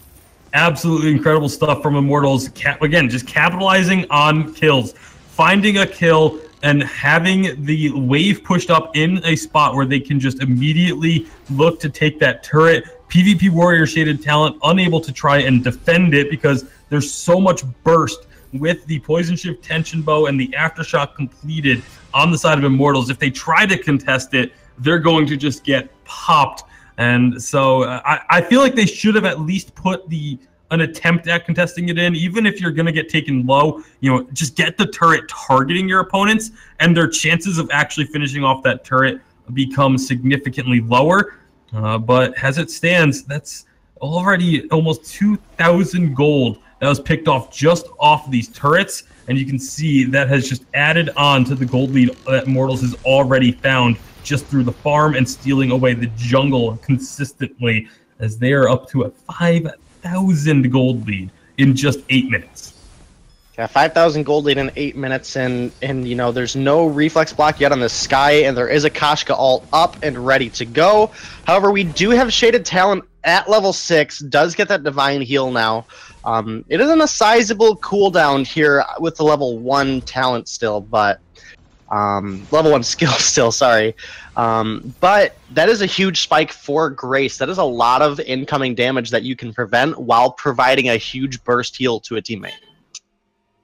Absolutely incredible stuff from Immortals. Again, just capitalizing on kills, finding a kill, and having the wave pushed up in a spot where they can just immediately look to take that turret. PvP Warrior shaded talent unable to try and defend it because there's so much burst with the Poison Shift Tension Bow and the Aftershock completed on the side of Immortals. If they try to contest it, they're going to just get popped. And so I feel like they should have at least put an attempt at contesting it in, even if you're going to get taken low, just get the turret targeting your opponents, and their chances of actually finishing off that turret become significantly lower. But as it stands, that's already almost 2,000 gold that was picked off just off these turrets, and you can see that has just added on to the gold lead that Immortals has already found just through the farm and stealing away the jungle consistently, as they are up to a 5,000 gold lead in just 8 minutes. Yeah, 5,000 gold lead in 8 minutes, and there's no reflex block yet on the Sky, and there is a Koshka ult up and ready to go. However, we do have Shaded Talent at level 6, does get that Divine Heal now. It isn't a sizable cooldown here with the level 1 talent still, but level 1 skill still, sorry. But that is a huge spike for Grace. That is a lot of incoming damage that you can prevent while providing a huge burst heal to a teammate.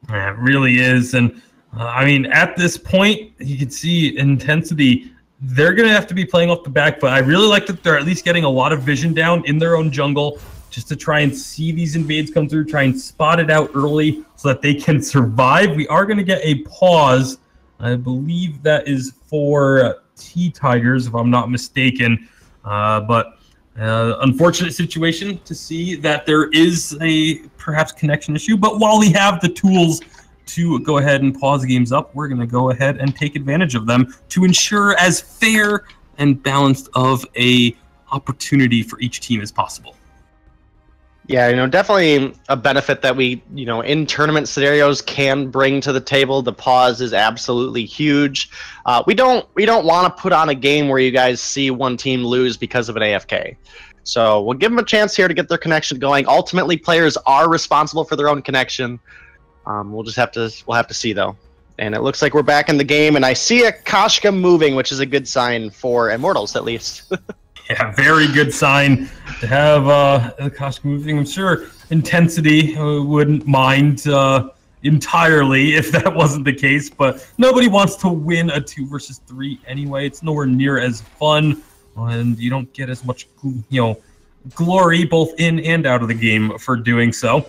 Yeah, it really is. And I mean, at this point, you can see Intensity, they're going to have to be playing off the back, but I really like that they're at least getting a lot of vision down in their own jungle just to try and see these invades come through, try and spot it out early so that they can survive. We are going to get a pause. I believe that is for T-Tigers, if I'm not mistaken. But unfortunate situation to see that there is a perhaps connection issue. But while we have the tools to go ahead and pause games up, we're going to go ahead and take advantage of them to ensure as fair and balanced of a opportunity for each team as possible. Yeah, definitely a benefit that we, in tournament scenarios can bring to the table. The pause is absolutely huge. We don't want to put on a game where you guys see one team lose because of an AFK. So we'll give them a chance here to get their connection going. Ultimately, players are responsible for their own connection. We'll have to see though. And it looks like we're back in the game, and I see a Koshka moving, which is a good sign for Immortals at least. Yeah, very good sign to have the Koshka moving. I'm sure Intensity wouldn't mind entirely if that wasn't the case, but nobody wants to win a 2 versus 3 anyway. It's nowhere near as fun, and you don't get as much glory both in and out of the game for doing so.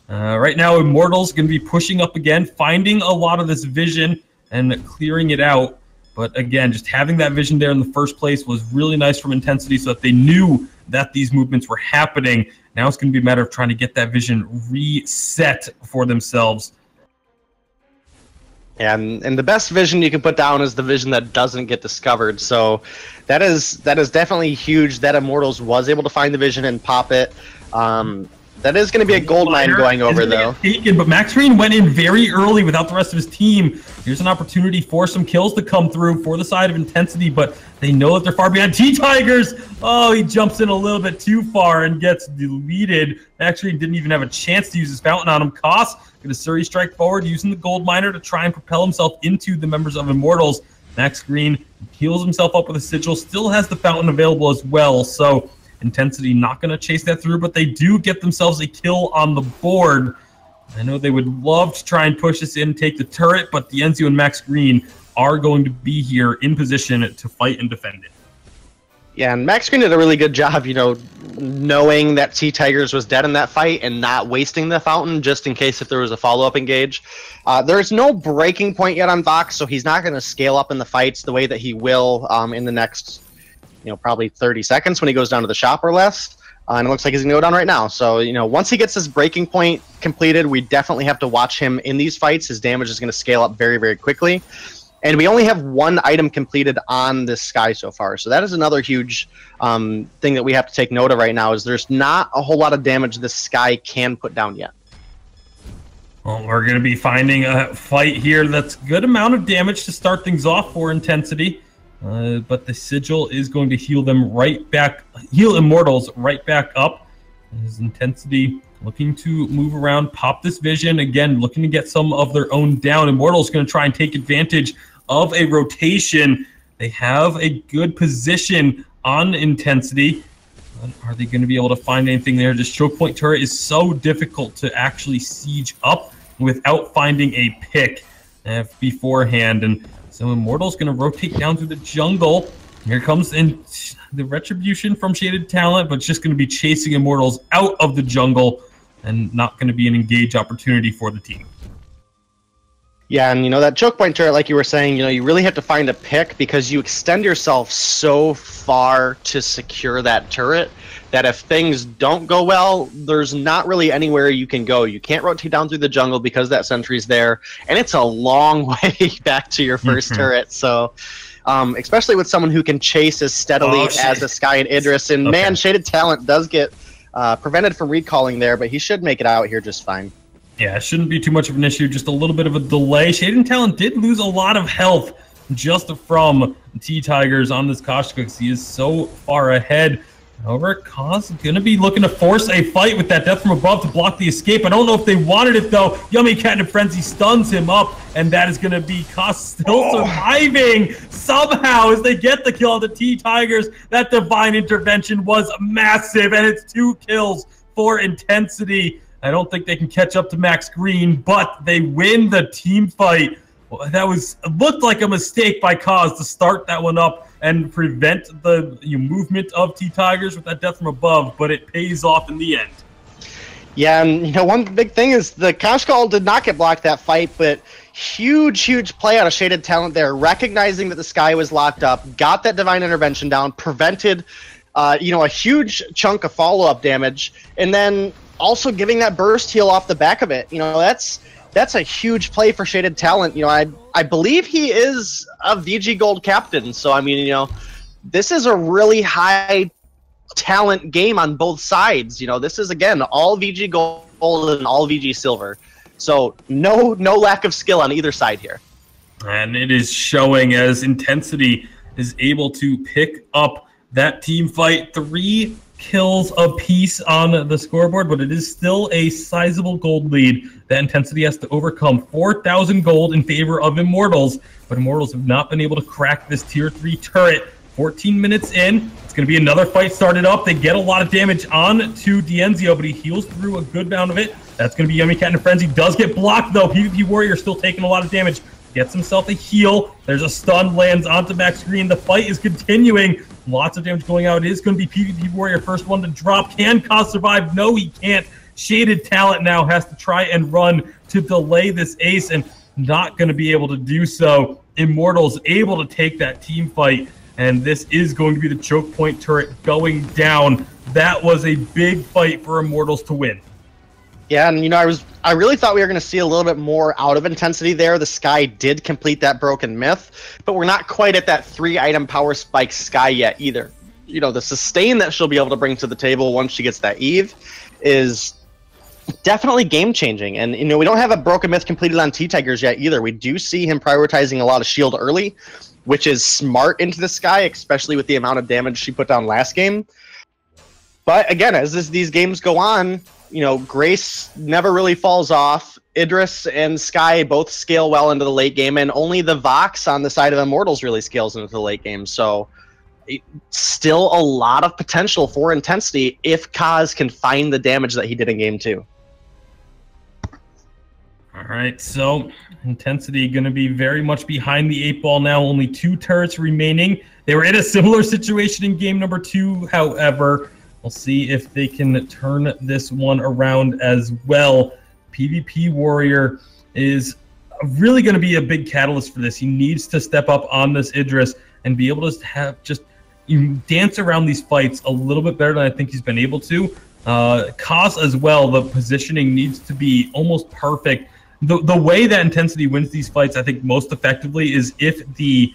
Right now, Immortals going to be pushing up again, finding a lot of this vision and clearing it out. But again, just having that vision there in the first place was really nice from Intensity so that they knew that these movements were happening. Now it's going to be a matter of trying to get that vision reset for themselves. And the best vision you can put down is the vision that doesn't get discovered. So that is definitely huge that Immortals was able to find the vision and pop it. That is going to be a gold mine going over, though. Taken, but Max Green went in very early without the rest of his team. Here's an opportunity for some kills to come through for the side of Intensity, but they know that they're far behind. T-Tigers! Oh, he jumps in a little bit too far and gets deleted. Max Green didn't even have a chance to use his fountain on him. Koss going to Surrey strike forward, using the gold miner to try and propel himself into the members of Immortals. Max Green heals himself up with a sigil, still has the fountain available as well, so Intensity not going to chase that through, but they do get themselves a kill on the board. I know they would love to try and push this in, take the turret, but Dienzio and Max Green are going to be here in position to fight and defend it. Yeah, and Max Green did a really good job, knowing that T-Tigers was dead in that fight and not wasting the fountain just in case if there was a follow-up engage. There's no breaking point yet on Vox, so he's not going to scale up in the fights the way that he will in the next probably 30 seconds when he goes down to the shop or less. And it looks like he's going to go down right now. So, once he gets his breaking point completed, we definitely have to watch him in these fights. His damage is going to scale up very, very quickly. And we only have one item completed on this Sky so far. So that is another huge thing that we have to take note of right now, is there's not a whole lot of damage this Sky can put down yet. Well, we're going to be finding a fight here that's a good amount of damage to start things off for Intensity. But the sigil is going to heal them right back, heal Immortals right back up. His Intensity looking to move around, pop this vision again, looking to get some of their own down. Immortals going to try and take advantage of a rotation. They have a good position on Intensity. Are they going to be able to find anything there? This choke point turret is so difficult to actually siege up without finding a pick beforehand. And so Immortal's going to rotate down through the jungle, Here comes in the retribution from Shaded Talent, but it's just going to be chasing Immortals out of the jungle and not going to be an engage opportunity for the team. Yeah, and that choke point turret, like you were saying, you really have to find a pick because you extend yourself so far to secure that turret that if things don't go well, there's not really anywhere you can go. You can't rotate down through the jungle because that sentry's there, and it's a long way back to your first turret. So, especially with someone who can chase as steadily as a Sky and Idris, and man, Shaded Talent does get prevented from recalling there, but he should make it out here just fine. Yeah, it shouldn't be too much of an issue, just a little bit of a delay. Shaded Talent did lose a lot of health just from T-Tigers on this Koshka because he is so far ahead. However, Kaz is going to be looking to force a fight with that death from above to block the escape. I don't know if they wanted it, though. Yummy Cat in Frenzy stuns him up, and that is going to be Kaz still surviving somehow as they get the kill on the T-Tigers. That divine intervention was massive, and it's 2 kills for Intensity. I don't think they can catch up to Max Green, but they win the team fight. That looked like a mistake by Kaz to start that one up and prevent the movement of T-Tigers with that death from above, but it pays off in the end. Yeah, and one big thing is the Kosh Call did not get blocked that fight, but huge play out of Shaded Talent there, recognizing that the Sky was locked up, got that divine intervention down, prevented a huge chunk of follow-up damage, and then also giving that burst heal off the back of it. That's a huge play for Shaded Talent. I believe he is a VG Gold captain, so I mean, this is a really high talent game on both sides. This is again all VG Gold and all VG Silver, so no lack of skill on either side here. And it is showing as Intensity is able to pick up that team fight. 3 kills apiece on the scoreboard, but it is still a sizable gold lead that Intensity has to overcome. 4,000 gold in favor of Immortals, but Immortals have not been able to crack this tier 3 turret. 14 minutes in, it's going to be another fight started up. They get a lot of damage on to Dienzio, but he heals through a good amount of it. That's going to be Yummy Cat in a Frenzy. Does get blocked, though. PvP Warrior still taking a lot of damage. Gets himself a heal. There's a stun, lands onto Max Green. The fight is continuing. Lots of damage going out. It is going to be PvP Warrior, first one to drop. Can Kaz survive? No, he can't. Shaded Talent now has to try and run to delay this ace, and not going to be able to do so. Immortals able to take that team fight, and this is going to be the choke point turret going down. That was a big fight for Immortals to win. Yeah, and I really thought we were going to see a little bit more out of Intensity there. The Sky did complete that broken myth, but we're not quite at that 3-item power spike Sky yet either. The sustain that she'll be able to bring to the table once she gets that Eve is definitely game changing. And we don't have a broken myth completed on T-Tigers yet either. We do see him prioritizing a lot of shield early, which is smart into the Sky, especially with the amount of damage she put down last game. But again, as these games go on, Grace never really falls off. Idris and Sky both scale well into the late game, and only the Vox on the side of Immortals really scales into the late game. So still a lot of potential for Intensity if Kaz can find the damage that he did in Game 2. All right, so Intensity going to be very much behind the 8 ball now. Only 2 turrets remaining. They were in a similar situation in game number 2, however. We'll see if they can turn this one around as well. PvP Warrior is really going to be a big catalyst for this. He needs to step up on this Idris and be able to have dance around these fights a little bit better than I think he's been able to. Kaz as well, the positioning needs to be almost perfect. The way that Intensity wins these fights, I think, most effectively is if the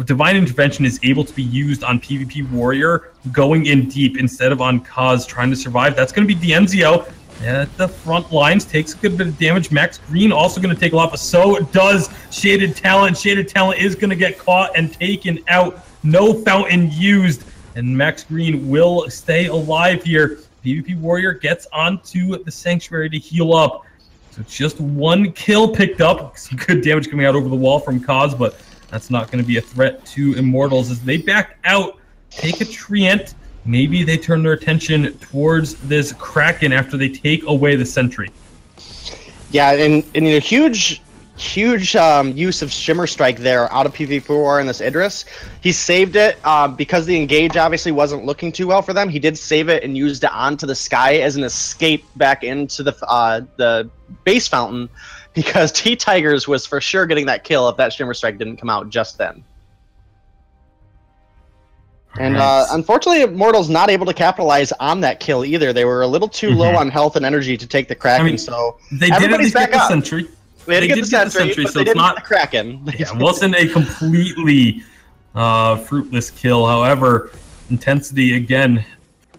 Divine Intervention is able to be used on PvP Warrior going in deep instead of on Kaz trying to survive. That's going to be Dienzio at the front lines, takes a good bit of damage. Max Green also going to take a lot, but so does Shaded Talent. Shaded Talent is going to get caught and taken out. No fountain used, and Max Green will stay alive here. PvP Warrior gets onto the Sanctuary to heal up. So just 1 kill picked up. Some good damage coming out over the wall from Kaz, but that's not going to be a threat to Immortals as they back out, take a treant. Maybe they turn their attention towards this Kraken after they take away the sentry. Yeah, and huge huge use of Shimmer Strike there out of PvP4 in this Idris. He saved it because the engage obviously wasn't looking too well for them. He did save it and used it onto the sky as an escape back into the base fountain, because T-Tigers was for sure getting that kill if that Shimmer Strike didn't come out just then. And unfortunately, Immortals not able to capitalize on that kill either. They were a little too low on health and energy to take the Kraken. I mean, so they did at least get the sentry. They did get the sentry, but so they didn't not get the Kraken. Yeah, it wasn't a completely fruitless kill. However, Intensity again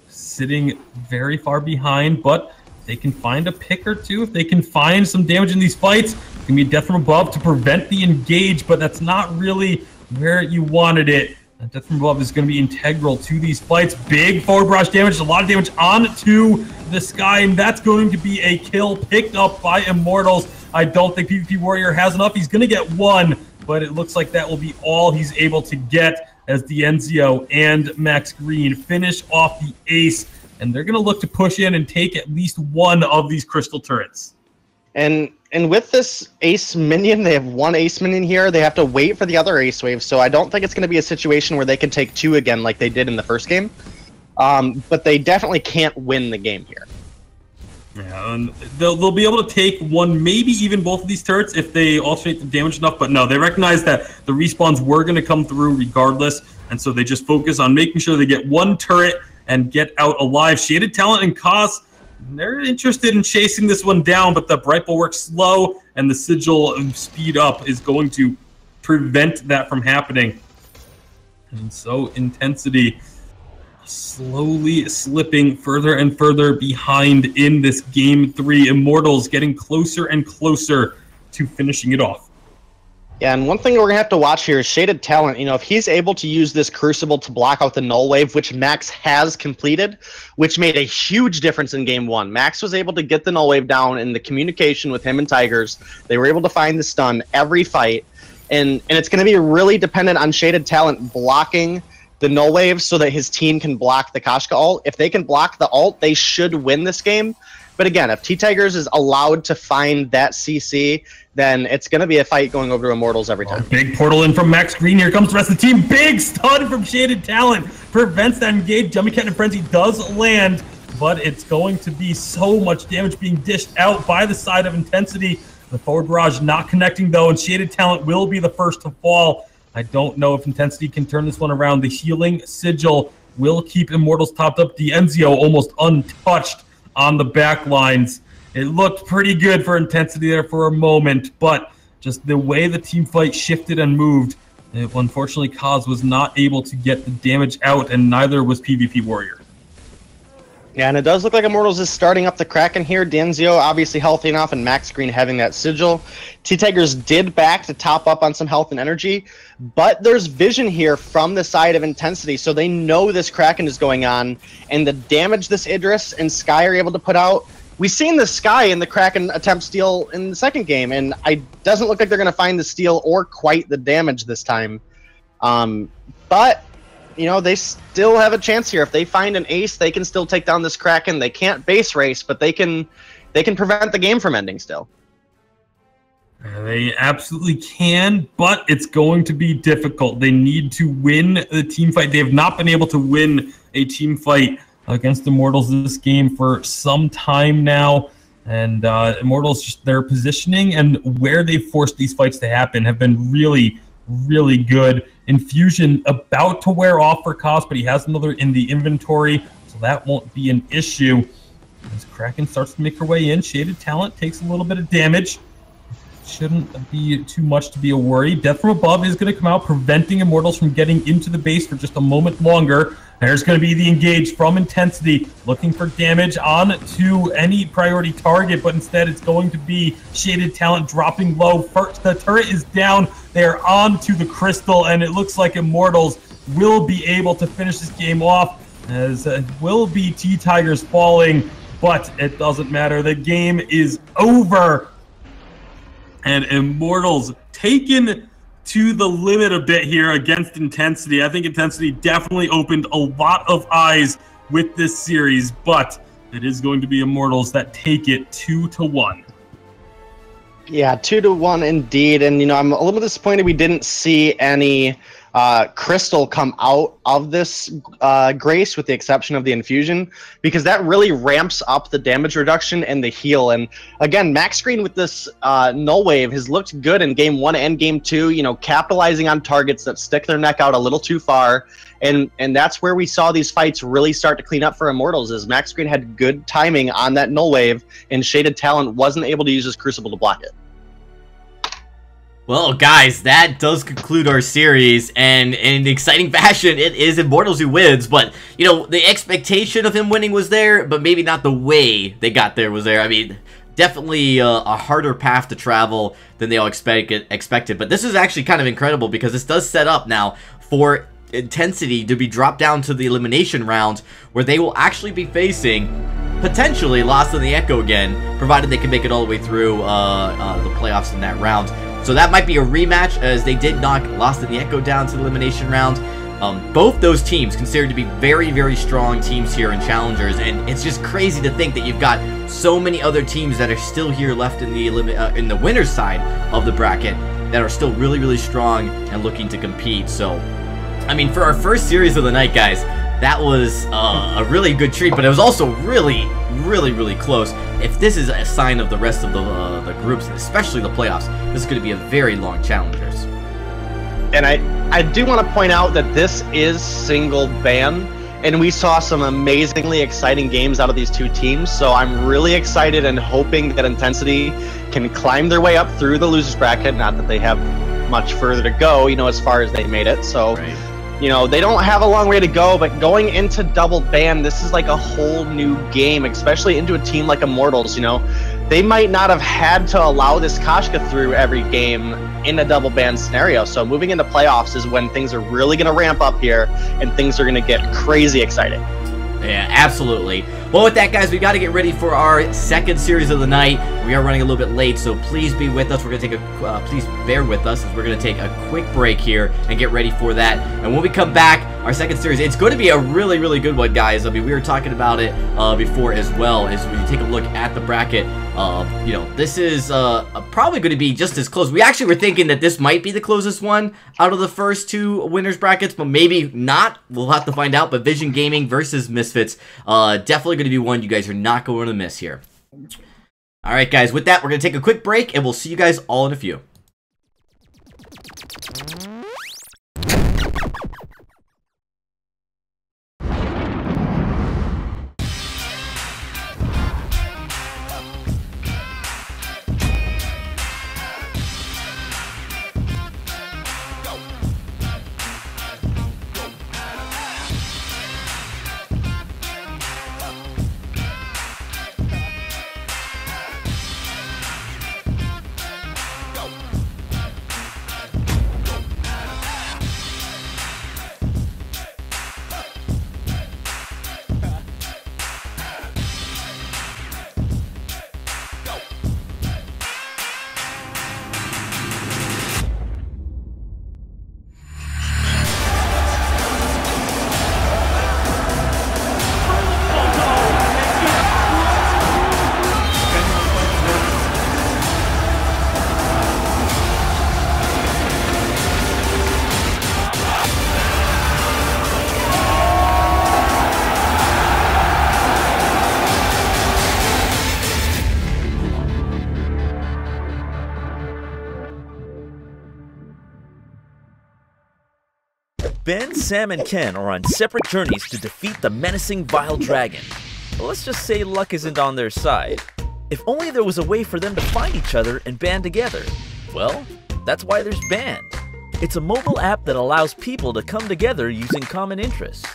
sitting very far behind, but they can find a pick or two. If they can find some damage in these fights, it can be death from above to prevent the engage, but that's not really where you wanted it. Death from above is going to be integral to these fights. Big forward barrage damage, a lot of damage onto the sky, and that's going to be a kill picked up by Immortals. I don't think PvP Warrior has enough. He's going to get one, but it looks like that will be all he's able to get as D'Enzio and Max Green finish off the ace, and they're going to look to push in and take at least one of these crystal turrets. And with this ace minion, they have one ace minion here. They have to wait for the other ace wave, so I don't think it's going to be a situation where they can take two again like they did in the first game. But they definitely can't win the game here. Yeah, and they'll be able to take one, maybe even both of these turrets if they alternate the damage enough. But no, they recognize that the respawns were going to come through regardless, and so they just focus on making sure they get one turret and get out alive. Shaded Talent and Cos, they're interested in chasing this one down, but the Bright Bulwark slow and the Sigil speed up is going to prevent that from happening. And so Intensity slowly slipping further and further behind in this Game 3. Immortals getting closer and closer to finishing it off. Yeah, and one thing we're going to have to watch here is Shaded Talent. You know, if he's able to use this Crucible to block out the Null Wave, which Max has completed, which made a huge difference in Game 1. Max was able to get the Null Wave down in the communication with him and Tigers. They were able to find the stun every fight. And it's going to be really dependent on Shaded Talent blocking the Null Wave so that his team can block the Kashka ult. If they can block the ult, they should win this game. But again, if T-Tigers is allowed to find that CC, then it's going to be a fight going over to Immortals every time. Big portal in from Max Green. Here comes the rest of the team. Big stun from Shaded Talent. Prevents that engage. Jumping Cat and Frenzy does land, but it's going to be so much damage being dished out by the side of Intensity. The forward barrage not connecting, though, and Shaded Talent will be the first to fall. I don't know if Intensity can turn this one around. The healing Sigil will keep Immortals topped up. D'Enzio almost untouched on the back lines. It looked pretty good for Intensity there for a moment, but just the way the team fight shifted and moved, unfortunately, Kaz was not able to get the damage out, and neither was PvP Warrior. Yeah, and it does look like Immortals is starting up the Kraken here. D'Enzio obviously healthy enough, and Max Green having that Sigil. T-Tigers did back to top up on some health and energy, but there's vision here from the side of Intensity, so they know this Kraken is going on, and the damage this Idris and Sky are able to put out. We've seen the Sky and the Kraken attempt steal in the second game, and it doesn't look like they're going to find the steal or quite the damage this time. But you know, they still have a chance here. If they find an ace, they can still take down this Kraken. They can't base race, but they can prevent the game from ending still. They absolutely can, but it's going to be difficult. They need to win the team fight. They have not been able to win a team fight against Immortals this game for some time now. And Immortals, just their positioning and where they've forced these fights to happen have been really, really good. Infusion about to wear off for Kos, but he has another in the inventory, so that won't be an issue. As Kraken starts to make her way in, Shaded Talent takes a little bit of damage. Shouldn't be too much to be a worry. Death from above is going to come out, preventing Immortals from getting into the base for just a moment longer. There's going to be the engage from Intensity, looking for damage on to any priority target, but instead it's going to be Shaded Talent dropping low. First, the turret is down. They're on to the crystal, and it looks like Immortals will be able to finish this game off, as will be T-Tigers falling, but it doesn't matter. The game is over, and Immortals taken to the limit a bit here against Intensity. I think Intensity definitely opened a lot of eyes with this series, but it is going to be Immortals that take it 2-1. Yeah, 2-1 indeed. And, I'm a little disappointed we didn't see any crystal come out of this grace, with the exception of the infusion, because that really ramps up the damage reduction and the heal. And again, Max Screen with this null wave has looked good in game 1 and game 2, capitalizing on targets that stick their neck out a little too far. And that's where we saw these fights really start to clean up for Immortals, is Max Screen had good timing on that null wave, and Shaded Talent wasn't able to use his Crucible to block it. Well, guys, that does conclude our series, and in exciting fashion, it is Immortals who wins, but, the expectation of him winning was there, but maybe not the way they got there was there. I mean, definitely a harder path to travel than they all expected, but this is actually kind of incredible, because this does set up now for Intensity to be dropped down to the elimination round, where they will actually be facing potentially Lost in the Echo again, provided they can make it all the way through the playoffs in that round. So that might be a rematch, as they did knock Lost in the Echo down to the elimination round. Both those teams considered to be very, very strong teams here in Challengers, and it's just crazy to think that you've got so many other teams that are still here left in the winner's side of the bracket that are still really, really strong and looking to compete. So, I mean, for our first series of the night, guys, that was a really good treat, but it was also really, really, really close. If this is a sign of the rest of the groups, especially the playoffs, this is going to be a very long Challengers. And I do want to point out that this is single ban, and we saw some amazingly exciting games out of these two teams, so I'm really excited and hoping that Intensity can climb their way up through the losers bracket. Not that they have much further to go, as far as they made it, so... Right. They don't have a long way to go, but going into double ban, this is like a whole new game, especially into a team like Immortals, They might not have had to allow this Kashka through every game in a double ban scenario. So moving into playoffs is when things are really going to ramp up here, and things are going to get crazy exciting. Yeah, absolutely. Well, with that, guys, we got to get ready for our second series of the night. We are running a little bit late, so please be with us. We're going to take please bear with us, as we're going to take a quick break here and get ready for that. And when we come back, our second series, it's going to be a really, really good one, guys. I mean, we were talking about it before as well, as we take a look at the bracket. This is probably going to be just as close. We actually were thinking that this might be the closest one out of the first two winners brackets, but maybe not. We'll have to find out. But Vision Gaming versus Misfits, definitely going to be one you guys are not going to miss here. All right, guys, with that, we're going to take a quick break, and we'll see you guys all in a few. Ben, Sam, and Ken are on separate journeys to defeat the menacing Vile Dragon. But let's just say luck isn't on their side. If only there was a way for them to find each other and band together. Well, that's why there's Band. It's a mobile app that allows people to come together using common interests.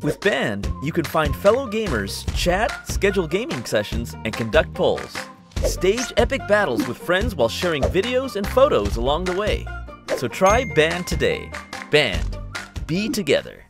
With Band, you can find fellow gamers, chat, schedule gaming sessions, and conduct polls. Stage epic battles with friends while sharing videos and photos along the way. So try Band today. Band. Be together.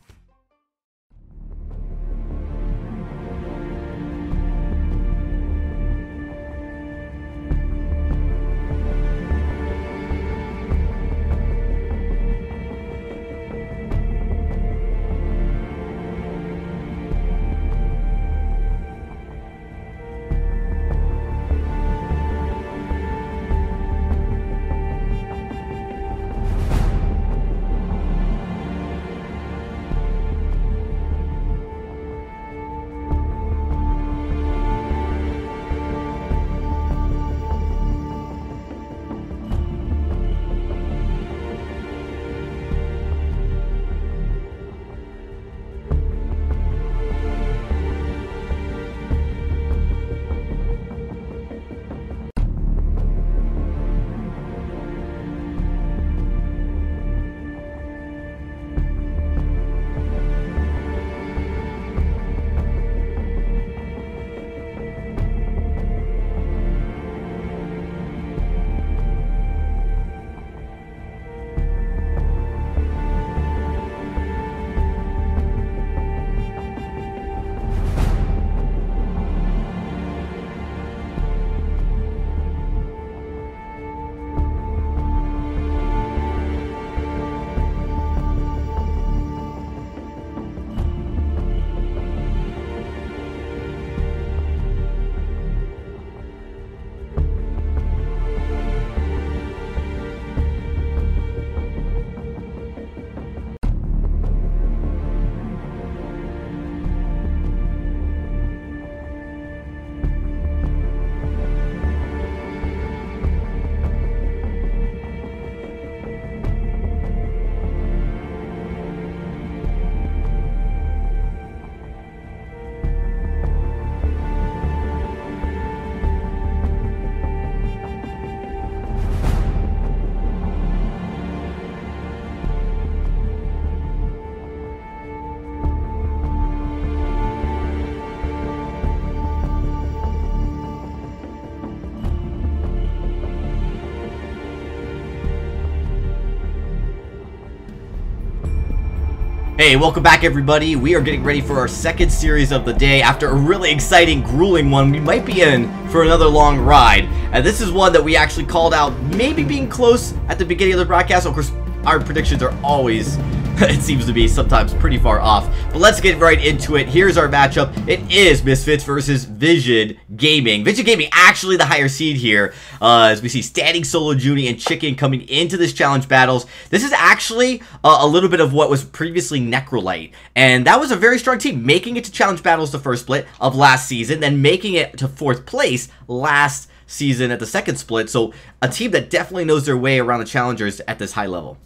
Hey, welcome back everybody. We are getting ready for our second series of the day. After a really exciting, grueling one, we might be in for another long ride. And this is one that we actually called out maybe being close at the beginning of the broadcast. Of course, our predictions are always, it seems to be sometimes pretty far off. But let's get right into it. Here's our matchup. It is Misfits versus Vision Gaming. Vision Gaming actually the higher seed here. As we see Standing Solo Junie and Chicken coming into this challenge battles. This is actually a little bit of what was previously Necrolite. And that was a very strong team, making it to challenge battles the first split of last season, then making it to 4th place last season at the second split. So a team that definitely knows their way around the challengers at this high level.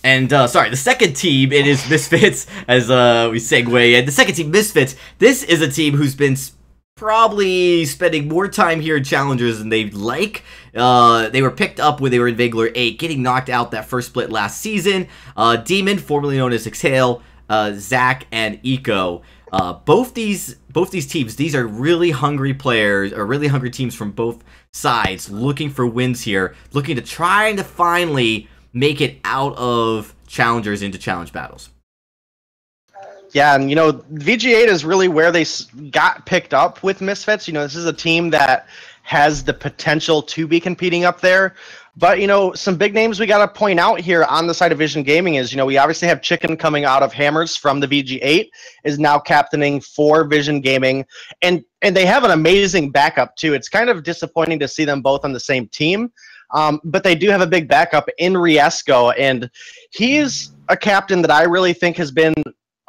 And, sorry, the second team, it is Misfits, as we segue in. The second team, Misfits, this is a team who's been probably spending more time here in Challengers than they'd like. They were picked up when they were in Vainglory 8, getting knocked out that first split last season. Demon, formerly known as Exhale, Zach, and Eco. Both these teams, these are really hungry players, or really hungry teams from both sides, looking for wins here, looking to try to finally make it out of challengers into challenge battles. Yeah, and you know, VG8 is really where they got picked up with Misfits. You know, this is a team that has the potential to be competing up there. But, you know, some big names we got to point out here on the side of Vision Gaming is, you know, we obviously have Chicken coming out of Hammers from the VG8, is now captaining for Vision Gaming. And they have an amazing backup, too. It's kind of disappointing to see them both on the same team. But they do have a big backup in Riesco, and he's a captain that I really think has been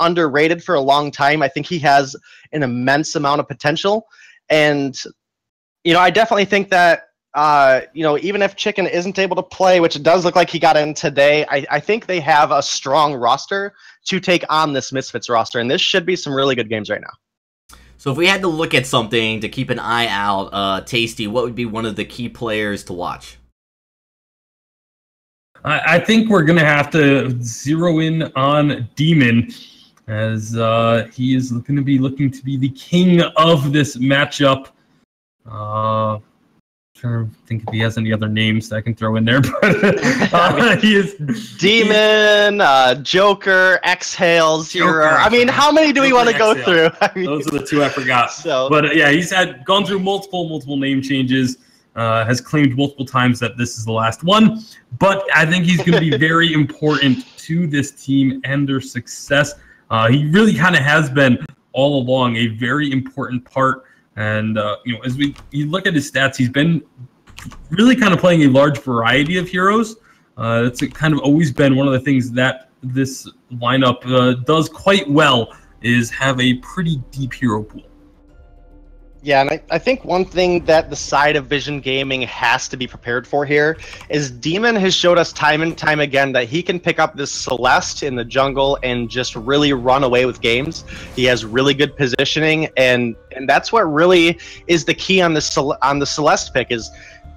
underrated for a long time. I think he has an immense amount of potential, and you know, I definitely think that you know, even if Chicken isn't able to play, which it does look like he got in today, I think they have a strong roster to take on this Misfits roster, and this should be some really good games right now. So if we had to look at something to keep an eye out, Tasty, what would be one of the key players to watch? I think we're going to have to zero in on Demon, as he is going to be looking to be the king of this matchup. Trying to think if he has any other names that I can throw in there, but he is Demon, Joker, Exhale, Zero. I mean, how many do we want to go through? I mean, those are the two I forgot. So, but yeah, he's gone through multiple name changes. Has claimed multiple times that this is the last one, but I think he's going to be very important to this team and their success. He really kind of has been all along a very important part, and you know, as you look at his stats, he's been really kind of playing a large variety of heroes. It's kind of always been one of the things that this lineup does quite well, is have a pretty deep hero pool. Yeah, and I think one thing that the side of Vision Gaming has to be prepared for here is Demon has showed us time and time again that he can pick up this Celeste in the jungle and just really run away with games. He has really good positioning, and that's what really is the key on the Celeste pick, is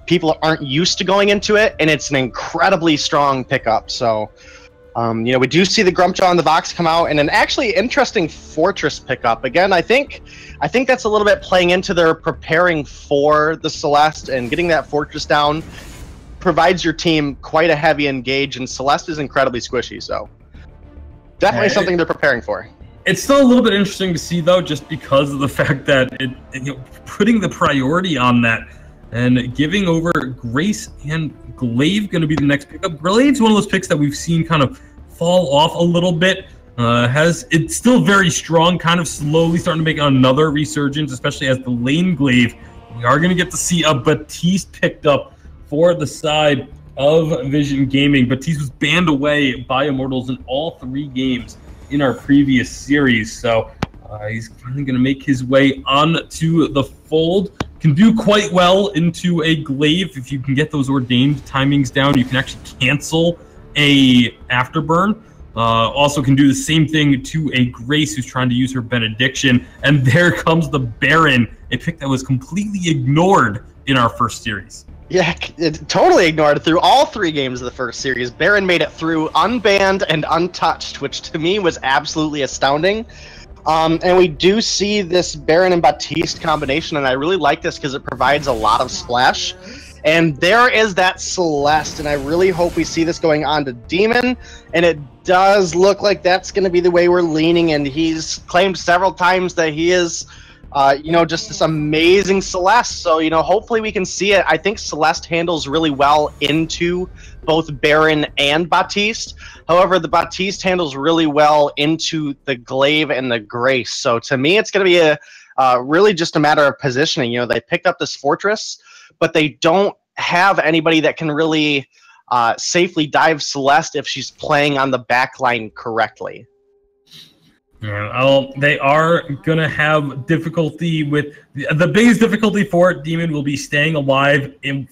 people aren't used to going into it, and it's an incredibly strong pickup. So, you know, we do see the Grumpjaw in the box come out, and an actually interesting Fortress pickup. Again, I think that's a little bit playing into their preparing for the Celeste, and getting that Fortress down provides your team quite a heavy engage, and Celeste is incredibly squishy, so definitely something they're preparing for. It's still a little bit interesting to see, though, just because of the fact that you know, putting the priority on that and giving over Grace and Glaive going to be the next pickup. Glaive's one of those picks that we've seen kind of fall off a little bit. It's still very strong, kind of slowly starting to make another resurgence, especially as the lane Glaive. We are going to get to see a Batiste picked up for the side of Vision Gaming. Batiste was banned away by Immortals in all 3 games in our previous series, so he's finally going to make his way onto the fold. Can do quite well into a Glaive if you can get those ordained timings down. You can actually cancel a Afterburn. Also can do the same thing to a Grace who's trying to use her Benediction. And there comes the Baron, a pick that was completely ignored in our first series. Yeah, it totally ignored through all 3 games of the first series. Baron made it through unbanned and untouched, which to me was absolutely astounding. And we do see this Baron and Batiste combination, and I really like this because it provides a lot of splash. And there is that Celeste, and I really hope we see this going on to Demon, and it does look like that's going to be the way we're leaning, and he's claimed several times that he is, you know, just this amazing Celeste. So, you know, hopefully we can see it. I think Celeste handles really well into both Baron and Baptiste. However, the Baptiste handles really well into the Glaive and the Grace. So to me, it's going to be a really just a matter of positioning. You know, they picked up this Fortress, but they don't have anybody that can really safely dive Celeste if she's playing on the back line correctly. Yeah, well, they are going to have difficulty with... The biggest difficulty for Demon will be staying alive if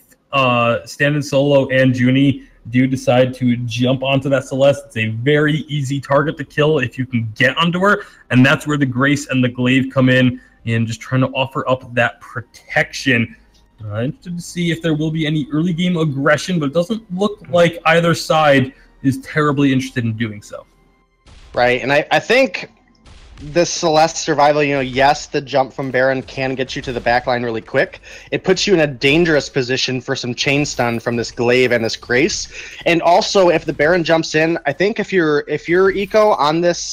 Stand Solo and Junie do decide to jump onto that Celeste. It's a very easy target to kill if you can get onto her, and that's where the Grace and the Glaive come in, and just trying to offer up that protection. Interested to see if there will be any early game aggression, but it doesn't look like either side is terribly interested in doing so. Right, and I think this Celeste survival, you know, yes, the jump from Baron can get you to the back line really quick. It puts you in a dangerous position for some chain stun from this Glaive and this Grace. And also, if the Baron jumps in, I think if you're eco on this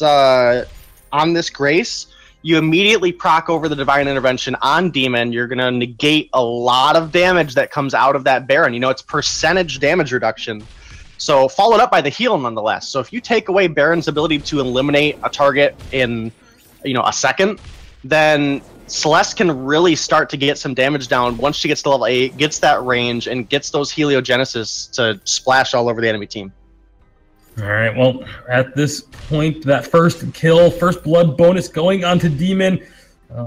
Grace, you immediately proc over the Divine Intervention on Demon. You're going to negate a lot of damage that comes out of that Baron. You know, it's percentage damage reduction. So followed up by the heal nonetheless. So if you take away Baron's ability to eliminate a target in, you know, a second, then Celeste can really start to get some damage down once she gets to level 8, gets that range, and gets those Heliogenesis to splash all over the enemy team. All right, well, at this point, that first kill, first blood bonus going on to Demon,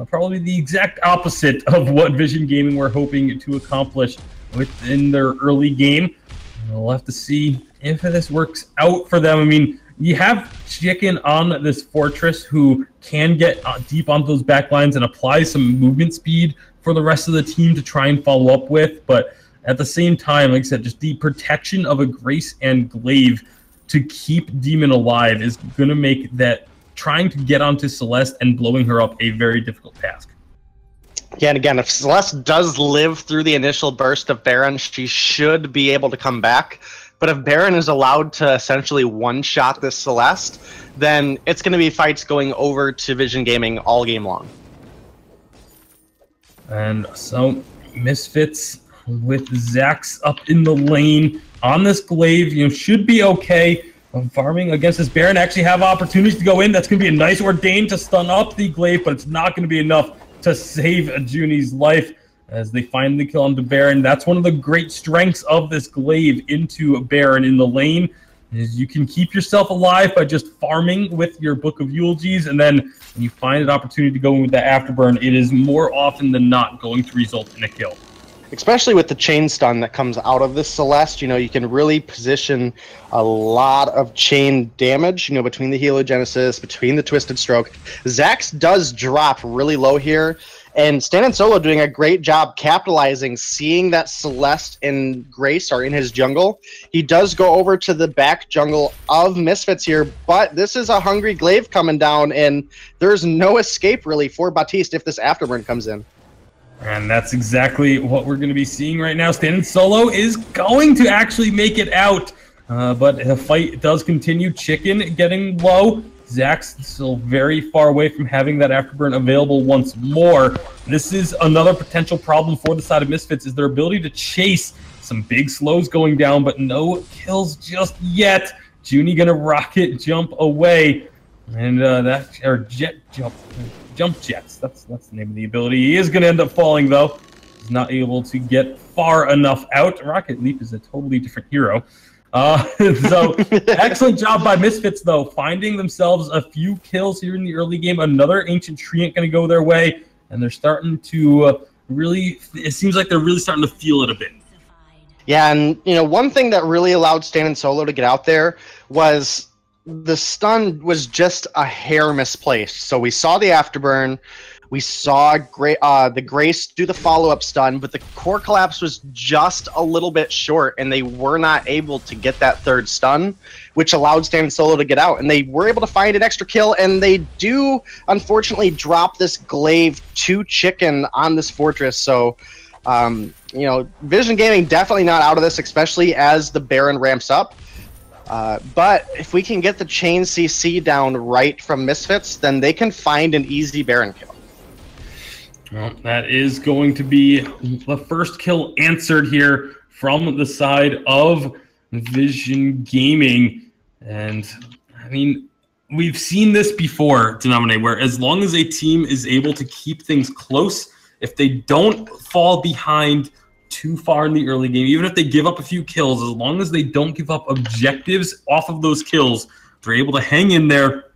probably the exact opposite of what Vision Gaming were hoping to accomplish within their early game. We'll have to see if this works out for them. I mean, you have Chicken on this Fortress who can get deep onto those back lines and apply some movement speed for the rest of the team to try and follow up with. But at the same time, like I said, just the protection of a Grace and Glaive to keep Demon alive is going to make that trying to get onto Celeste and blowing her up a very difficult task. Yeah, and again, if Celeste does live through the initial burst of Baron, she should be able to come back. But if Baron is allowed to essentially one-shot this Celeste, then it's going to be fights going over to Vision Gaming all game long. And so, Misfits with Zax up in the lane on this Glaive, you know, should be okay. Farming against this Baron, actually have opportunities to go in. That's going to be a nice Ordain to stun up the Glaive, but it's not going to be enough to save Junie's life as they finally kill onto Baron. That's one of the great strengths of this Glaive into Baron in the lane, is you can keep yourself alive by just farming with your Book of Eulogies, and then when you find an opportunity to go in with that Afterburn, it is more often than not going to result in a kill. Especially with the chain stun that comes out of this Celeste, you know, you can really position a lot of chain damage, you know, between the Heliogenesis, between the Twisted Stroke. Zax does drop really low here, and Stand Solo doing a great job capitalizing, seeing that Celeste and Grace are in his jungle. He does go over to the back jungle of Misfits here, but this is a hungry Glaive coming down, and there's no escape really for Baptiste if this Afterburn comes in. And that's exactly what we're going to be seeing right now. Stand Solo is going to actually make it out, but the fight does continue. Chicken getting low. Zax still very far away from having that Afterburn available once more. This is another potential problem for the side of Misfits, is their ability to chase some big slows going down, but no kills just yet. Junie going to rocket jump away, and Jump Jets. That's the name of the ability. He is going to end up falling, though. He's not able to get far enough out. Rocket Leap is a totally different hero. So, excellent job by Misfits, though, finding themselves a few kills here in the early game. Another Ancient Treant going to go their way, and they're starting to really... It seems like they're really starting to feel it a bit. Yeah, and, you know, one thing that really allowed Stand Solo to get out there was the stun was just a hair misplaced. So we saw the Afterburn, we saw the Grace do the follow-up stun, but the core collapse was just a little bit short, and they were not able to get that third stun, which allowed Stand Solo to get out. And they were able to find an extra kill, and they do, unfortunately, drop this Glaive to Chicken on this Fortress. So, you you know, Vision Gaming definitely not out of this, especially as the Baron ramps up. But if we can get the chain CC down right from Misfits, then they can find an easy Baron kill. Well, that is going to be the first kill answered here from the side of Vision Gaming. And, I mean, we've seen this before, Denominate, where as long as a team is able to keep things close, if they don't fall behind too far in the early game, even if they give up a few kills, as long as they don't give up objectives off of those kills, they're able to hang in there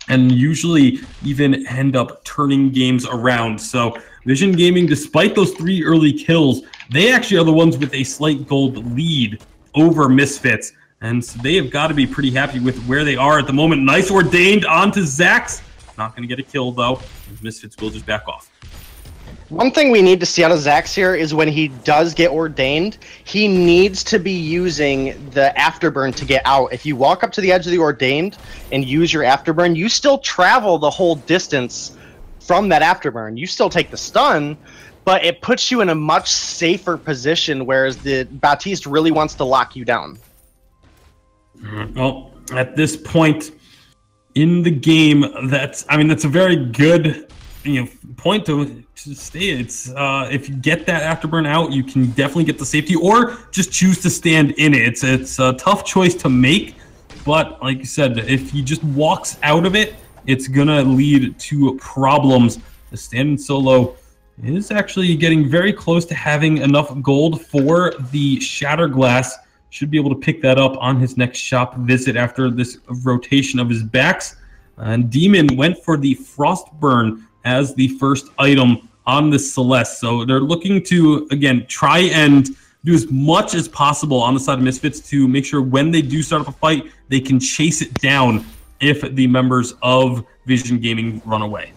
and usually even end up turning games around. So Vision Gaming, despite those 3 early kills, they actually are the ones with a slight gold lead over Misfits. And so they have got to be pretty happy with where they are at the moment. Nice ordained onto Zax. Not going to get a kill, though. Misfits will just back off. One thing we need to see out of Zax here is when he does get ordained, he needs to be using the afterburn to get out. If you walk up to the edge of the ordained and use your afterburn, you still travel the whole distance from that afterburn. You still take the stun, but it puts you in a much safer position, whereas the Baptiste really wants to lock you down. Well, at this point in the game, that's a very good point to stay. It's if you get that afterburn out, you can definitely get the safety, or just choose to stand in it. It's a tough choice to make, but like you said, if he just walks out of it, it's gonna lead to problems. The stand solo is actually getting very close to having enough gold for the Shatter Glass. Should be able to pick that up on his next shop visit after this rotation of his backs. And Demon went for the Frostburn as the first item on the Celeste. So they're looking to, again, try and do as much as possible on the side of Misfits to make sure when they do start up a fight, they can chase it down if the members of Vision Gaming run away.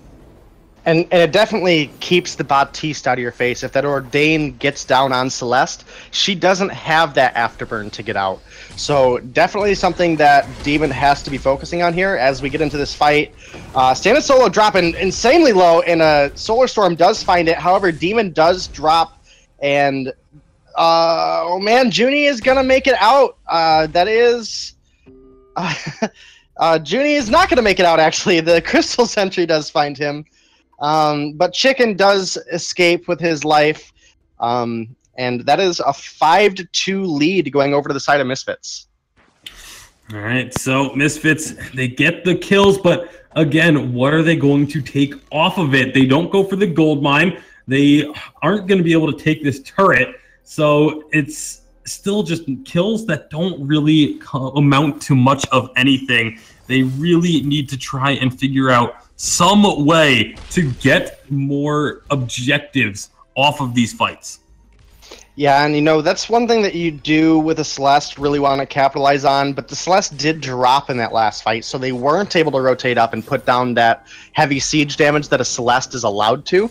And it definitely keeps the Baptiste out of your face. If that Ordain gets down on Celeste, she doesn't have that afterburn to get out. So definitely something that Demon has to be focusing on here as we get into this fight. Stand Solo dropping insanely low, and Solar Storm does find it. However, Demon does drop, and oh man, Junie is gonna make it out. Junie is not gonna make it out, actually. The Crystal Sentry does find him. But Chicken does escape with his life, and that is a 5-2 lead going over to the side of Misfits. All right, so Misfits, they get the kills, but again, what are they going to take off of it? They don't go for the gold mine. They aren't going to be able to take this turret, so it's still just kills that don't really amount to much of anything. They really need to try and figure out some way to get more objectives off of these fights. Yeah, and that's one thing that you do with a Celeste really want to capitalize on, but the Celeste did drop in that last fight, so they weren't able to rotate up and put down that heavy siege damage that a Celeste is allowed to.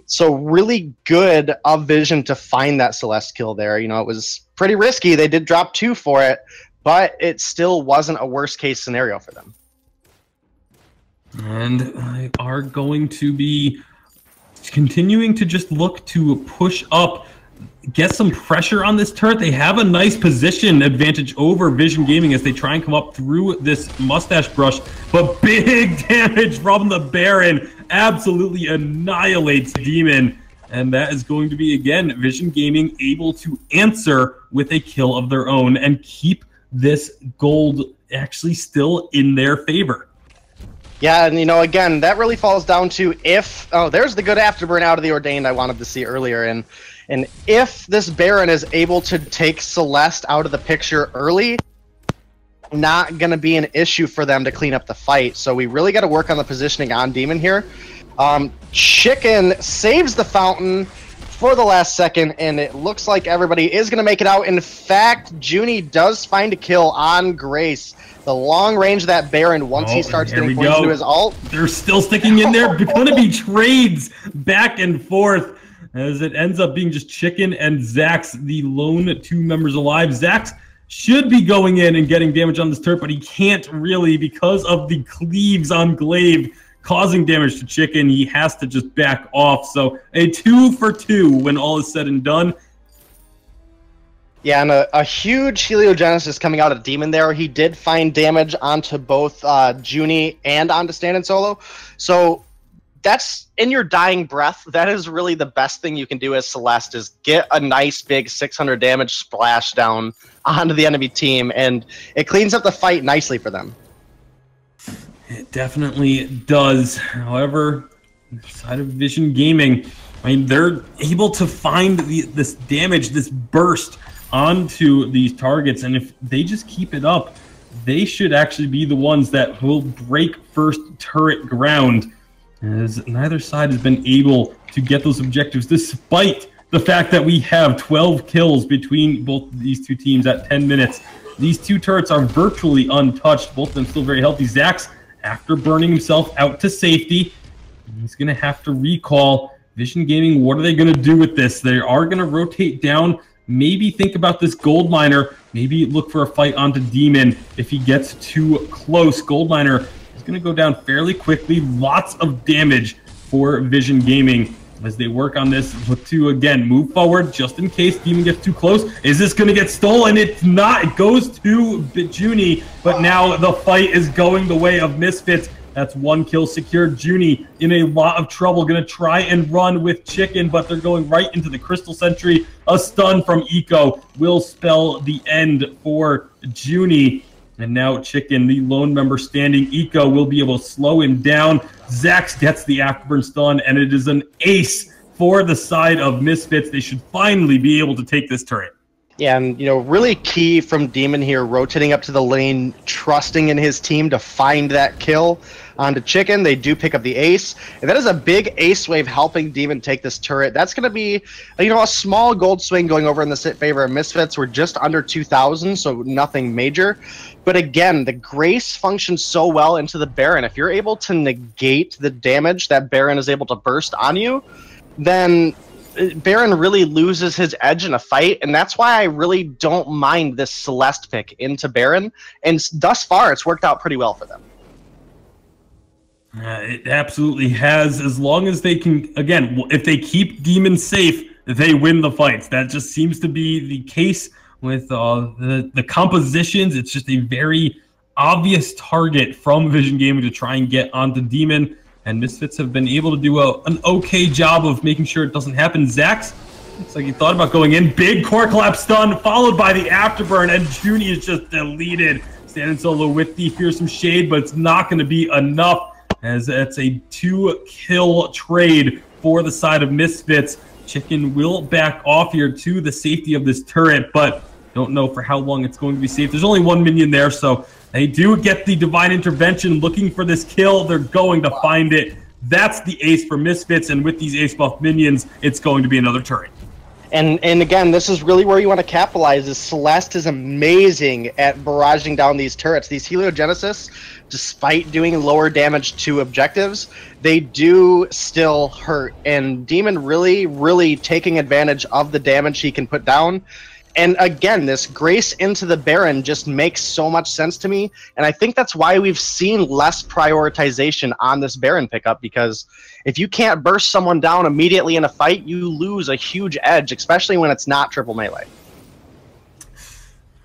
So really good of Vision to find that Celeste kill there. It was pretty risky. They did drop 2 for it, but it still wasn't a worst case scenario for them. And they are going to be continuing to just look to push up, get some pressure on this turret. They have a nice position advantage over Vision Gaming as they try and come up through this mustache brush, but big damage from the Baron absolutely annihilates Demon. And that is going to be, again, Vision Gaming able to answer with a kill of their own and keep this gold actually still in their favor. Yeah, and again, that really falls down to if... Oh, there's the good afterburn out of the Ordained I wanted to see earlier. And if this Baron is able to take Celeste out of the picture early, not going to be an issue for them to clean up the fight. So we really got to work on the positioning on Demon here. Chicken saves the fountain for the last second, and it looks like everybody is going to make it out. In fact, Junie does find a kill on Grace. The long range of that Baron, once he starts getting points into his ult. They're still sticking in there. Going to be trades back and forth as it ends up being just Chicken and Zax, the lone 2 members alive. Zax should be going in and getting damage on this turret, but he can't really because of the cleaves on Glaive causing damage to Chicken. He has to just back off. So a 2 for 2 when all is said and done. Yeah, and a huge Heliogenesis coming out of Demon there. He did find damage onto both Junie and onto Stand and Solo. So that's in your dying breath. That is really the best thing you can do as Celeste, is get a nice big 600 damage splash down onto the enemy team, and it cleans up the fight nicely for them. It definitely does. However, side of Vision Gaming, I mean, they're able to find this damage, this burst onto these targets, and if they just keep it up, they should actually be the ones that will break first turret ground, as neither side has been able to get those objectives, despite the fact that we have 12 kills between both of these two teams at 10 minutes. These two turrets are virtually untouched, both of them still very healthy. Zax, after burning himself out to safety, he's going to have to recall. Vision Gaming, what are they going to do with this? They are going to rotate down, maybe think about this gold miner, maybe look for a fight onto Demon if he gets too close. Gold miner is going to go down fairly quickly. Lots of damage for Vision Gaming as they work on this. Look to, again, move forward just in case Demon gets too close. Is this going to get stolen? It's not. It goes to Junie, but now the fight is going the way of Misfits. That's one kill secured. Junie in a lot of trouble. Going to try and run with Chicken, but they're going right into the Crystal Sentry. A stun from Eco will spell the end for Junie. And now Chicken, the lone member standing. Eco will be able to slow him down. Zax gets the afterburn stun, and it is an ace for the side of Misfits. They should finally be able to take this turret. Yeah, and really key from Demon here, rotating up to the lane, trusting in his team to find that kill onto Chicken. They do pick up the ace, and that is a big ace wave helping Demon take this turret. That's going to be, a small gold swing going over in the favor of Misfits. We're just under 2,000, so nothing major. But again, the Grace functions so well into the Baron. If you're able to negate the damage that Baron is able to burst on you, then Baron really loses his edge in a fight, and that's why I really don't mind this Celeste pick into Baron, and thus far it's worked out pretty well for them. It absolutely has, as long as they can, again, if they keep Demon safe, they win the fights. That just seems to be the case with the compositions. It's just a very obvious target from Vision Gaming to try and get onto Demon. And Misfits have been able to do an okay job of making sure it doesn't happen. Zax, looks like he thought about going in. Big core collapse stun, followed by the afterburn, and Junie is just deleted. Standing solo with the fearsome shade, but it's not going to be enough, as it's a 2-kill trade for the side of Misfits. Chicken will back off here to the safety of this turret, but don't know for how long it's going to be safe. There's only one minion there, so they do get the Divine Intervention looking for this kill. They're going to find it. That's the ace for Misfits, and with these ace buff minions, it's going to be another turret. And again, this is really where you want to capitalize. Is Celeste is amazing at barraging down these turrets. These Heliogenesis, despite doing lower damage to objectives, they do still hurt. And Demon really taking advantage of the damage he can put down. And again, this Grace into the Baron just makes so much sense to me, and I think that's why we've seen less prioritization on this Baron pickup, because if you can't burst someone down immediately in a fight, you lose a huge edge, especially when it's not triple melee.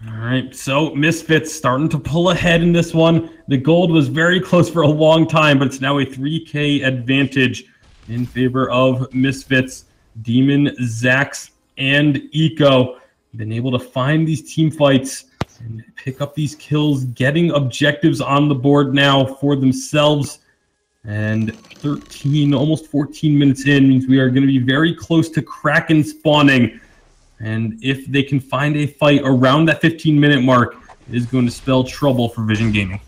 All right, so Misfits starting to pull ahead in this one. The gold was very close for a long time, but it's now a 3K advantage in favor of Misfits. Demon, Zax, and Eco been able to find these team fights and pick up these kills, getting objectives on the board now for themselves. And 13, almost 14 minutes in means we are going to be very close to Kraken spawning. And if they can find a fight around that 15-minute mark, it is going to spell trouble for Vision Gaming.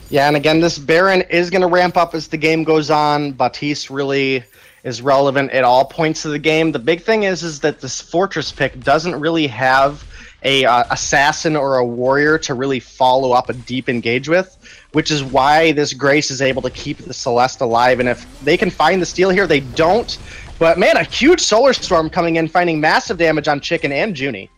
Yeah, and again, this Baron is going to ramp up as the game goes on. Baptiste really is relevant at all points of the game. The big thing is that this Fortress pick doesn't really have a assassin or a warrior to really follow up a deep engage with, which is why this Grace is able to keep the Celeste alive. And if they can find the steal here, they don't. But man, a huge Solar Storm coming in, finding massive damage on Chicken and Junie.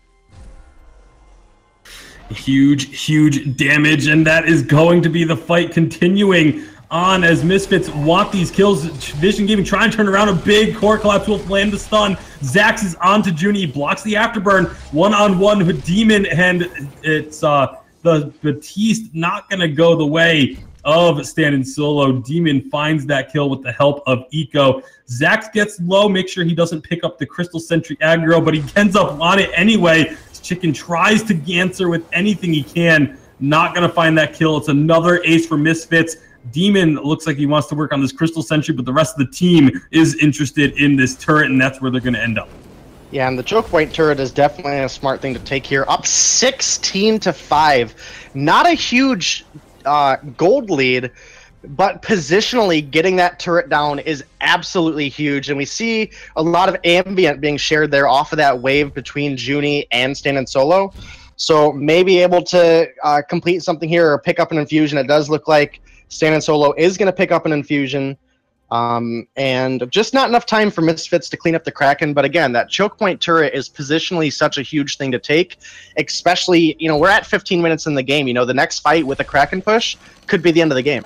Huge damage, and that is going to be the fight continuing on as Misfits want these kills. Vision Gaming trying to turn around a big core collapse will land the stun. Zax is on to Junie, blocks the afterburn, one-on-one with Demon, and it's the Batiste not gonna go the way of standing solo. Demon finds that kill with the help of Eco. Zax gets low, make sure he doesn't pick up the Crystal Sentry aggro, but he ends up on it anyway. Chicken tries to answer with anything he can. Not going to find that kill. It's another ace for Misfits. Demon looks like he wants to work on this Crystal Sentry, but the rest of the team is interested in this turret, and that's where they're going to end up. Yeah, and the choke point turret is definitely a smart thing to take here. Up 16-5. Not a huge gold lead, but positionally getting that turret down is absolutely huge, and we see a lot of ambient being shared there off of that wave between Junie and Stand Solo. So maybe able to complete something here or pick up an infusion. It does look like Stand Solo is going to pick up an infusion, and just not enough time for Misfits to clean up the Kraken. But again, that choke point turret is positionally such a huge thing to take, especially, you know, we're at 15 minutes in the game. You know, the next fight with a Kraken push could be the end of the game.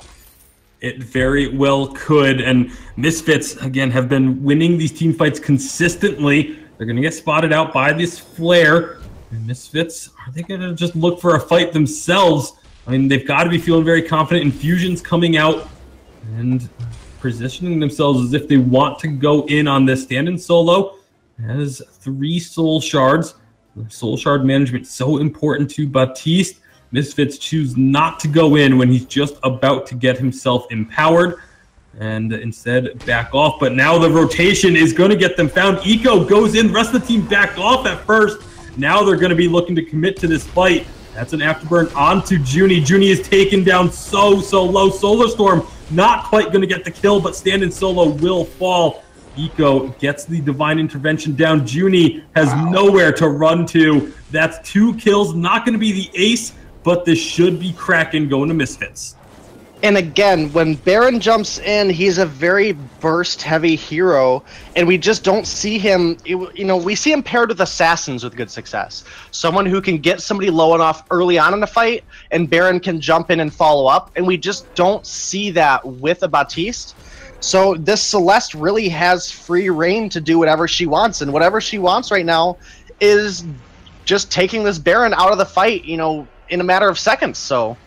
It very well could, and Misfits, again, have been winning these team fights consistently. They're going to get spotted out by this flare. And Misfits, are they going to just look for a fight themselves? I mean, they've got to be feeling very confident. Infusion's coming out and positioning themselves as if they want to go in on this. Stand Solo has 3 soul shards. The soul shard management so important to Batiste. Misfits choose not to go in when he's just about to get himself empowered and instead back off. But now the rotation is going to get them found. Eco goes in. The rest of the team backed off at first. Now they're going to be looking to commit to this fight. That's an afterburn onto Junie. Junie is taken down so low. Solar Storm not quite going to get the kill, but Stand Solo will fall. Eco gets the divine intervention down. Junie has nowhere to run to. That's 2 kills. Not going to be the ace, but this should be Kraken going to Misfits. And again, when Baron jumps in, he's a very burst-heavy hero, and we just don't see him, you know, we see him paired with assassins with good success. Someone who can get somebody low enough early on in the fight, and Baron can jump in and follow up, and we just don't see that with a Batiste. So this Celeste really has free reign to do whatever she wants, and whatever she wants right now is just taking this Baron out of the fight, you know, in a matter of seconds. So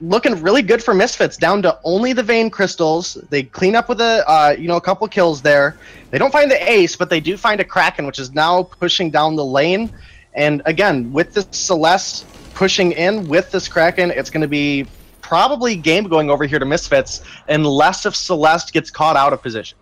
looking really good for Misfits, down to only the Vein Crystals. They clean up with a you know, a couple kills there. They don't find the ace, but they do find a Kraken, which is now pushing down the lane. And again, with this Celeste pushing in with this Kraken, it's going to be probably game going over here to Misfits, unless if Celeste gets caught out of position.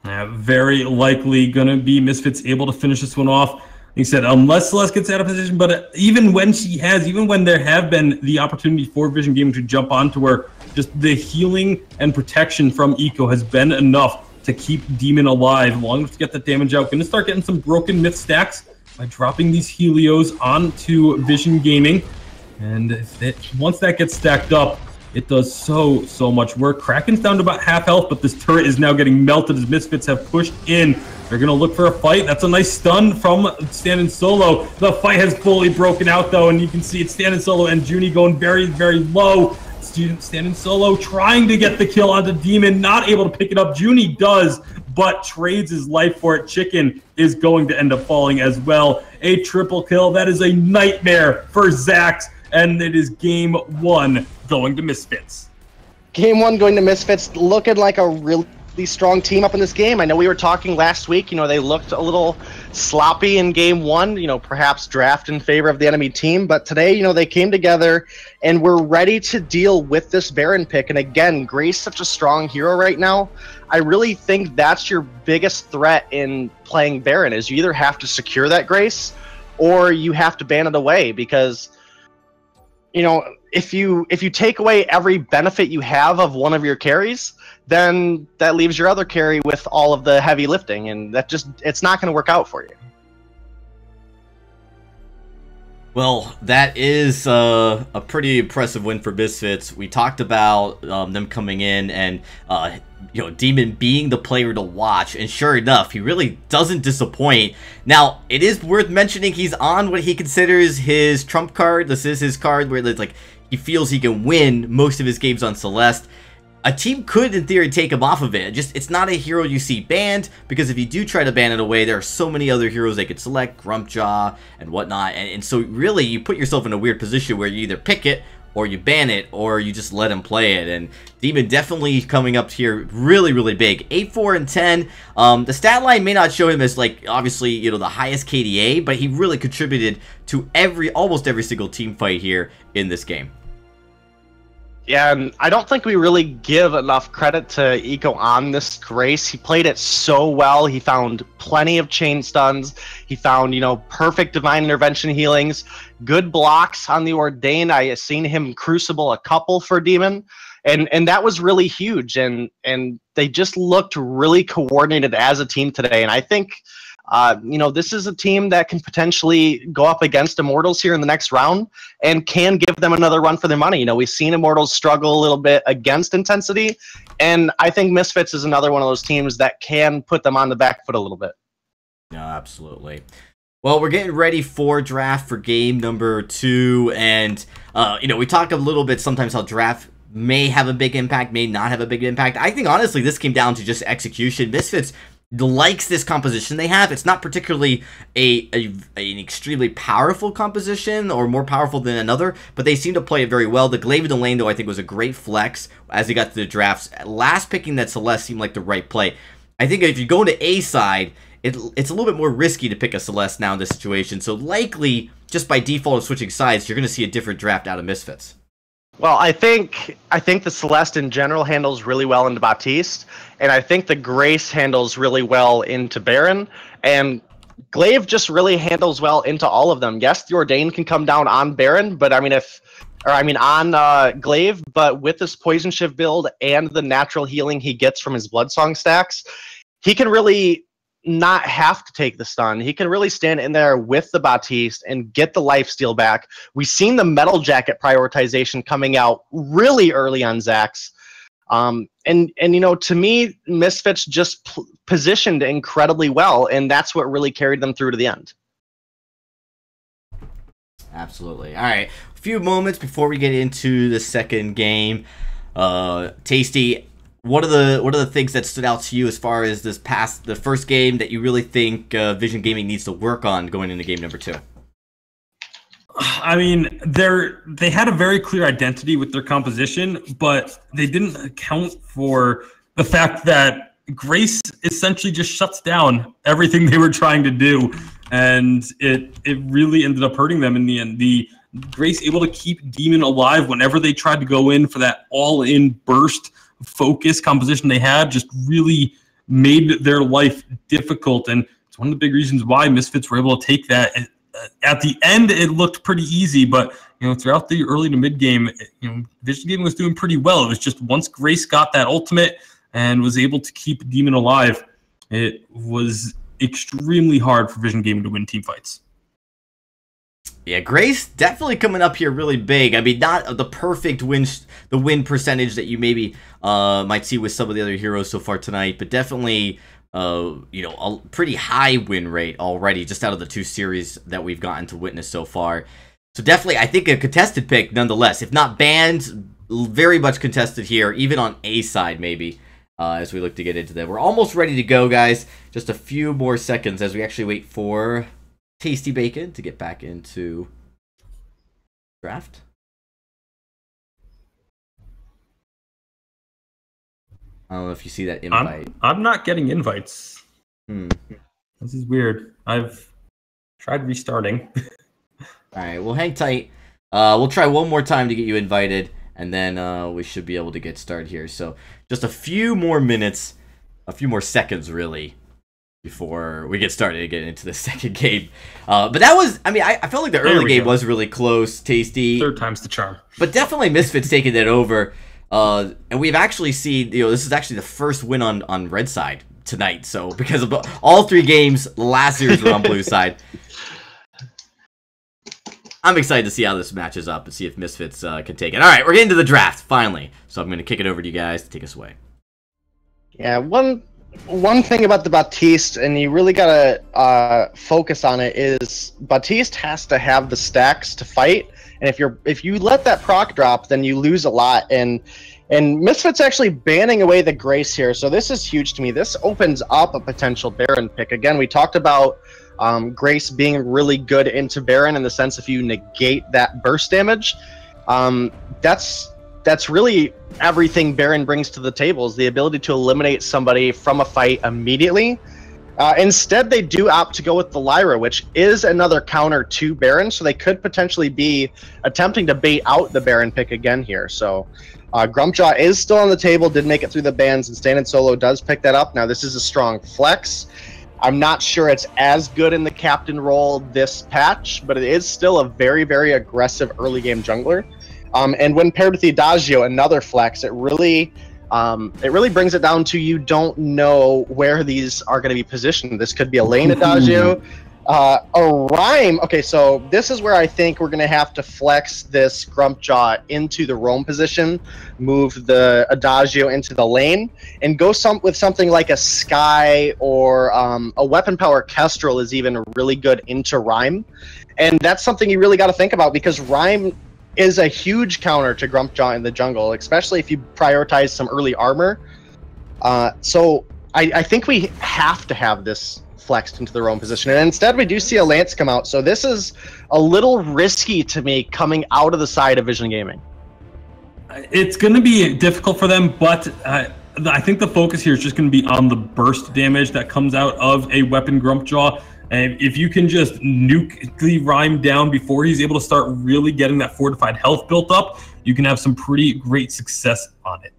Yeah, very likely going to be Misfits able to finish this one off. He said, unless Celeste gets out of position, but even when she has, even when there have been the opportunity for Vision Gaming to jump onto her, just the healing and protection from Eco has been enough to keep Demon alive, long enough to get that damage out. Going to start getting some broken myth stacks by dropping these Helios onto Vision Gaming. And once that gets stacked up, it does so much work. Kraken's down to about half health, but this turret is now getting melted as Misfits have pushed in. They're going to look for a fight. That's a nice stun from Stand Solo. The fight has fully broken out, though, and you can see it's Stand Solo and Junie going very low. Stand Solo trying to get the kill onto Demon, not able to pick it up. Junie does, but trades his life for it. Chicken is going to end up falling as well. A triple kill. That is a nightmare for Zax, and it is game 1 going to Misfits. Game 1 going to Misfits, looking like a really strong team up in this game. I know we were talking last week, you know, they looked a little sloppy in game 1, you know, perhaps draft in favor of the enemy team, but today, you know, they came together and we're ready to deal with this Baron pick. And again, Grace such a strong hero right now. I really think that's your biggest threat in playing Baron, is you either have to secure that Grace or you have to ban it away, because, you know, if you take away every benefit you have of one of your carries, then that leaves your other carry with all of the heavy lifting, and that just, it's not going to work out for you. Well, that is a pretty impressive win for Misfits. We talked about them coming in and you know, Demon being the player to watch, and sure enough, he really doesn't disappoint. Now, it is worth mentioning he's on what he considers his trump card. This is his card where it's like he feels he can win most of his games on Celeste. a team could, in theory, take him off of it. It's not a hero you see banned, because if you do try to ban it away, there are so many other heroes they could select, Grumpjaw and whatnot, and so really you put yourself in a weird position where you either pick it, or you ban it, or you just let him play it. And Demon definitely coming up here really, really big. 8, 4, and 10. The stat line may not show him as, like, obviously, you know, the highest KDA, but he really contributed to almost every single team fight here in this game. Yeah, and I don't think we really give enough credit to Eco on this Grace. He played it so well. He found plenty of chain stuns. He found, you know, perfect divine intervention healings, good blocks on the Ordained. I have seen him crucible a couple for Demon, and that was really huge. And they just looked really coordinated as a team today. And I think, you know, this is a team that can potentially go up against Immortals here in the next round and can give them another run for their money. You know, we've seen Immortals struggle a little bit against Intensity, and I think Misfits is another one of those teams that can put them on the back foot a little bit. No, absolutely. Well, we're getting ready for draft for game number 2, and, you know, we talk a little bit sometimes how draft may have a big impact, may not have a big impact. I think, honestly, this came down to just execution. Misfits likes this composition they have. It's not particularly an extremely powerful composition or more powerful than another, but they seem to play it very well. The Glaive in the lane, though, I think was a great flex as they got to the drafts. Last picking that Celeste seemed like the right play. I think if you go into A side, it's a little bit more risky to pick a Celeste now in this situation, so likely, just by default of switching sides, you're going to see a different draft out of Misfits. Well, I think the Celeste in general handles really well into Baptiste, and I think the Grace handles really well into Baron, and Glaive just really handles well into all of them. Yes, the Ordained can come down on Baron, but on Glaive, but with this Poison Shift build and the natural healing he gets from his Bloodsong stacks, he can really not have to take the stun. He can really stand in there with the Baptiste and get the lifesteal back. We've seen the Metal Jacket prioritization coming out really early on Zax. And you know, to me, Misfits just positioned incredibly well, and that's what really carried them through to the end. Absolutely. All right, a few moments before we get into the second game. Tasty, what are the things that stood out to you as far as the first game that you really think Vision Gaming needs to work on going into game number 2? I mean, they had a very clear identity with their composition, but they didn't account for the fact that Grace essentially just shuts down everything they were trying to do, and it really ended up hurting them in the end. The Grace able to keep Demon alive whenever they tried to go in for that all-in burst focus composition they had just really made their life difficult, and it's one of the big reasons why Misfits were able to take that. At the end, it looked pretty easy, but you know, throughout the early to mid game, you know, Vision Gaming was doing pretty well. It was just once Grace got that ultimate and was able to keep Demon alive, it was extremely hard for Vision Gaming to win team fights. Yeah, Grace definitely coming up here really big. I mean, not the perfect win percentage that you maybe might see with some of the other heroes so far tonight, but definitely you know, a pretty high win rate already just out of the 2 series that we've gotten to witness so far. So definitely, I think a contested pick nonetheless. If not banned, very much contested here, even on A side maybe, as we look to get into that. We're almost ready to go, guys. Just a few more seconds as we actually wait for Tasty Bacon to get back into draft. I don't know if you see that invite. I'm not getting invites. This is weird. I've tried restarting. All right, well, hang tight. We'll try one more time to get you invited, and then we should be able to get started here. So just a few more minutes, a few more seconds, really, before we get started to get into the second game. But that was, I mean, I felt like the early game was really close, Tasty. Third time's the charm. But definitely Misfits taking it over. And we've actually seen, you know, this is actually the first win on red side tonight. So because of all 3 games last series were on blue side. I'm excited to see how this matches up and see if Misfits can take it. All right, we're getting to the draft finally. So I'm going to kick it over to you guys to take us away. Yeah, one thing about the Baptiste, and you really gotta focus on it, is Baptiste has to have the stacks to fight, And if you let that proc drop, then you lose a lot. And Misfits actually banning away the Grace here, so this is huge to me. This opens up a potential Baron pick. Again, we talked about Grace being really good into Baron in the sense if you negate that burst damage. That's really everything Baron brings to the table, is the ability to eliminate somebody from a fight immediately. Instead, they do opt to go with the Lyra, which is another counter to Baron, so they could potentially be attempting to bait out the Baron pick again here. So Grumpjaw is still on the table, did make it through the bans, and Stand and Solo does pick that up. Now, this is a strong flex. I'm not sure it's as good in the captain role this patch, but it is still a very, very aggressive early game jungler. And when paired with the Adagio, another flex, it really brings it down to you don't know where these are going to be positioned. This could be a lane Adagio, a Rhyme. Okay, so this is where I think we're going to have to flex this Grumpjaw into the roam position, move the Adagio into the lane, and go with something like a Sky or a Weapon Power Kestrel is even really good into Rhyme. And that's something you really got to think about, because Rhyme is a huge counter to Grumpjaw in the jungle, especially if you prioritize some early armor. So I think we have to have this flexed into the roam position, and instead we do see a Lance come out. So this is a little risky to me coming out of the side of Vision Gaming. It's going to be difficult for them, but I think the focus here is just going to be on the burst damage that comes out of a weapon Grumpjaw. And if you can just nuke the Rhyme down before he's able to start really getting that fortified health built up, you can have some pretty great success on it.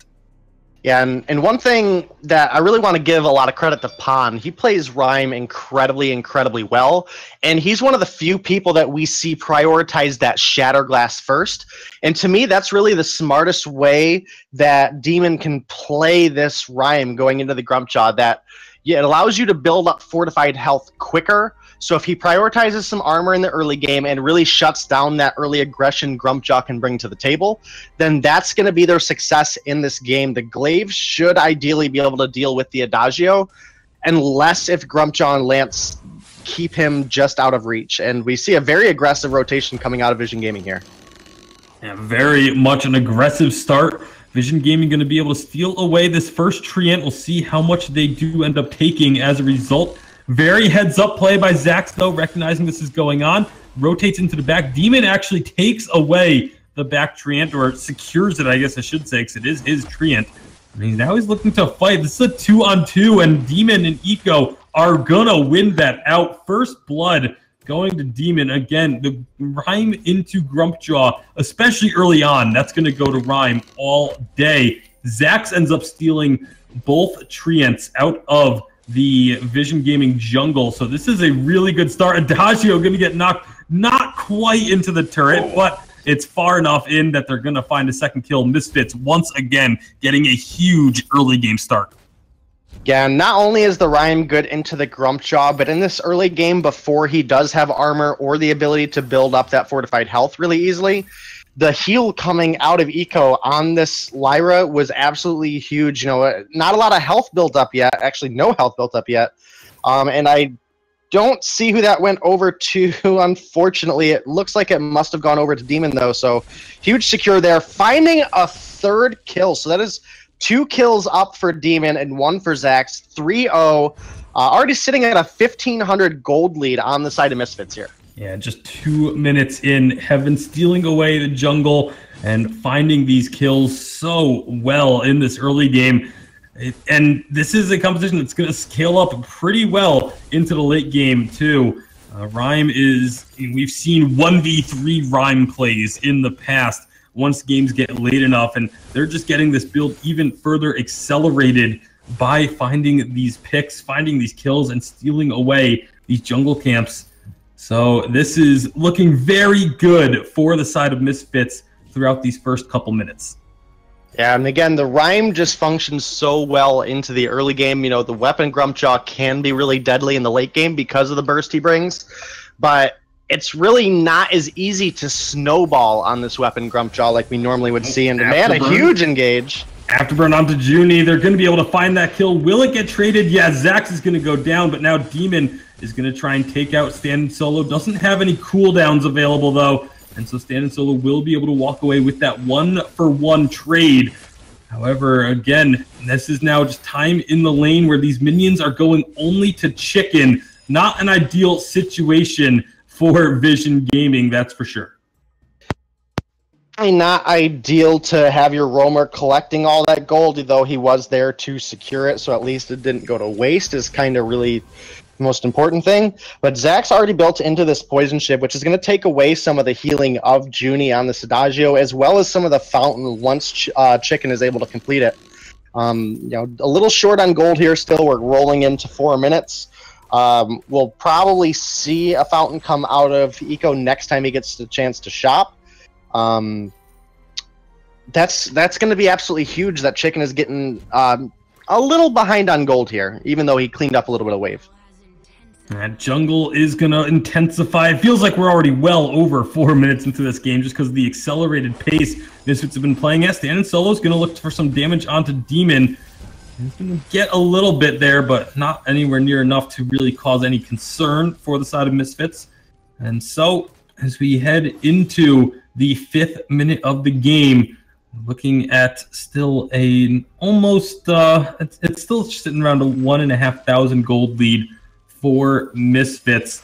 Yeah, and one thing that I really want to give a lot of credit to Pon, he plays Rhyme incredibly, incredibly well, and he's one of the few people that we see prioritize that Shatterglass first. And to me, that's really the smartest way that Demon can play this Rhyme going into the Grumpjaw, that it allows you to build up fortified health quicker. So if he prioritizes some armor in the early game and really shuts down that early aggression Grumpjaw can bring to the table, then that's going to be their success in this game. The Glaive should ideally be able to deal with the Adagio, unless if Grumpjaw and Lance keep him just out of reach. And we see a very aggressive rotation coming out of Vision Gaming here. Yeah, very much an aggressive start. Vision Gaming going to be able to steal away this first Treant. We'll see how much they do end up taking as a result. Very heads-up play by Zax, though, recognizing this is going on. Rotates into the back. Demon actually takes away the back Treant, or secures it, I guess I should say, because it is his Treant. I mean, now he's looking to fight. This is a 2-on-2, and Demon and Eco are going to win that out. First blood going to Demon. Again, the Rhyme into Grumpjaw, especially early on. That's going to go to Rhyme all day. Zax ends up stealing both Treants out of the Vision Gaming jungle. So this is a really good start. Adagio going to get knocked not quite into the turret, but it's far enough in that they're going to find a second kill. Misfits once again getting a huge early game start. Yeah, not only is the Rhyme good into the Grumpjaw, but in this early game, before he does have armor or the ability to build up that fortified health really easily, the heal coming out of Eco on this Lyra was absolutely huge. You know, not a lot of health built up yet. Actually, no health built up yet. And I don't see who that went over to, unfortunately. It looks like it must have gone over to Demon, though. So, huge secure there. Finding a third kill. So, that is 2 kills up for Demon and 1 for Zax. 3-0. Already sitting at a 1,500 gold lead on the side of Misfits here. Yeah, just 2 minutes in, Heaven stealing away the jungle and finding these kills so well in this early game. And this is a competition that's going to scale up pretty well into the late game, too. Rhyme is, we've seen 1v3 Rhyme plays in the past once games get late enough, and they're just getting this build even further accelerated by finding these picks, finding these kills, and stealing away these jungle camps. So this is looking very good for the side of Misfits throughout these first couple minutes. Yeah, and again, the Rhyme just functions so well into the early game. You know, the weapon Grumpjaw can be really deadly in the late game because of the burst he brings, but it's really not as easy to snowball on this weapon Grumpjaw like we normally would see. And man, a huge engage. Afterburn onto Junie. They're going to be able to find that kill. Will it get traded? Yeah, Zax is going to go down, but now Demon is going to try and take out Stand Solo. Doesn't have any cooldowns available, though. and so Stand and Solo will be able to walk away with that 1-for-1 trade. However, again, this is now just time in the lane where these minions are going only to chicken. Not an ideal situation for Vision Gaming, that's for sure. Not ideal to have your roamer collecting all that gold, though he was there to secure it, so at least it didn't go to waste is kind of really the most important thing. But Zach's already built into this poison ship, which is going to take away some of the healing of Junie on this Adagio, as well as some of the fountain once Chicken is able to complete it. You know, a little short on gold here still. We're rolling into 4 minutes. We'll probably see a fountain come out of Eco next time he gets the chance to shop. That's going to be absolutely huge that Chicken is getting a little behind on gold here, even though he cleaned up a little bit of wave. That jungle is going to intensify. It feels like we're already well over 4 minutes into this game just because of the accelerated pace Misfits have been playing at. Stand and Solo is going to look for some damage onto Demon. He's going to get a little bit there, but not anywhere near enough to really cause any concern for the side of Misfits. And so, as we head into the 5th minute of the game, looking at still a almost, it's still sitting around a 1,500 gold lead for Misfits.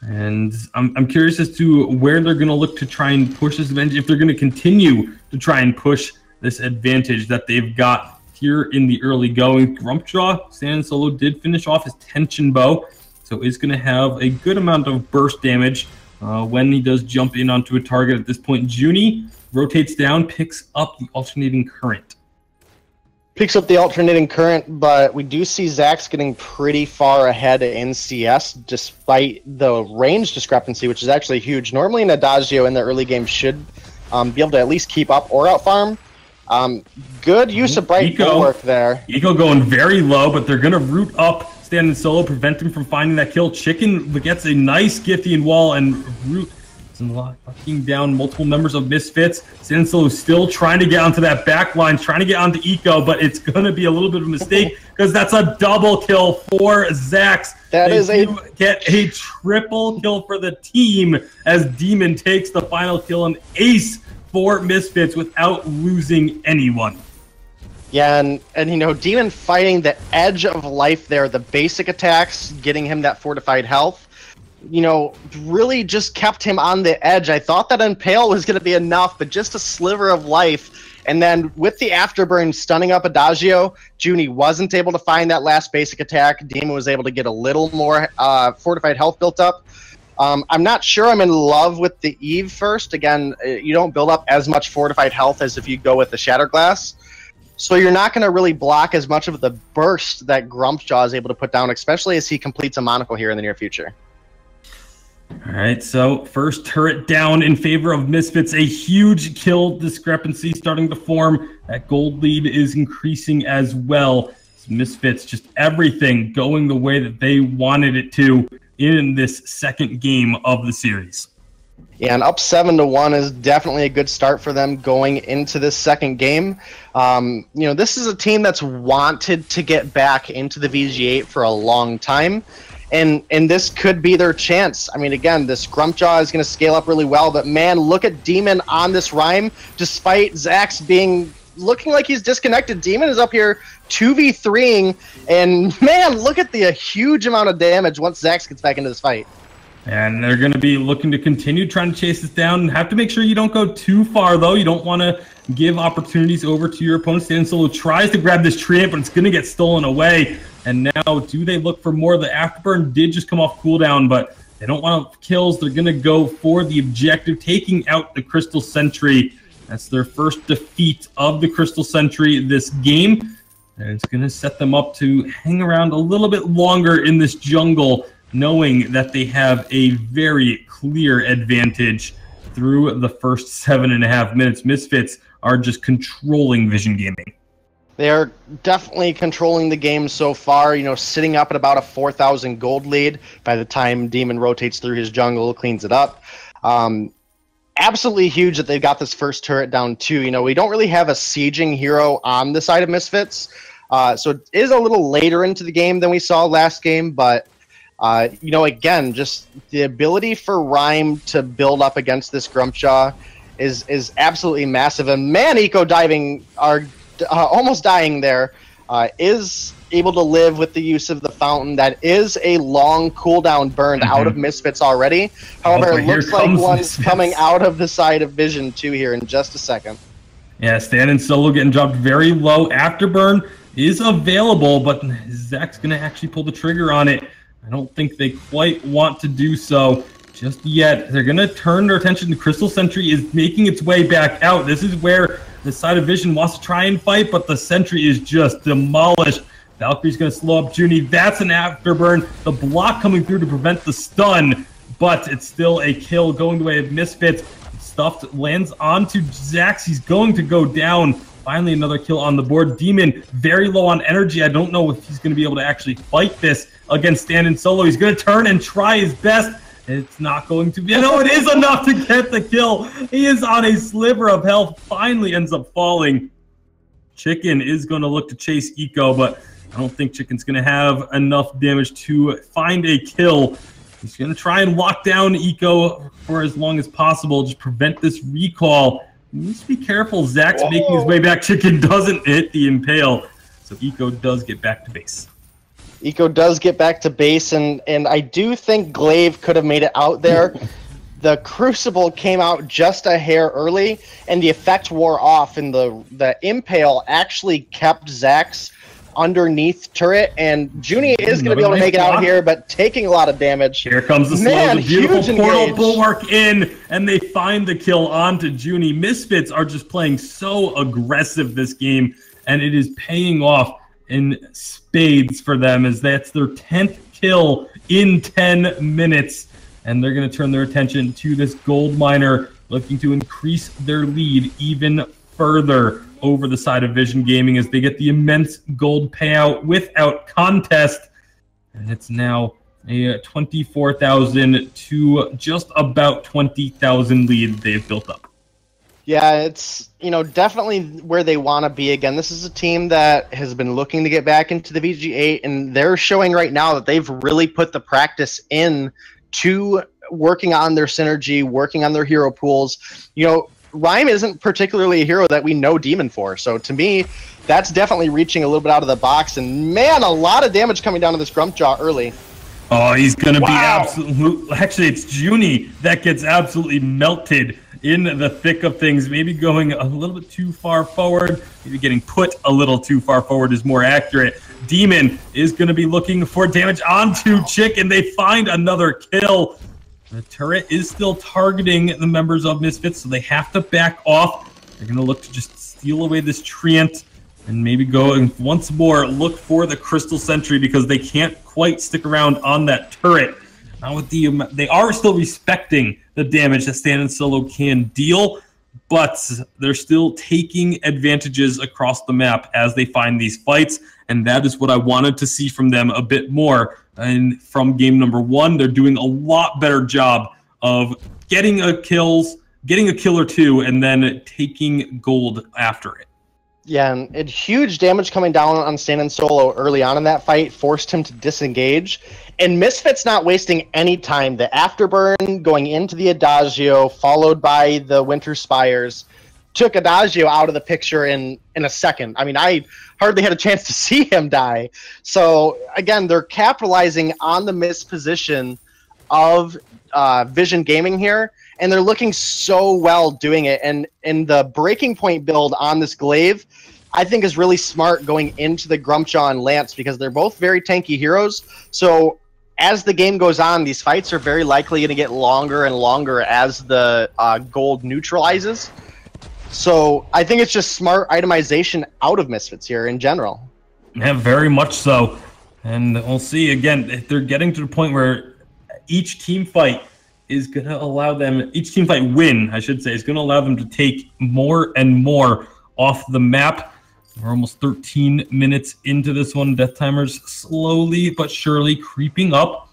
And I'm curious as to where they're going to look to try and push this advantage, if they're going to continue to try and push this advantage that they've got here in the early going. Grumpjaw, Stand and Solo did finish off his tension bow, so is going to have a good amount of burst damage when he does jump in onto a target. At this point, Junie rotates down, picks up the alternating current. Picks up the alternating current, but we do see Zach's getting pretty far ahead in CS despite the range discrepancy, which is actually huge. Normally an Adagio in the early game should be able to at least keep up or out farm. Good use of Bright Bulwark there. Eco going very low, but they're going to root up Stand and Solo, prevent him from finding that kill. Chicken gets a nice Githian wall, and root is locking down multiple members of Misfits. Stand and Solo still trying to get onto that back line, trying to get onto Eco, but it's going to be a little bit of a mistake because that's a double kill for Zax. They get a triple kill for the team as Demon takes the final kill, an ace for Misfits without losing anyone. Yeah, and you know, Demon fighting the edge of life there, the basic attacks, getting him that fortified health, you know, really just kept him on the edge. I thought that Impale was going to be enough, but just a sliver of life. And then with the Afterburn stunning up Adagio, Junie wasn't able to find that last basic attack. Demon was able to get a little more fortified health built up. I'm not sure I'm in love with the Eve first. Again, you don't build up as much fortified health as if you go with the Shatterglass. So you're not going to really block as much of the burst that Grumpjaw is able to put down, especially as he completes a monocle here in the near future. All right, so first turret down in favor of Misfits. A huge kill discrepancy starting to form. That gold lead is increasing as well. Misfits, just everything going the way that they wanted it to in this second game of the series. Yeah, and up 7-1 is definitely a good start for them going into this second game. You know, this is a team that's wanted to get back into the VG8 for a long time, and this could be their chance. I mean, again, this Grumpjaw is going to scale up really well, but man, look at Demon on this Rhyme. Despite Zax looking like he's disconnected, Demon is up here 2v3ing, and man, look at the huge amount of damage once Zax gets back into this fight. And they're going to be looking to continue trying to chase this down, and have to make sure you don't go too far, though. You don't want to give opportunities over to your opponent. Stand Solo tries to grab this Treant, but it's going to get stolen away. And now, do they look for more? The Afterburn did just come off cooldown, but they don't want kills. They're going to go for the objective, taking out the Crystal Sentry. That's their first defeat of the Crystal Sentry this game. And it's going to set them up to hang around a little bit longer in this jungle, knowing that they have a very clear advantage through the first 7.5 minutes. Misfits are just controlling Vision Gaming. They are definitely controlling the game so far, you know, sitting up at about a 4,000 gold lead by the time Demon rotates through his jungle, cleans it up. Absolutely huge that they've got this first turret down too. You know, we don't really have a sieging hero on the side of Misfits, so it is a little later into the game than we saw last game, but You know, again, just the ability for Rhyme to build up against this Grumpjaw is absolutely massive. And man, Eco diving are almost dying there. Is able to live with the use of the fountain. That is a long cooldown burned out of Misfits already. However, it looks like one's coming out of the side of Vision too here in just a second. Yeah, Stan and Solo getting dropped very low. Afterburn is available, but Zach's going to actually pull the trigger on it. I don't think they quite want to do so just yet. They're going to turn their attention to Crystal Sentry is making its way back out. This is where the side of Vision wants to try and fight, but the Sentry is just demolished. Valkyrie's going to slow up Junie. That's an afterburn. The block coming through to prevent the stun, but it's still a kill going the way of Misfits. Stuffed lands onto Zax. He's going to go down. Finally, another kill on the board. Demon very low on energy. I don't know if he's going to be able to actually fight this against Stan and Solo. He's going to turn and try his best. It's not going to be. No, it is enough to get the kill. He is on a sliver of health. Finally ends up falling. Chicken is going to look to chase Eco, but I don't think Chicken's going to have enough damage to find a kill. He's going to try and lock down Eco for as long as possible, just prevent this recall. He needs to be careful. Zach's making his way back. Chicken doesn't hit the impale, so Eco does get back to base. Eco does get back to base, and I do think Glaive could have made it out there. The Crucible came out just a hair early, and the effect wore off, and the impale actually kept Zach's underneath turret, and Junie is going to be able to make it out here, but taking a lot of damage. Here comes the slow, the beautiful portal bulwark in, and they find the kill onto Junie. Misfits are just playing so aggressive this game, and it is paying off in spades for them, as that's their 10th kill in 10 minutes, and they're going to turn their attention to this gold miner, looking to increase their lead even further over the side of Vision Gaming as they get the immense gold payout without contest. And it's now a 24,000 to just about 20,000 lead they've built up. Yeah, it's, you know, definitely where they want to be. Again, this is a team that has been looking to get back into the VG8, and they're showing right now that they've really put the practice in to working on their synergy, working on their hero pools. You know, Rhyme isn't particularly a hero that we know Demon for, so to me, that's definitely reaching a little bit out of the box, and man, a lot of damage coming down to this Grumpjaw early. Oh, he's going to be absolute. Actually, it's Junie that gets absolutely melted in the thick of things, maybe going a little bit too far forward, maybe getting put a little too far forward is more accurate. Demon is going to be looking for damage onto Chick, and they find another kill. The turret is still targeting the members of Misfits, so they have to back off. They're going to look to just steal away this Treant and maybe go and once more look for the Crystal Sentry, because they can't quite stick around on that turret. Now with they are still respecting the damage that Stan and Solo can deal, but they're still taking advantages across the map as they find these fights, and that is what I wanted to see from them a bit more. And from game number 1, they're doing a lot better job of getting a kill or two, and then taking gold after it. Yeah, and huge damage coming down on Stan and Solo early on in that fight forced him to disengage. And Misfits not wasting any time. The Afterburn going into the Adagio, followed by the Winter Spires, took Adagio out of the picture in a second. I mean, I hardly had a chance to see him die. So, again, they're capitalizing on the misposition of Vision Gaming here, and they're looking so well doing it. And the breaking point build on this Glaive, I think, is really smart going into the Grumpjaw and Lance, because they're both very tanky heroes. So as the game goes on, these fights are very likely going to get longer and longer as the gold neutralizes. So I think it's just smart itemization out of Misfits here in general. Yeah, very much so. And we'll see, again, if they're getting to the point where each team fight is going to allow them, each team fight win, I should say, is going to allow them to take more and more off the map. We're almost 13 minutes into this one. Death timers slowly but surely creeping up.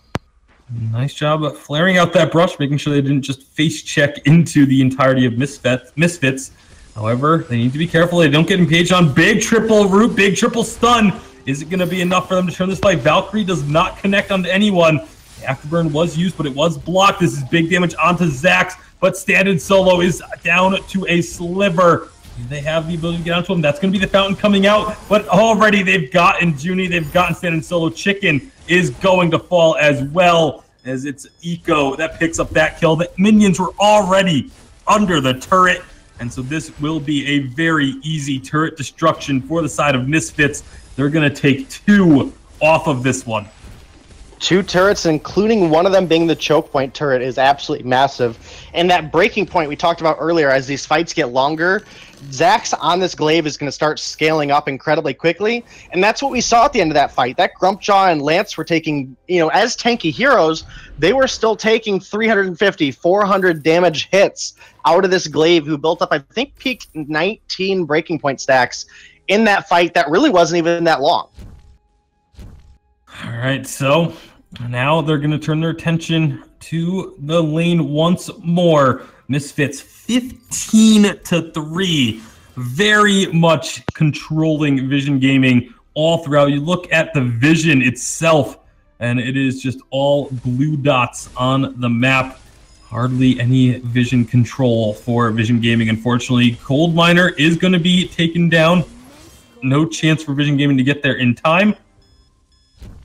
Nice job of flaring out that brush, making sure they didn't just face check into the entirety of Misfits. However, they need to be careful they don't get engaged on big triple root, big triple stun Is it going to be enough for them to turn this fight? Valkyrie does not connect onto anyone. The Afterburn was used, but it was blocked. This is big damage onto Zax, but Stand Solo is down to a sliver. They have the ability to get onto him. That's going to be the fountain coming out, but already they've gotten Junie, they've gotten Stand Solo. Chicken is going to fall as well, as it's Eco that picks up that kill. The minions were already under the turret, and so this will be a very easy turret destruction for the side of Misfits. They're going to take 2 off of this one. 2 turrets, including one of them being the choke point turret, is absolutely massive. And that breaking point we talked about earlier, as these fights get longer, Zax on this glaive is going to start scaling up incredibly quickly, and that's what we saw at the end of that fight. That Grumpjaw and Lance were taking, as tanky heroes, they were still taking 350, 400 damage hits out of this glaive, who built up, I think, peaked 19 breaking point stacks in that fight that really wasn't even that long. All right, so now they're going to turn their attention to the lane once more. Misfits 15-3, very much controlling Vision Gaming all throughout. You look at the Vision itself, and it is just all blue dots on the map. Hardly any Vision control for Vision Gaming, unfortunately. Cold Miner is going to be taken down. No chance for Vision Gaming to get there in time.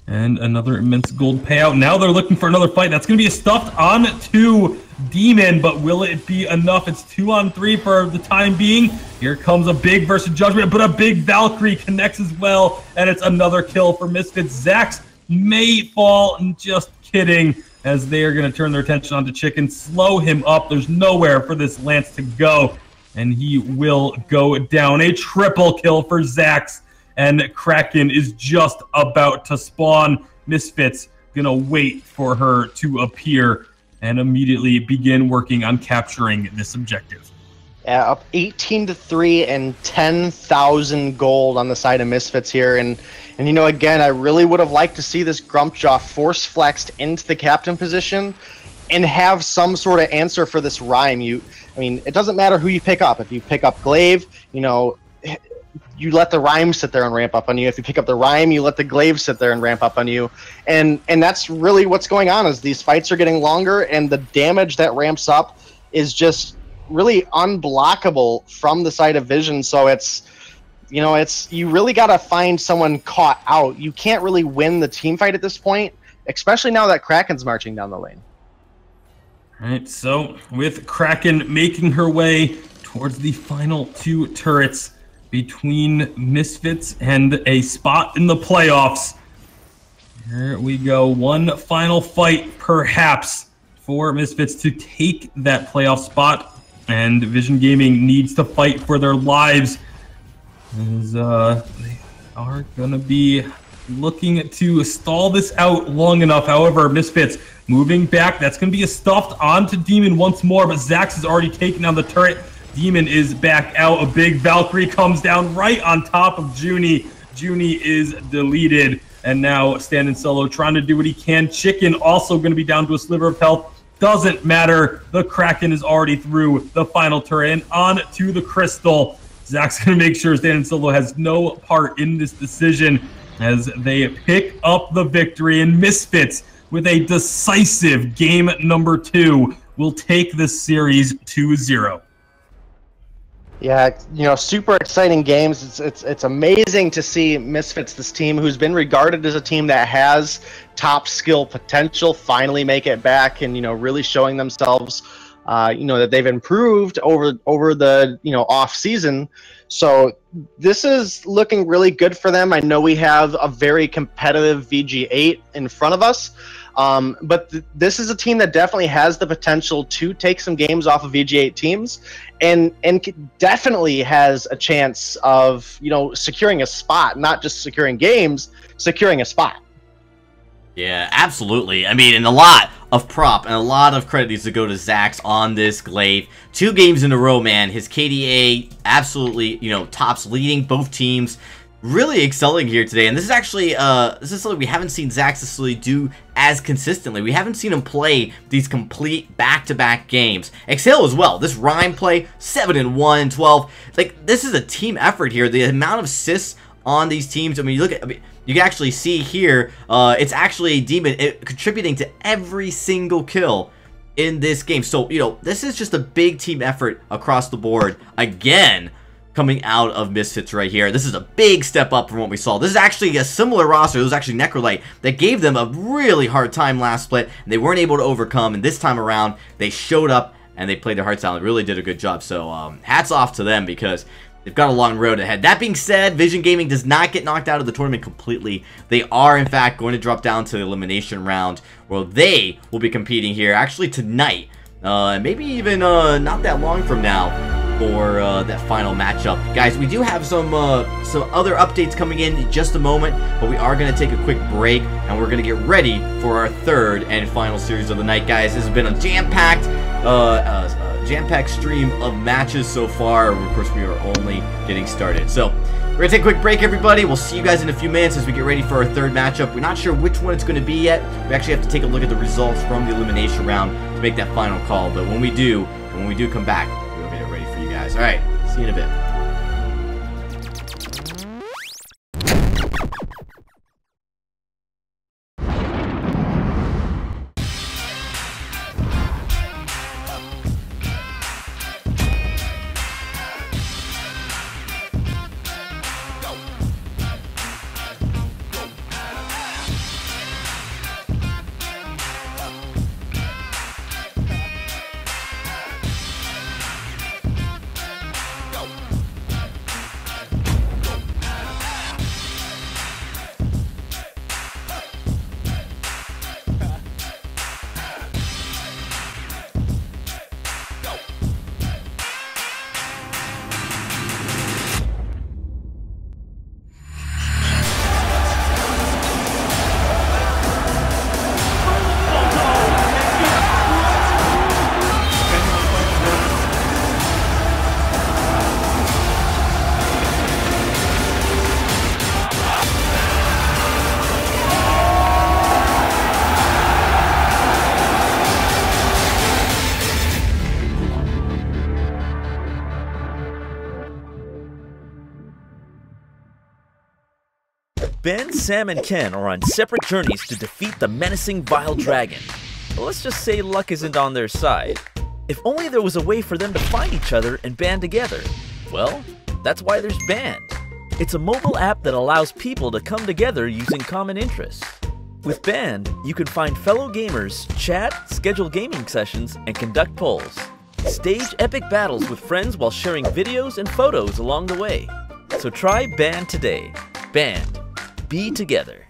And another immense gold payout. Now they're looking for another fight. That's going to be a stuffed on to Demon, but will it be enough? It's 2-on-3 for the time being. Here comes a big versus Judgment, but a big Valkyrie connects as well, and it's another kill for Misfits. Zax may fall, just kidding, as they are going to turn their attention onto Chicken, slow him up. There's nowhere for this Lance to go, and he will go down. A triple kill for Zax, and Kraken is just about to spawn. Misfits gonna wait for her to appear and immediately begin working on capturing this objective. Yeah, up 18-3 and 10,000 gold on the side of Misfits here, and again, I really would have liked to see this Grumpjaw force flexed into the captain position and have some sort of answer for this Rhyme. I mean, it doesn't matter who you pick up. If you pick up Glaive, you let the Rhyme sit there and ramp up on you. If you pick up the Rhyme, you let the Glaive sit there and ramp up on you. And that's really what's going on, is these fights are getting longer, and the damage that ramps up is just really unblockable from the side of Vision. So it's you really got to find someone caught out. You can't really win the team fight at this point, especially now that Kraken's marching down the lane. All right, so with Kraken making her way towards the final 2 turrets between Misfits and a spot in the playoffs. Here we go. One final fight, perhaps, for Misfits to take that playoff spot. And Vision Gaming needs to fight for their lives, as they are going to be looking to stall this out long enough. However, Misfits moving back. That's going to be a stuffed onto Demon once more, but Zax has already taken down the turret. Demon is back out. A big Valkyrie comes down right on top of Junie. Junie is deleted, and now Stand Solo trying to do what he can. Chicken also going to be down to a sliver of health. Doesn't matter. The Kraken is already through the final turret and on to the Crystal. Zach's going to make sure Stand Solo has no part in this decision as they pick up the victory, and Misfits, with a decisive game number 2, will take this series 2-0. Yeah, super exciting games. It's amazing to see Misfits, this team who's been regarded as a team that has top skill potential, finally make it back, and really showing themselves, that they've improved over the off season. So this is looking really good for them. I know we have a very competitive VG8 in front of us. But this is a team that definitely has the potential to take some games off of VG8 teams, and definitely has a chance of securing a spot, not just securing games, securing a spot. Yeah, absolutely. I mean, and a lot of prop and a lot of credit needs to go to Zax on this Glaive. 2 games in a row, man. His KDA absolutely, tops leading both teams. Really excelling here today, and this is actually this is something we haven't seen Zax necessarily do as consistently. We haven't seen him play these complete back-to-back games. Exhale as well. This Rhyme play, 7-1, 12. Like, this is a team effort here. The amount of assists on these teams. I mean, you can actually see here, it's actually a demon contributing to every single kill in this game. So, you know, this is just a big team effort across the board. Again, coming out of Misfits right here. This is a big step up from what we saw. This is actually a similar roster. It was actually Necrolite that gave them a really hard time last split, and they weren't able to overcome. And this time around, they showed up and they played their hearts out and really did a good job. So hats off to them, because they've got a long road ahead. That being said, Vision Gaming does not get knocked out of the tournament completely. They are, in fact, going to drop down to the elimination round, where they will be competing here actually tonight. Maybe even not that long from now, for that final matchup. Guys, we do have some other updates coming in just a moment, but we are going to take a quick break, and we're going to get ready for our third and final series of the night, guys. This has been a jam-packed stream of matches so far. Of course, we are only getting started. So, we're going to take a quick break, everybody. We'll see you guys in a few minutes as we get ready for our third matchup. We're not sure which one it's going to be yet. We actually have to take a look at the results from the elimination round to make that final call, but when we do come back, we'll get it ready for you guys. All right, see you in a bit. Ben, Sam, and Ken are on separate journeys to defeat the menacing Vile Dragon. But let's just say luck isn't on their side. If only there was a way for them to find each other and band together. Well, that's why there's Band. It's a mobile app that allows people to come together using common interests. With Band, you can find fellow gamers, chat, schedule gaming sessions, and conduct polls. Stage epic battles with friends while sharing videos and photos along the way. So try Band today. Band. Be together.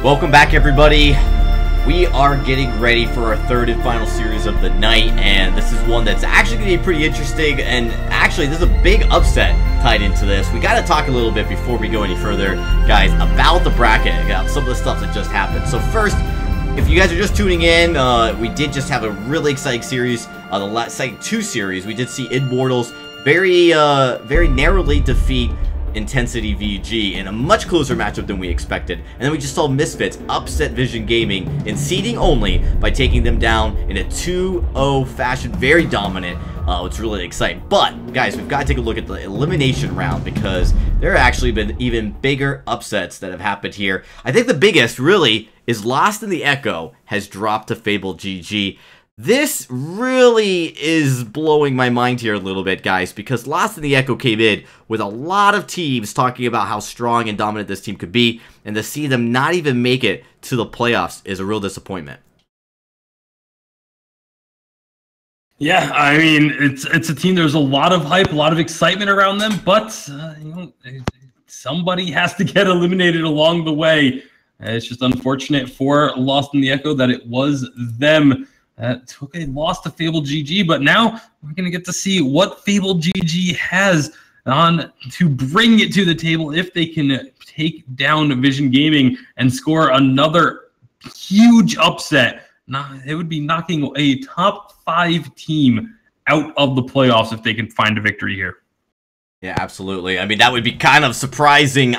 Welcome back, everybody. We are getting ready for our third and final series of the night, and this is one that's actually going to be pretty interesting, and actually there's a big upset tied into this. We got to talk a little bit before we go any further, guys, about the bracket, about some of the stuff that just happened. So first, if you guys are just tuning in, we did just have a really exciting series, the last two series. We did see Immortals very narrowly defeat Intensity VG in a much closer matchup than we expected, and then we just saw Misfits upset Vision Gaming in seeding only by taking them down in a 2-0 fashion. Very dominant. It's really exciting. But guys, we've got to take a look at the elimination round, because there have actually been even bigger upsets that have happened here. I think the biggest really is Lost in the Echo has dropped to Fable GG. This really is blowing my mind here a little bit, guys, because Lost in the Echo came in with a lot of teams talking about how strong and dominant this team could be, and to see them not even make it to the playoffs is a real disappointment. Yeah, I mean, it's a team. There's a lot of hype, a lot of excitement around them, but you know, somebody has to get eliminated along the way. It's just unfortunate for Lost in the Echo that it was them that took a loss to Fable GG, but now we're going to get to see what Fable GG has on to bring it to the table if they can take down Vision Gaming and score another huge upset. It would be knocking a top 5 team out of the playoffs if they can find a victory here. Yeah, absolutely. I mean, that would be kind of surprising.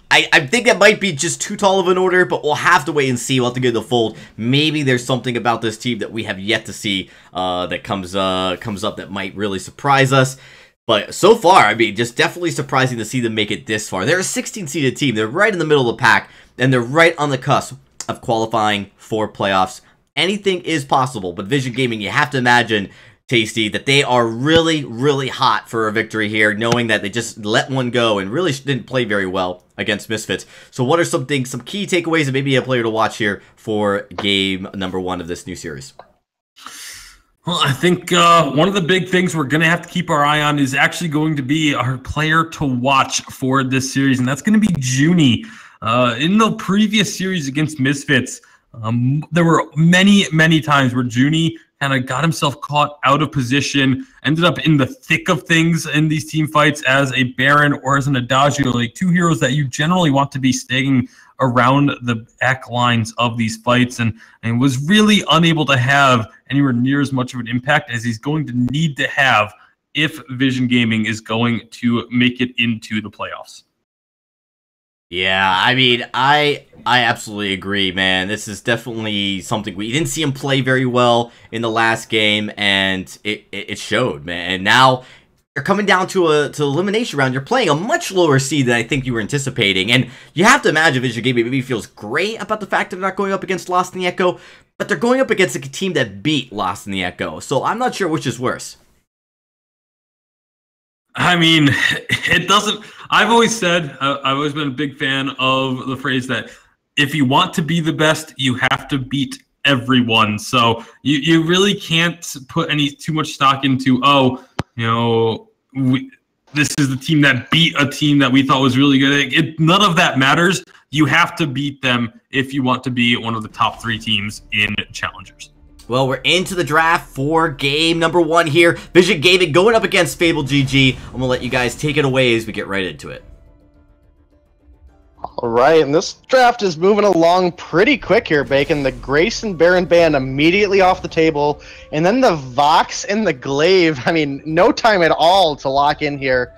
I think that might be just too tall of an order, but we'll have to wait and see. We'll have to get the fold. Maybe there's something about this team that we have yet to see that comes up that might really surprise us. But so far, I mean, just definitely surprising to see them make it this far. They're a 16-seeded team. They're right in the middle of the pack, and they're right on the cusp of qualifying for playoffs. Anything is possible, but Vision Gaming, you have to imagine, Tasty, that they are really, really hot for a victory here, knowing that they just let one go and really didn't play very well against Misfits. So what are some key takeaways and maybe a player to watch here for game number 1 of this new series? Well, I think one of the big things we're going to have to keep our eye on is actually going to be our player to watch for this series, and that's going to be Junie. In the previous series against Misfits, there were many times where Junie kind of got himself caught out of position, ended up in the thick of things in these team fights as a Baron or as an Adagio, like 2 heroes that you generally want to be staying around the back lines of these fights, and was really unable to have anywhere near as much of an impact as he's going to need to have if Vision Gaming is going to make it into the playoffs. Yeah, I mean, I absolutely agree, man. This is definitely something we didn't see him play very well in the last game, and it showed, man. And now you're coming down to elimination round. You're playing a much lower seed than I think you were anticipating, and you have to imagine Vision Gaming maybe feels great about the fact that they're not going up against Lost in the Echo, but they're going up against a team that beat Lost in the Echo. So I'm not sure which is worse. I mean, it doesn't. I've always said, I've always been a big fan of the phrase that if you want to be the best, you have to beat everyone. So you really can't put too much stock into, oh, you know, this is the team that beat a team that we thought was really good. None of that matters. You have to beat them if you want to be one of the top 3 teams in Challengers. Well, we're into the draft for game number 1 here. Vision Gaming going up against Fable GG. I'm going to let you guys take it away as we get right into it. All right, and this draft is moving along pretty quick here, Bacon. The Grace and Baron ban immediately off the table, and then the Vox and the Glaive. I mean, no time at all to lock in here.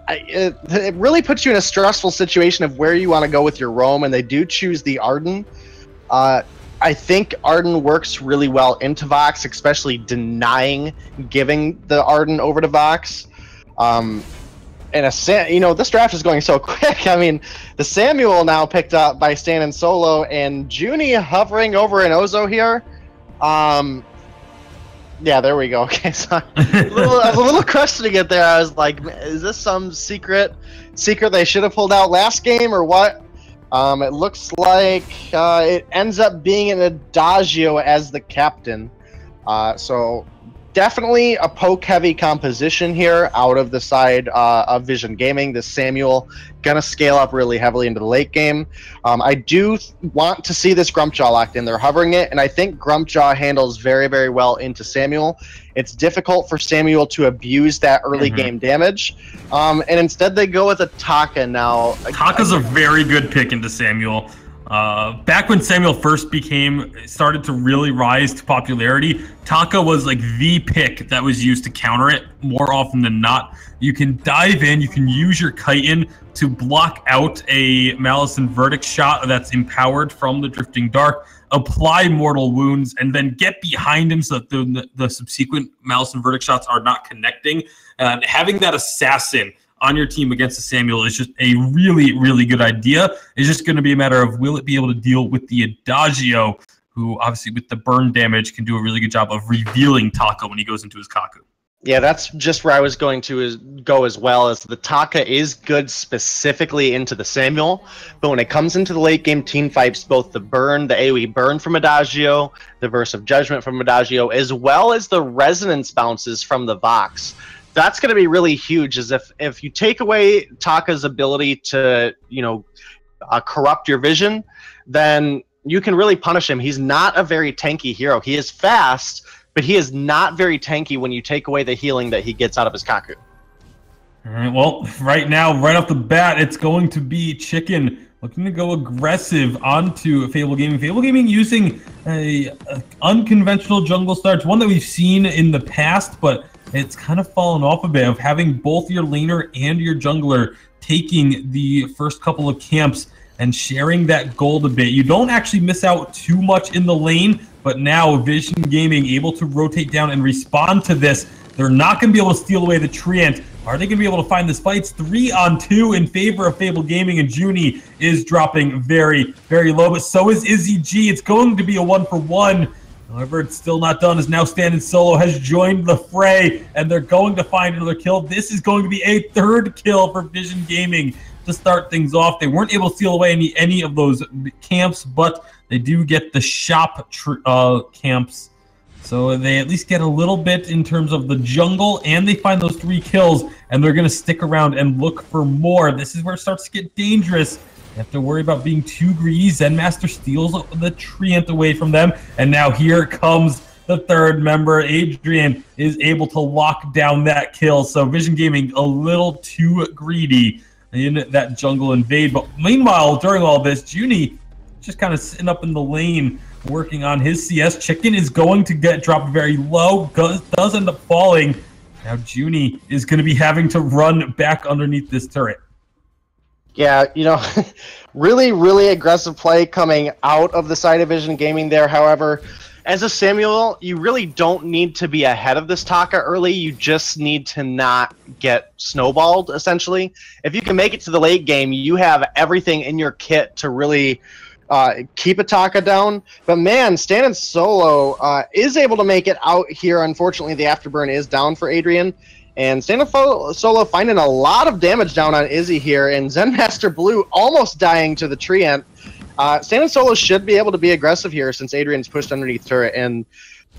It really puts you in a stressful situation of where you want to go with your roam, and they do choose the Arden. I think Arden works really well into Vox, especially denying giving the Arden over to Vox. And this draft is going so quick. I mean, the Samuel now picked up by Stan and Solo, and Junie hovering over an Ozo here. Yeah, there we go. Okay, so I was a little questioning it there. I was like, is this some secret they should have pulled out last game or what? It looks like it ends up being an Adagio as the captain. So definitely a poke-heavy composition here out of the side of Vision Gaming. This Samuel gonna scale up really heavily into the late game. I do want to see this Grumpjaw locked in. They're hovering it, and I think Grumpjaw handles very, very well into Samuel. It's difficult for Samuel to abuse that early game damage, and instead they go with a Taka now. Taka's a very good pick into Samuel. Back when Samuel first started to really rise to popularity, Taka was like the pick that was used to counter it more often than not. You can dive in, you can use your chitin to block out a Malice and Verdict shot that's empowered from the Drifting Dark, apply mortal wounds, and then get behind him so that the subsequent Malice and Verdict shots are not connecting. Having that assassin on your team against the Samuel is just a really, really good idea. It's just going to be a matter of, will it be able to deal with the Adagio, who obviously with the burn damage can do a really good job of revealing Taka when he goes into his Kaku. Yeah, that's just where I was going to go as well, as the Taka is good specifically into the Samuel, but when it comes into the late game team fights, both the burn, the AoE burn from Adagio, the Verse of Judgment from Adagio, as well as the resonance bounces from the Vox, that's going to be really huge. Is if you take away Taka's ability to, corrupt your vision, then you can really punish him. He's not a very tanky hero. He is fast, but he is not very tanky when you take away the healing that he gets out of his Kaku. All right, well, right now, right off the bat, it's going to be Chicken looking to go aggressive onto Fable Gaming. Fable Gaming using a unconventional jungle start, one that we've seen in the past, but it's kind of fallen off a bit, of having both your laner and your jungler taking the first couple of camps and sharing that gold a bit. You don't actually miss out too much in the lane, but now Vision Gaming able to rotate down and respond to this. They're not going to be able to steal away the Treant. Are they going to be able to find this fight? It's 3-on-2 in favor of Fable Gaming, and Junie is dropping very, very low, but so is Izzy G. It's going to be a 1-for-1. However, it's still not done, as now Standing Solo has joined the fray, and they're going to find another kill. This is going to be a third kill for Vision Gaming to start things off. They weren't able to steal away any of those camps, but they do get the shop camps. So they at least get a little bit in terms of the jungle, and they find those 3 kills, and they're going to stick around and look for more. This is where it starts to get dangerous. You have to worry about being too greedy. Zen Master steals the Treant away from them, and now here comes the third member. Adrian is able to lock down that kill, so Vision Gaming a little too greedy in that jungle invade. But meanwhile, during all this, Junie just kind of sitting up in the lane working on his CS. Chicken is going to get dropped very low, does end up falling. Now Junie is going to be having to run back underneath this turret. Yeah, really, really aggressive play coming out of the side of Vision Gaming there. However, as a Samuel, you really don't need to be ahead of this Taka early. You just need to not get snowballed, essentially. If you can make it to the late game, you have everything in your kit to really keep a Taka down. But man, Standing Solo is able to make it out here. Unfortunately, the Afterburn is down for Adrian. And Standing Solo finding a lot of damage down on Izzy here, and Zen Master Blue almost dying to the Treant. Standing Solo should be able to be aggressive here since Adrian's pushed underneath turret. And,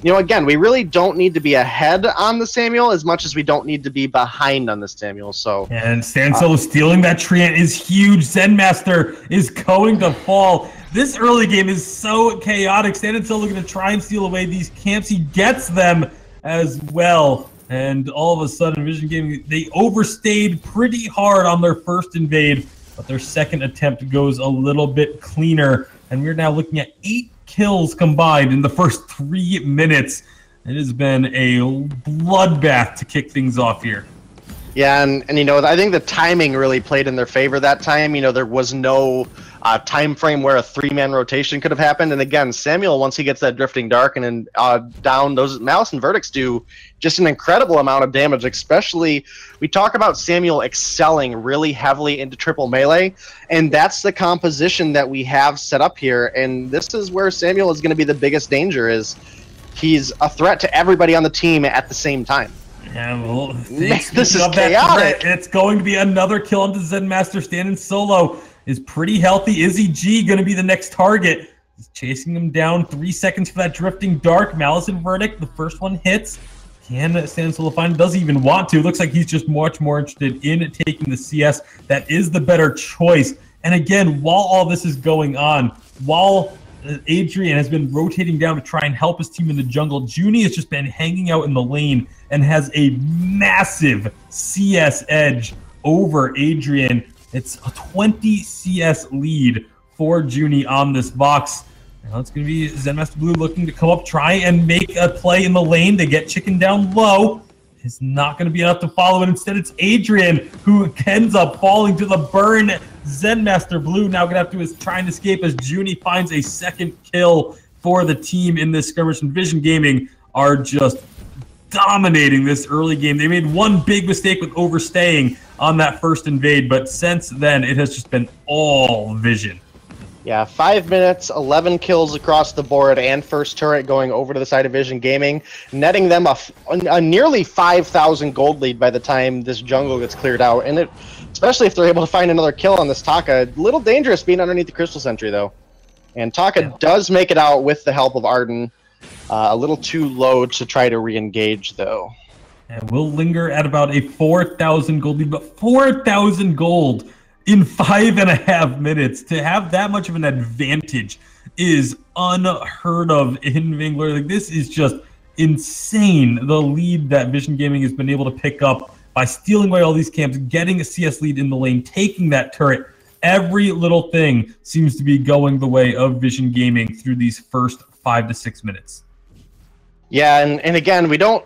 again, we really don't need to be ahead on the Samuel as much as we don't need to be behind on the Samuel. So, and Standing Solo stealing that Treant is huge. Zen Master is going to fall. This early game is so chaotic. Standing Solo going to try and steal away these camps. He gets them as well. And all of a sudden, Vision Gaming, they overstayed pretty hard on their first invade, but their second attempt goes a little bit cleaner. And we're now looking at 8 kills combined in the first 3 minutes. It has been a bloodbath to kick things off here. Yeah, and I think the timing really played in their favor that time. There was no time frame where a 3-man rotation could have happened. And again, Samuel, once he gets that Drifting Dark and down, those Malice and Verdicts do just an incredible amount of damage. Especially, we talk about Samuel excelling really heavily into triple melee, and that's the composition that we have set up here. And this is where Samuel is going to be the biggest danger, is he's a threat to everybody on the team at the same time. Yeah, well, this is chaotic. It's going to be another kill onto Zen Master. Standing Solo is pretty healthy. Izzy G going to be the next target. He's chasing him down. 3 seconds for that Drifting Dark. Malice and Verdict, the first one hits. Can Stan Solo find it? Does he even want to? It looks like he's just much more interested in taking the CS. That is the better choice. And again, while all this is going on, while Adrian has been rotating down to try and help his team in the jungle, Junie has just been hanging out in the lane and has a massive CS edge over Adrian. It's a 20 CS lead for Junie on this box. Now it's going to be Zen Master Blue looking to come up, try and make a play in the lane. They get chicken down low. It's not going to be enough to follow it. Instead, it's Adrian who ends up falling to the burn. Zen Master Blue now going to have to try and escape as Junie finds a second kill for the team in this skirmish. And Vision Gaming are just dominating this early game. They made one big mistake with overstaying on that first invade, but since then, it has just been all Vision. Yeah, 5 minutes, 11 kills across the board, and first turret going over to the side of Vision Gaming, netting them a nearly 5,000 gold lead by the time this jungle gets cleared out. And especially if they're able to find another kill on this Taka. A little dangerous being underneath the Crystal Sentry, though. And Taka does make it out with the help of Arden. A little too low to try to re-engage, though. And we'll linger at about a 4,000 gold lead, but 4,000 gold in 5.5 minutes. To have that much of an advantage is unheard of in Vainglory. Like, this is just insane, the lead that Vision Gaming has been able to pick up by stealing away all these camps, getting a CS lead in the lane, taking that turret. Every little thing seems to be going the way of Vision Gaming through these first 5 to 6 minutes. Yeah, and again, we don't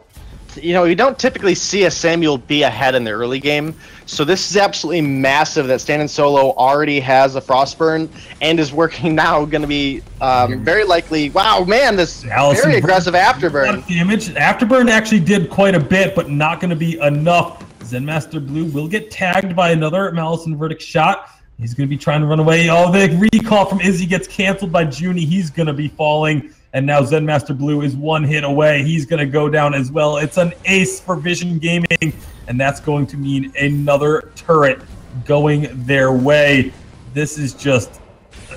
typically see a Samuel be ahead in the early game, so this is absolutely massive that Stan and Solo already has a Frostburn and is working now, going to be very likely. Wow, man, this very aggressive Afterburn. Damage. Afterburn actually did quite a bit, but not going to be enough. Zen Master Blue will get tagged by another Malice and Verdict shot. He's going to be trying to run away. Oh, the recall from Izzy gets canceled by Junie. He's going to be falling. And now Zen Master Blue is one hit away. He's going to go down as well. It's an ace for Vision Gaming, and that's going to mean another turret going their way. This is just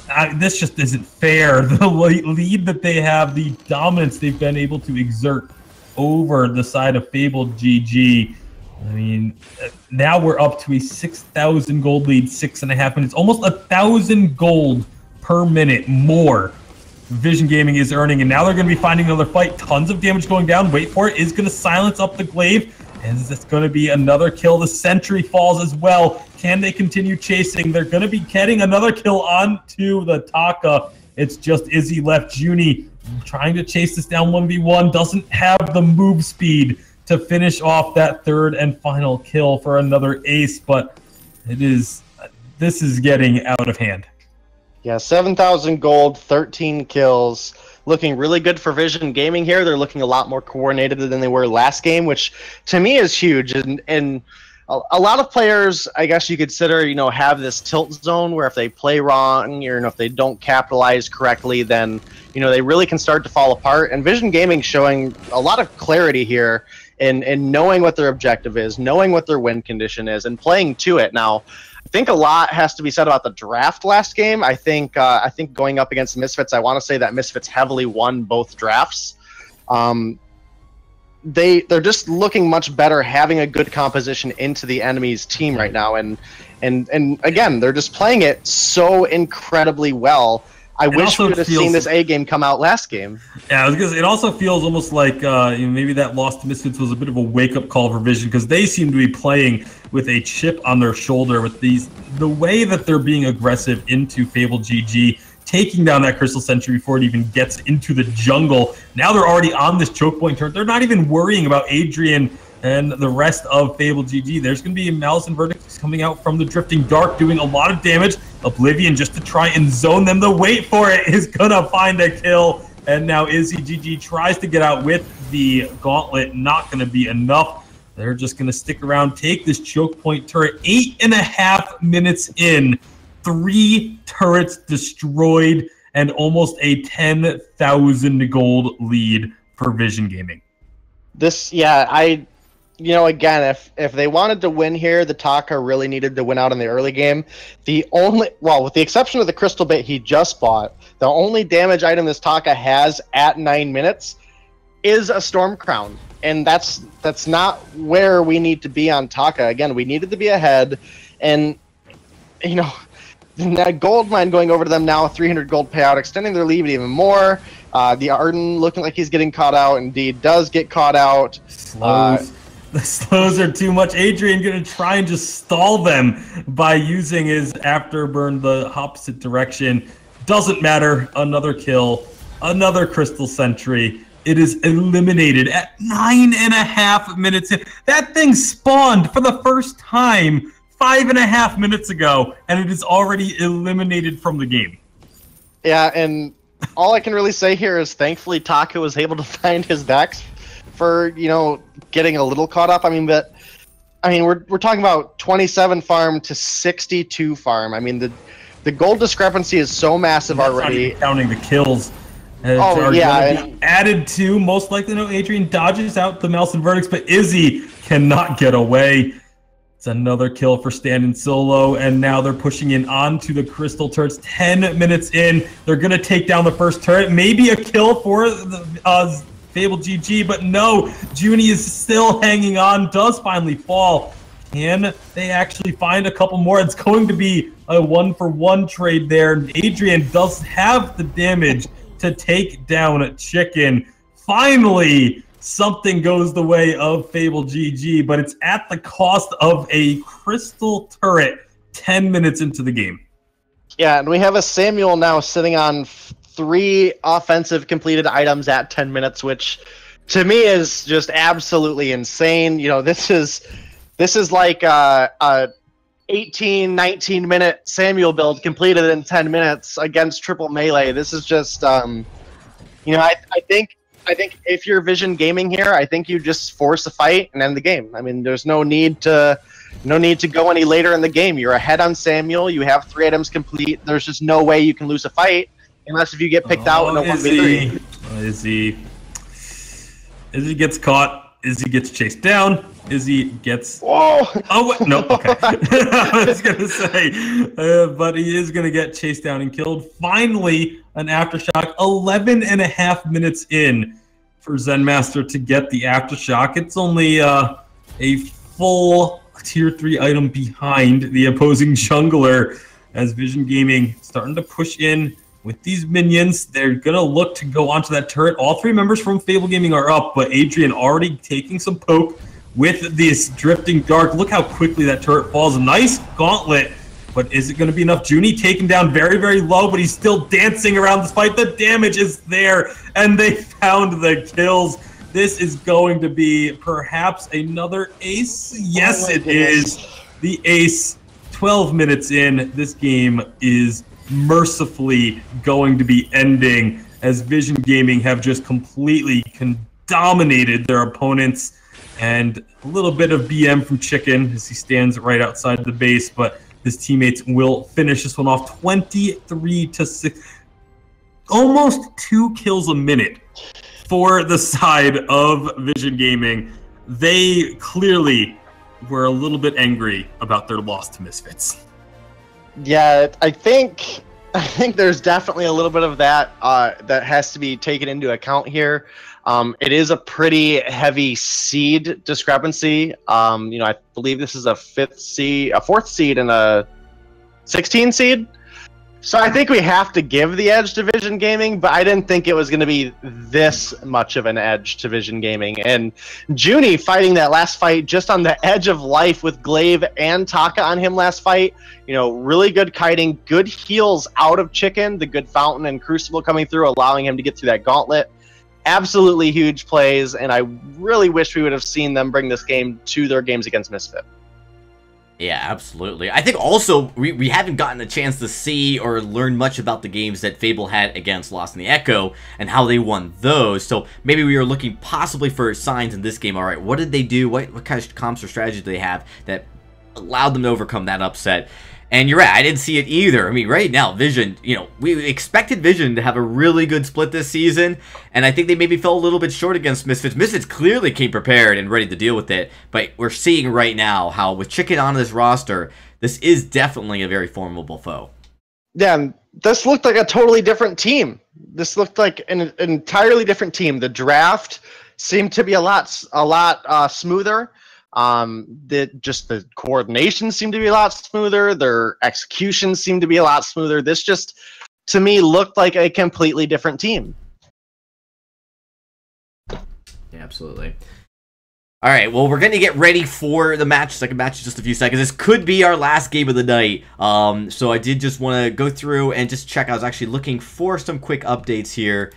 isn't fair. The lead that they have, the dominance they've been able to exert over the side of Fabled GG. I mean, now we're up to a 6,000 gold lead, 6.5 minutes, almost 1,000 gold per minute more Vision Gaming is earning, and now they're going to be finding another fight. Tons of damage going down. Wait for it. Is going to silence up the glaive. And it's going to be another kill. The sentry falls as well. Can they continue chasing? They're going to be getting another kill onto the Taka. It's just Izzy left. Junie trying to chase this down 1v1. Doesn't have the move speed to finish off that third and final kill for another ace, but this is getting out of hand. Yeah, 7,000 gold, 13 kills. Looking really good for Vision Gaming here. They're looking a lot more coordinated than they were last game, which to me is huge. And a lot of players, I guess you consider, have this tilt zone where if they play wrong or if they don't capitalize correctly, then, they really can start to fall apart. And Vision Gaming showing a lot of clarity here in knowing what their objective is, knowing what their win condition is, and playing to it. Now, I think a lot has to be said about the draft last game. I think going up against Misfits, I want to say that Misfits heavily won both drafts. They're just looking much better, having a good composition into the enemy's team right now, and again, they're just playing it so incredibly well. I wish we could have seen this A game come out last game. Yeah, because it also feels almost like maybe that loss to Misfits was a bit of a wake-up call for Vision, because they seem to be playing with a chip on their shoulder with the way that they're being aggressive into Fable GG, taking down that Crystal Sentry before it even gets into the jungle. Now they're already on this choke point turn. They're not even worrying about Adrian and the rest of Fable GG. There's going to be Malice and Verdict coming out from the Drifting Dark, doing a lot of damage. Oblivion, just to try and zone them, the wait for it, is going to find a kill. And now Izzy GG tries to get out with the Gauntlet. Not going to be enough. They're just going to stick around, take this choke point turret. 8.5 minutes in, 3 turrets destroyed, and almost a 10,000 gold lead for Vision Gaming. Again, if they wanted to win here, the Taka really needed to win out in the early game. With the exception of the Crystal Bit he just bought, the only damage item this Taka has at 9 minutes is a Storm Crown, and that's not where we need to be on Taka. Again, we needed to be ahead, and you know, that gold mine going over to them now, 300 gold payout, extending their lead even more. The Arden looking like he's getting caught out. Indeed, does get caught out. Slows. The slows are too much. Adrian going to try and just stall them by using his afterburn the opposite direction. Doesn't matter. Another kill. Another Crystal Sentry. It is eliminated at 9.5 minutes in. That thing spawned for the first time 5.5 minutes ago, and it is already eliminated from the game. Yeah, and all I can really say here is thankfully Taka was able to find his decks for, you know, getting a little caught up. I mean, we're talking about 27 farm to 62 farm. I mean, the gold discrepancy is so massive already. Not even counting the kills. Oh, yeah. Added to, most likely, no, Adrian dodges out the Mouse and Verdicts, but Izzy cannot get away. It's another kill for Stand and Solo, and now they're pushing in onto the Crystal turrets. 10 minutes in, they're going to take down the first turret. Maybe a kill for the Fable GG, but no, Junie is still hanging on, does finally fall. Can they actually find a couple more? It's going to be a 1-for-1 trade there. Adrian does have the damage to take down Chicken. Finally, something goes the way of Fable GG, but it's at the cost of a Crystal turret 10 minutes into the game. Yeah, and we have a Samuel now sitting on 3 offensive completed items at 10 minutes, which to me is just absolutely insane. You know, this is like a 18, 19 minute Samuel build completed in 10 minutes against triple melee. This is just, you know, I think if you're Vision Gaming here, I think you just force a fight and end the game. I mean, there's no need to go any later in the game. You're ahead on Samuel. You have 3 items complete. There's just no way you can lose a fight unless if you get picked out in a 1v3. Izzy gets caught. Izzy gets chased down. Izzy gets... Whoa! Oh, wait, no, okay. I was going to say, but he is going to get chased down and killed. Finally, an Aftershock, 11.5 minutes in for Zen Master to get the Aftershock. It's only a full tier 3 item behind the opposing jungler as Vision Gaming starting to push in with these minions. They're going to look to go onto that turret. All 3 members from Fable Gaming are up, but Adrian already taking some poke with this Drifting Dark. Look how quickly that turret falls. A nice gauntlet, but is it going to be enough? Junie taken down very, very low, but he's still dancing around despite the damage is there, and they found the kills. This is going to be perhaps another ace. Yes, it is. The ace. 12 minutes in, this game is mercifully going to be ending as Vision Gaming have just completely dominated their opponents. And a little bit of BM from Chicken as he stands right outside the base, but his teammates will finish this one off 23-6. Almost 2 kills a minute for the side of Vision Gaming. They clearly were a little bit angry about their loss to Misfits. Yeah, I think there's definitely a little bit of that that has to be taken into account here. It is a pretty heavy seed discrepancy. You know, I believe this is a 4th seed, and a 16 seed. So I think we have to give the edge to Vision Gaming, but I didn't think it was going to be this much of an edge to Vision Gaming. And Junie fighting that last fight just on the edge of life with Glaive and Taka on him last fight. You know, really good kiting, good heals out of Chicken, the good Fountain and Crucible coming through, allowing him to get through that gauntlet. Absolutely huge plays, and I really wish we would have seen them bring this game to their games against Misfit. Yeah, absolutely. I think also we haven't gotten a chance to see or learn much about the games that Fable had against Lost in the Echo and how they won those. So maybe we were looking possibly for signs in this game. All right, what did they do? What kind of comps or strategies do they have that allowed them to overcome that upset? And you're right, I didn't see it either. I mean, right now, Vision, you know, we expected Vision to have a really good split this season, and I think they maybe fell a little bit short against Misfits. Misfits clearly came prepared and ready to deal with it, but we're seeing right now how with Chicken on this roster, this is definitely a very formidable foe. Yeah, this looked like a totally different team. This looked like an entirely different team. The draft seemed to be a lot smoother. The coordination seemed to be a lot smoother. Their execution seemed to be a lot smoother. This just, to me, looked like a completely different team. Yeah, absolutely. All right, well, we're going to get ready for the match, second match in just a few seconds. This could be our last game of the night. So I did just want to go through and just check. I was actually looking for some quick updates here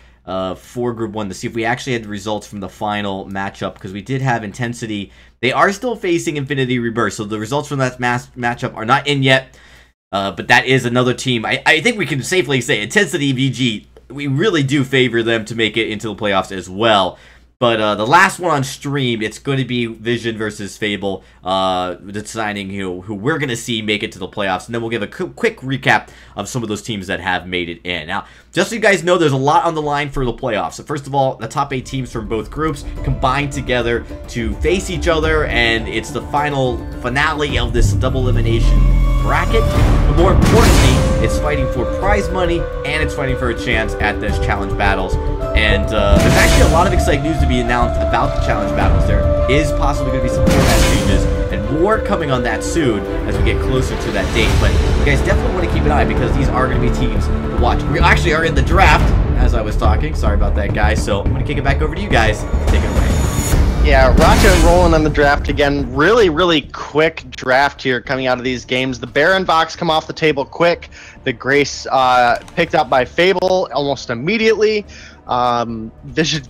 for Group 1 to see if we actually had the results from the final matchup, because we did have Intensity. They are still facing Infinity Rebirth, so the results from that matchup are not in yet. But that is another team. I think we can safely say Intensity VG, we really do favor them to make it into the playoffs as well. But the last one on stream, it's going to be Vision versus Fable, deciding who we're going to see make it to the playoffs. And then we'll give a quick recap of some of those teams that have made it in. Now, just so you guys know, there's a lot on the line for the playoffs. So first of all, the top 8 teams from both groups combine together to face each other, and it's the finale of this double elimination bracket. But more importantly, it's fighting for prize money, and it's fighting for a chance at this challenge battles. And there's actually a lot of exciting news to be announced about the challenge battles. There is possibly going to be some format changes, and more coming on that soon as we get closer to that date. But you guys definitely want to keep an eye, because these are going to be teams to watch. We actually are in the draft, as I was talking. Sorry about that, guys. So I'm going to kick it back over to you guys. Take it away. Yeah, rocking and rolling on the draft again. Really quick draft here coming out of these games. The Baron box come off the table quick. The Grace picked up by Fable almost immediately. Vision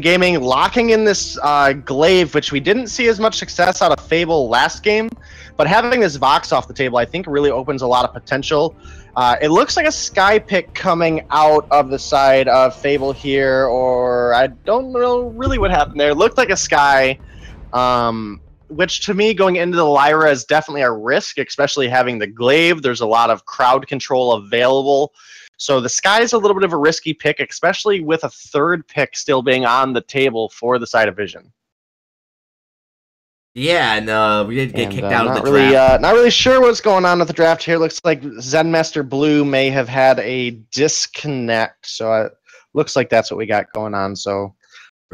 Gaming locking in this Glaive, which we didn't see as much success out of Fable last game, but having this Vox off the table I think really opens a lot of potential. It looks like a Sky pick coming out of the side of Fable here, or I don't know really what happened there. It looked like a Sky, which to me going into the Lyra is definitely a risk, especially having the Glaive. There's a lot of crowd control available. So the Sky is a little bit of a risky pick, especially with a third pick still being on the table for the side of Vision. Yeah, and we did get kicked out of the draft. Not really sure what's going on with the draft here. Looks like Zenmaster Blue may have had a disconnect. So it looks like that's what we got going on. So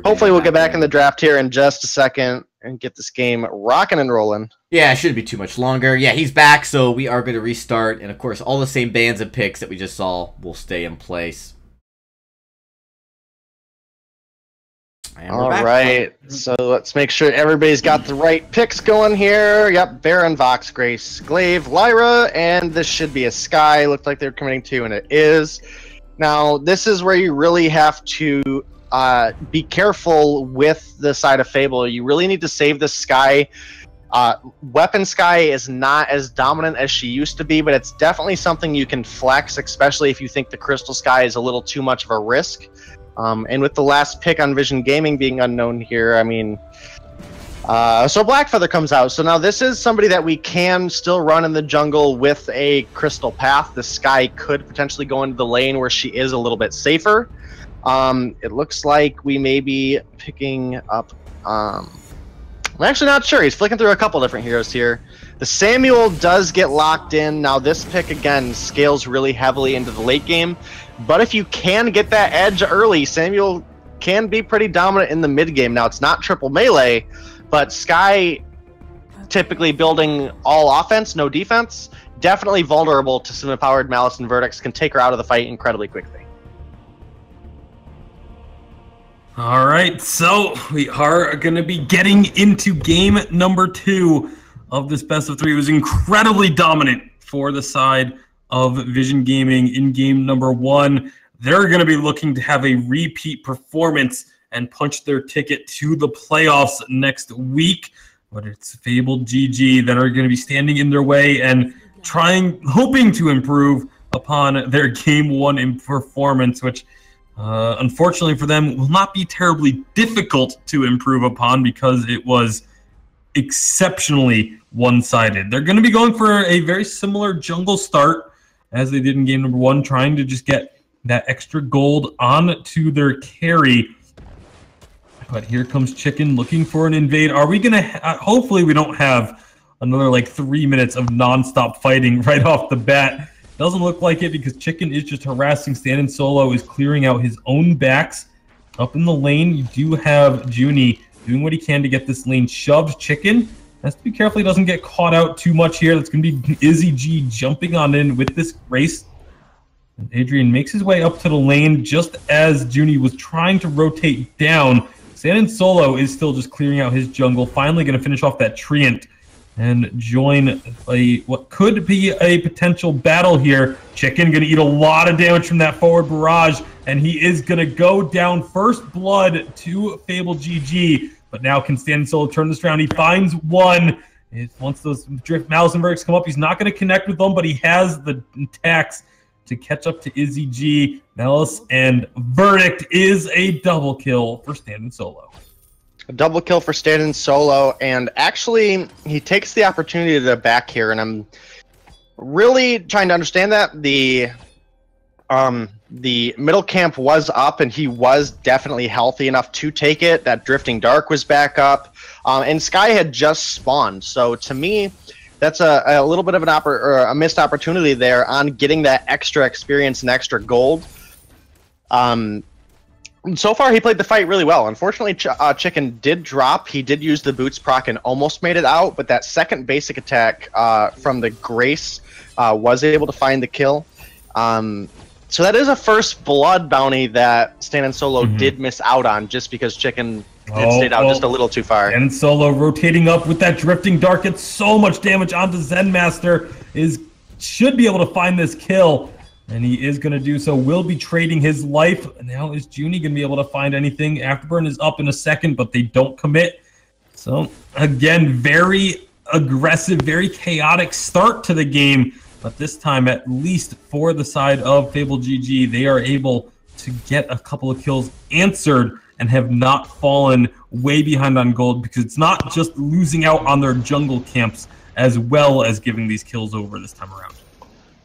hopefully we'll get back in the draft here in just a second and get this game rocking and rolling. Yeah, it shouldn't be too much longer. Yeah, he's back, so we are going to restart. And, of course, all the same bands and picks that we just saw will stay in place. All right, so let's make sure everybody's got the right picks going here. Yep, Baron, Vox, Grace, Glaive, Lyra, and this should be a Sky. Looked like they're committing to, and it is. Now, this is where you really have to be careful with the side of Fable. You really need to save the Sky. Weapon Sky is not as dominant as she used to be, but it's definitely something you can flex, especially if you think the Crystal Sky is a little too much of a risk. And with the last pick on Vision Gaming being unknown here, I mean, so Blackfeather comes out. So now this is somebody that we can still run in the jungle with a Crystal Path. The Sky could potentially go into the lane where she is a little bit safer. It looks like we may be picking up... I'm actually not sure. He's flicking through a couple different heroes here. The Samuel does get locked in. Now this pick, again, scales really heavily into the late game. But if you can get that edge early, Samuel can be pretty dominant in the mid game. Now it's not triple melee, but Sky typically building all offense, no defense, definitely vulnerable to some empowered Malice and Vertex, can take her out of the fight incredibly quickly. All right, so we are going to be getting into game number 2 of this best of 3. It was incredibly dominant for the side of Vision Gaming in game number 1. They're going to be looking to have a repeat performance and punch their ticket to the playoffs next week. But it's Fabled GG that are going to be standing in their way and hoping to improve upon their game 1 in performance, which unfortunately for them will not be terribly difficult to improve upon because it was exceptionally one-sided. They're going to be going for a very similar jungle start as they did in game number 1, trying to just get that extra gold onto their carry. But here comes Chicken looking for an invade. Are we going to... hopefully we don't have another, 3 minutes of non-stop fighting right off the bat Doesn't look like it because Chicken is just harassing. Stand and Solo is clearing out his own backs. Up in the lane, you do have Junie doing what he can to get this lane shoved. Chicken has to be careful he doesn't get caught out too much here. That's going to be Izzy G jumping on in with this race. And Adrian makes his way up to the lane just as Junie was trying to rotate down. Stand and Solo is still just clearing out his jungle. Finally going to finish off that Treant and join what could be a potential battle here. Chicken going to eat a lot of damage from that forward barrage, and he is going to go down first blood to Fable GG. But now can Stand and Solo turn this around? He finds one. Once those Drift Malice and Verdicts come up, he's not going to connect with them, but he has the attacks to catch up to Izzy G. Malice and Verdict is a double kill for Stand and Solo. A double kill for Stand and Solo, and actually he takes the opportunity to back here, and I'm really trying to understand that. The middle camp was up, and he was definitely healthy enough to take it. That Drifting Dark was back up, and Sky had just spawned. So to me, that's a little bit of a missed opportunity there on getting that extra experience and extra gold. So far, he played the fight really well. Unfortunately, Chicken did drop. He did use the boots proc and almost made it out, but that second basic attack from the Grace was able to find the kill. So that is a first blood bounty that Stand and Solo did miss out on just because Chicken did stayed out just a little too far. And Solo rotating up with that Drifting Dark gets so much damage onto Zen Master. Should be able to find this kill. And he is going to do so. Will be trading his life. Now is Junie going to be able to find anything? Afterburn is up in a second, but they don't commit. So, again, very aggressive, very chaotic start to the game. But this time, at least for the side of Fable GG, they are able to get a couple of kills answered and have not fallen way behind on gold, because it's not just losing out on their jungle camps as well as giving these kills over this time around.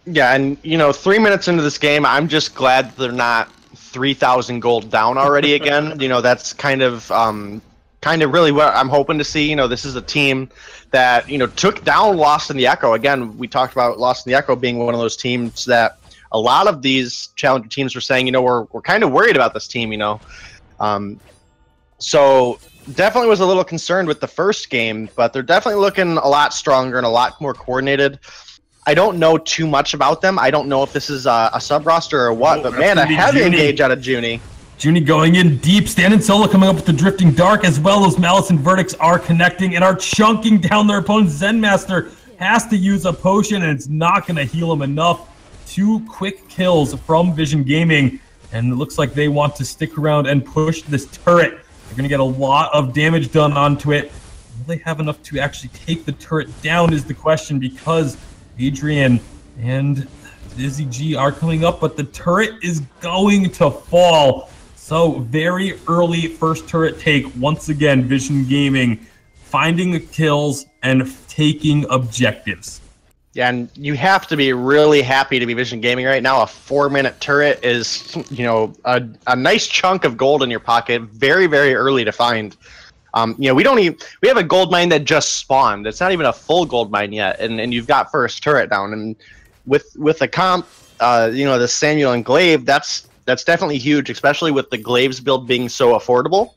Yeah, and 3 minutes into this game, I'm just glad they're not 3,000 gold down already again. That's kind of really what I'm hoping to see. This is a team that took down Lost in the Echo. Again, we talked about Lost in the Echo being one of those teams that a lot of these challenger teams were saying, we're kind of worried about this team. So definitely was a little concerned with the first game, but they're definitely looking a lot stronger and a lot more coordinated. I don't know too much about them. I don't know if this is a sub-roster or what, but man, a heavy engage out of Junie. Junie going in deep. Stand and Solo coming up with the Drifting Dark, as well as Malice and Verdicts are connecting and are chunking down their opponents. Zen Master has to use a potion, and it's not going to heal him enough. 2 quick kills from Vision Gaming, and it looks like they want to stick around and push this turret. They're going to get a lot of damage done onto it. Will they have enough to actually take the turret down is the question, because Adrian and Izzy G are coming up, but the turret is going to fall. So very early first turret take. Once again, Vision Gaming finding the kills and taking objectives. Yeah, and you have to be really happy to be Vision Gaming right now. A 4-minute turret is, a nice chunk of gold in your pocket. Very, very early to find. We have a gold mine that just spawned. It's not even a full gold mine yet, and you've got first turret down. And with the comp, the Samuel and Glaive, that's definitely huge, especially with the Glaives build being so affordable.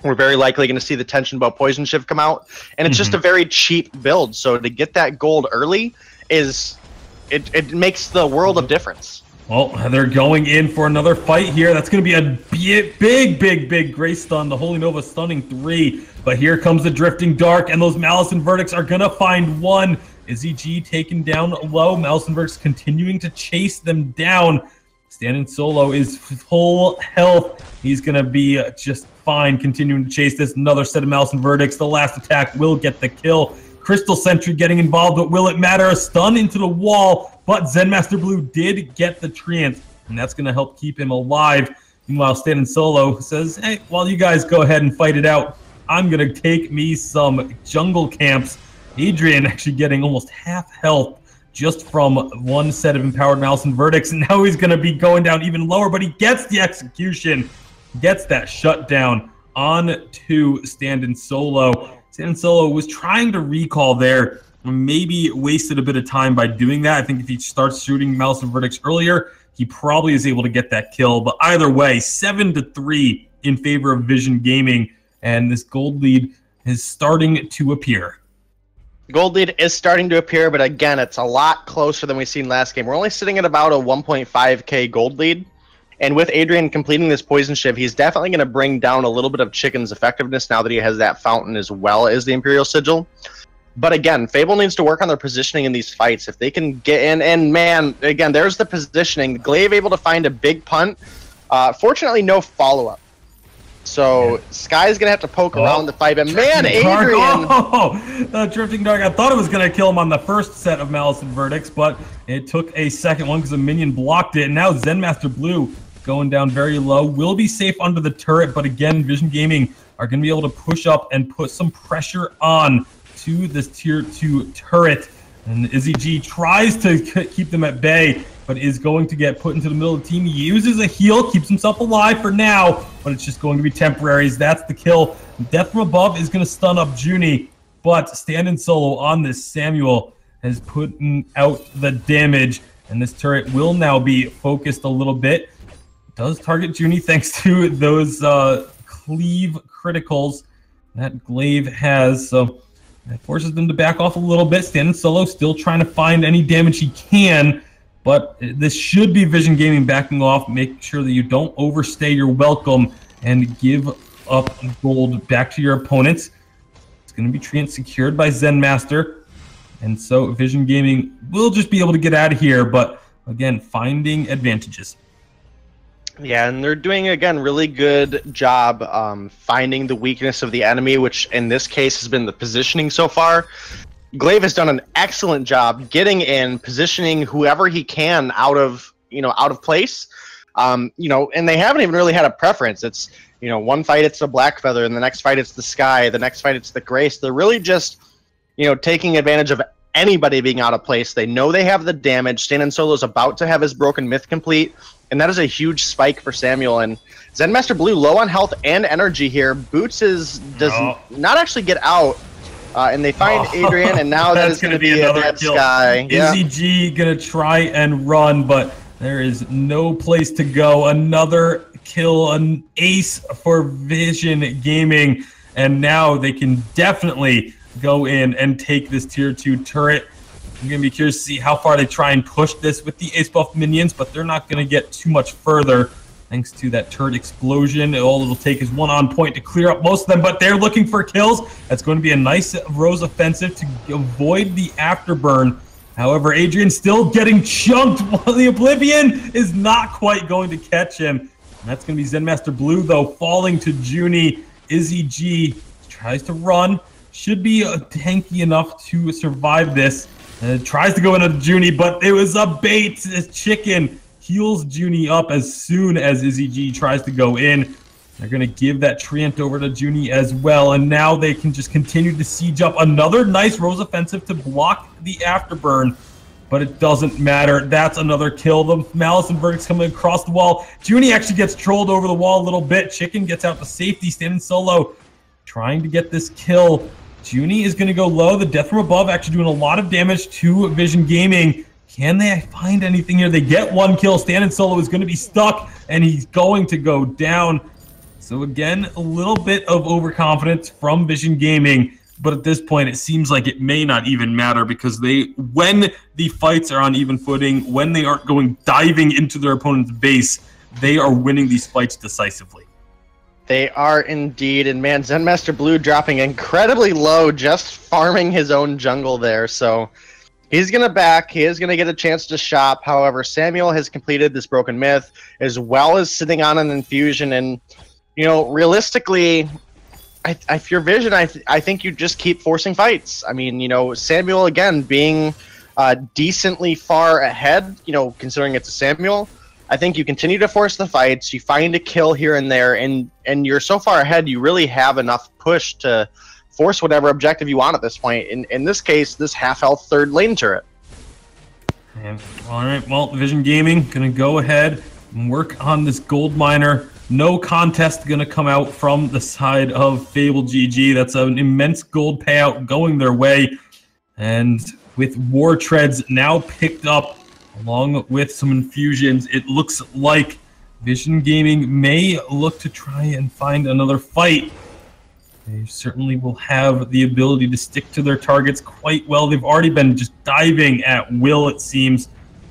We're very likely going to see the Tension Bow Poison Shift come out, and it's just a very cheap build. So to get that gold early it makes the world of difference. Well, they're going in for another fight here. That's going to be a big Grace stun. The Holy Nova stunning 3. But here comes the Drifting Dark, and those Malice and Verdicts are going to find one. Izzy G taken down low. Malice and Verdicts continuing to chase them down. Stand and Solo is full health. He's going to be just fine continuing to chase this. Another set of Malice and Verdicts. The last attack will get the kill. Crystal Sentry getting involved, but will it matter? A stun into the wall, but Zen Master Blue did get the Treant, and that's going to help keep him alive. Meanwhile, Stand and Solo says, hey, while you guys go ahead and fight it out, I'm going to take me some jungle camps. Adrian actually getting almost half health just from one set of empowered Malice and Verdicts, and now he's going to be going down even lower, but he gets the execution, gets that shutdown on to Stand and Solo. Stand and Solo was trying to recall there, maybe wasted a bit of time by doing that. I think if he starts shooting Malice and Verdicts earlier, he probably is able to get that kill. But either way, 7-3 in favor of Vision Gaming, and this gold lead is starting to appear. Gold lead is starting to appear, but again, it's a lot closer than we've seen last game. We're only sitting at about a 1.5k gold lead. And with Adrian completing this Poison Shiv, he's definitely going to bring down a little bit of Chicken's effectiveness now that he has that Fountain as well as the Imperial Sigil. But again, Fable needs to work on their positioning in these fights. If they can get in, and man, again, there's the positioning. Glaive able to find a big punt. Fortunately, no follow-up. So Sky's going to have to poke around the fight. And man, Adrian! Drifting Dark. I thought it was going to kill him on the first set of Malice and Verdicts, but it took a second one because a minion blocked it. And now Zen Master Blue going down very low. Will be safe under the turret, but again, Vision Gaming are going to be able to push up and put some pressure on to this tier 2 turret. And Izzy G tries to keep them at bay, but is going to get put into the middle of the team. He uses a heal, keeps himself alive for now, but it's just going to be temporary. That's the kill. Death from Above is going to stun up Junie, but stand in solo on this Samuel has put out the damage, and this turret will now be focused a little bit. Does target Junie thanks to those cleave criticals that Glaive has, so that forces them to back off a little bit. Stand in solo, still trying to find any damage he can, but this should be Vision Gaming backing off. Make sure that you don't overstay your welcome and give up gold back to your opponents. It's going to be Treant secured by Zen Master, and so Vision Gaming will just be able to get out of here, but again, finding advantages. Yeah, and they're doing, again, really good job finding the weakness of the enemy, which in this case has been the positioning so far. Glaive has done an excellent job getting in, positioning whoever he can out of place. And they haven't even really had a preference. It's, one fight it's the Black Feather, and the next fight it's the Sky, the next fight it's the Grace. They're really just, taking advantage of anybody being out of place. They know they have the damage. Stand in Solo is about to have his Broken Myth complete, and that is a huge spike for Samuel. And Zen Master Blue low on health and energy here. Boots does not actually get out. And they find Adrian, and now that is going to be another kill. Sky. Izzy G going to try and run, but there is no place to go. Another kill, an ace for Vision Gaming, and now they can definitely go in and take this tier 2 turret. I'm going to be curious to see how far they try and push this with the ace buff minions, but they're not going to get too much further thanks to that turret explosion. All it'll take is one on point to clear up most of them, but they're looking for kills. That's going to be a nice Rose offensive to avoid the afterburn. However, Adrian still getting chunked while the Oblivion is not quite going to catch him. And that's going to be Zen Master Blue, though, falling to Junie. Izzy G tries to run. Should be tanky enough to survive this. Tries to go into Junie, but it was a bait. Chicken heals Junie up as soon as Izzy G tries to go in. They're going to give that Treant over to Junie as well, and now they can just continue to siege up. Another nice Rose offensive to block the afterburn, but it doesn't matter. That's another kill. The Malice and Verdicts coming across the wall. Junie actually gets trolled over the wall a little bit. Chicken gets out to safety, standing solo, trying to get this kill. Junie is going to go low. The Death from Above actually doing a lot of damage to Vision Gaming. Can they find anything here? They get one kill. Stand Solo is going to be stuck, and he's going to go down. So again, a little bit of overconfidence from Vision Gaming, but at this point, it seems like it may not even matter because when the fights are on even footing, when they aren't going diving into their opponent's base, they are winning these fights decisively. They are indeed, and man, Zen Master Blue dropping incredibly low, just farming his own jungle there, so he's going to back. He is going to get a chance to shop. However, Samuel has completed this Broken Myth, as well as sitting on an Infusion, and, realistically, if you're Vision, I think you just keep forcing fights. I mean, Samuel, again, being decently far ahead, considering it's a Samuel, I think you continue to force the fights, you find a kill here and there, and you're so far ahead, you really have enough push to force whatever objective you want at this point. In this case, this half-health third lane turret. All right, well, Vision Gaming going to go ahead and work on this gold miner. No contest going to come out from the side of Fable GG. That's an immense gold payout going their way. And with War Treads now picked up, along with some infusions, it looks like Vision Gaming may look to try and find another fight. They certainly will have the ability to stick to their targets quite well. They've already been just diving at will, it seems.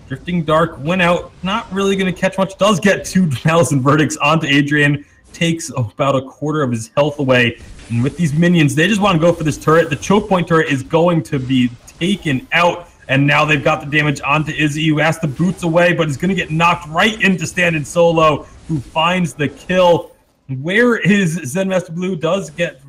Drifting Dark went out, not really going to catch much. Does get 2 Malice and Verdicts onto Adrian. Takes about a quarter of his health away. And with these minions, they just want to go for this turret. The choke point turret is going to be taken out. And now they've got the damage onto Izzy, who has the boots away, but is going to get knocked right into Stand and Solo, who finds the kill. Where is Zen Master Blue? Does get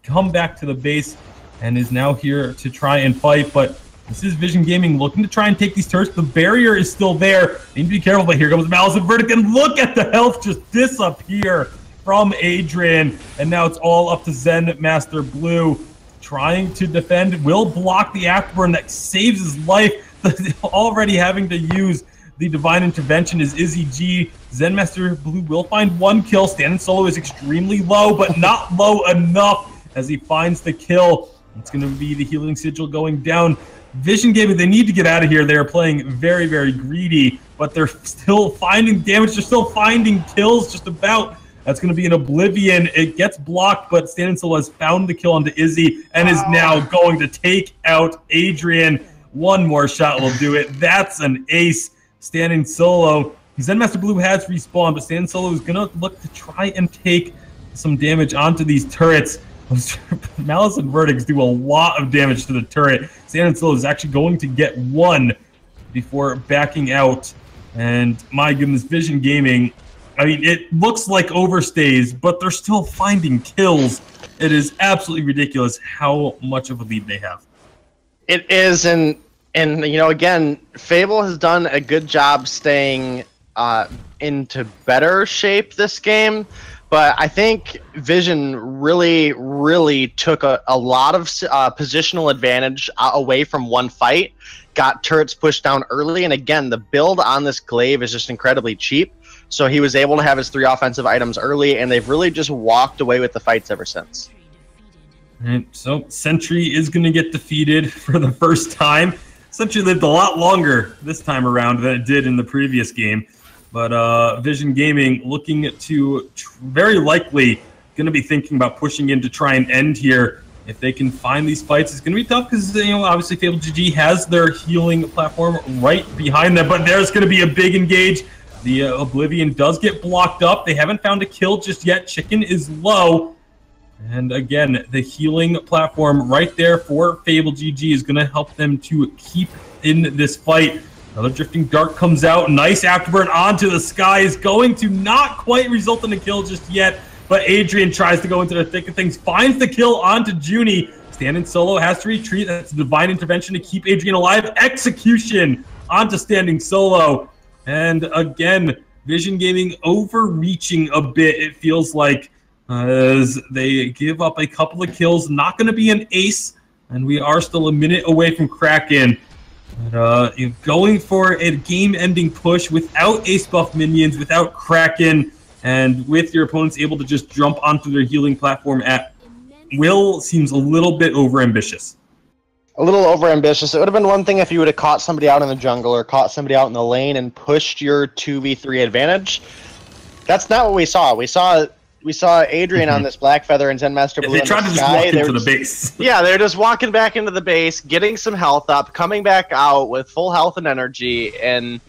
come back to the base and is now here to try and fight. But this is Vision Gaming looking to try and take these turrets. The barrier is still there. They need to be careful, but here comes Malice and Verdict, and look at the health just disappear from Adrian. And now it's all up to Zen Master Blue. Trying to defend, will block the afterburn that saves his life. Already having to use the Divine Intervention is Izzy G. Zen Master Blue will find 1 kill. Stand and Solo is extremely low, but not low enough as he finds the kill. It's going to be the Healing Sigil going down. Vision Gaming, they need to get out of here. They are playing very, very greedy, but they're still finding damage. They're still finding kills just about. That's going to be an Oblivion. It gets blocked, but Stand and Solo has found the kill onto Izzy and is now going to take out Adrian. 1 more shot will do it. That's an ace. Standing Solo. Zen Master Blue has respawned, but Stand Solo is going to look to try and take some damage onto these turrets. Malice and Verdicts do a lot of damage to the turret. Stand Solo is actually going to get 1 before backing out. And my goodness, Vision Gaming, I mean, it looks like overstays, but they're still finding kills. It is absolutely ridiculous how much of a lead they have. It is, and you know, again, Fable has done a good job staying into better shape this game, but I think Vision really took a lot of positional advantage away from one fight, got turrets pushed down early, and again, the build on this glaive is just incredibly cheap. So he was able to have his 3 offensive items early, and they've really just walked away with the fights ever since. And so Sentry is going to get defeated for the first time. Sentry lived a lot longer this time around than it did in the previous game. But Vision Gaming looking to very likely going to be thinking about pushing in to try and end here. If they can find these fights, it's going to be tough because, you know, obviously Fable GG has their healing platform right behind them. But there's going to be a big engage. The Oblivion does get blocked up. They haven't found a kill just yet. Chicken is low. And again, the healing platform right there for Fable GG is going to help them to keep in this fight. Another Drifting Dark comes out. Nice afterburn onto the sky is going to not quite result in a kill just yet. But Adrian tries to go into the thick of things. Finds the kill onto Junie. Standing Solo has to retreat. That's a Divine Intervention to keep Adrian alive. Execution onto Standing Solo. And again, Vision Gaming overreaching a bit, it feels like, as they give up a couple of kills. Not going to be an ace, and we are still a minute away from Kraken. But, going for a game-ending push without ace buff minions, without Kraken, and with your opponents able to just jump onto their healing platform at will seems a little bit overambitious. A little overambitious. It would have been one thing if you would have caught somebody out in the jungle or caught somebody out in the lane and pushed your 2v3 advantage. That's not what we saw. We saw Adrian on this Black Feather and Zen Master Blue. They tried to just walk into the base. Yeah, they're just walking back into the base, getting some health up, coming back out with full health and energy, and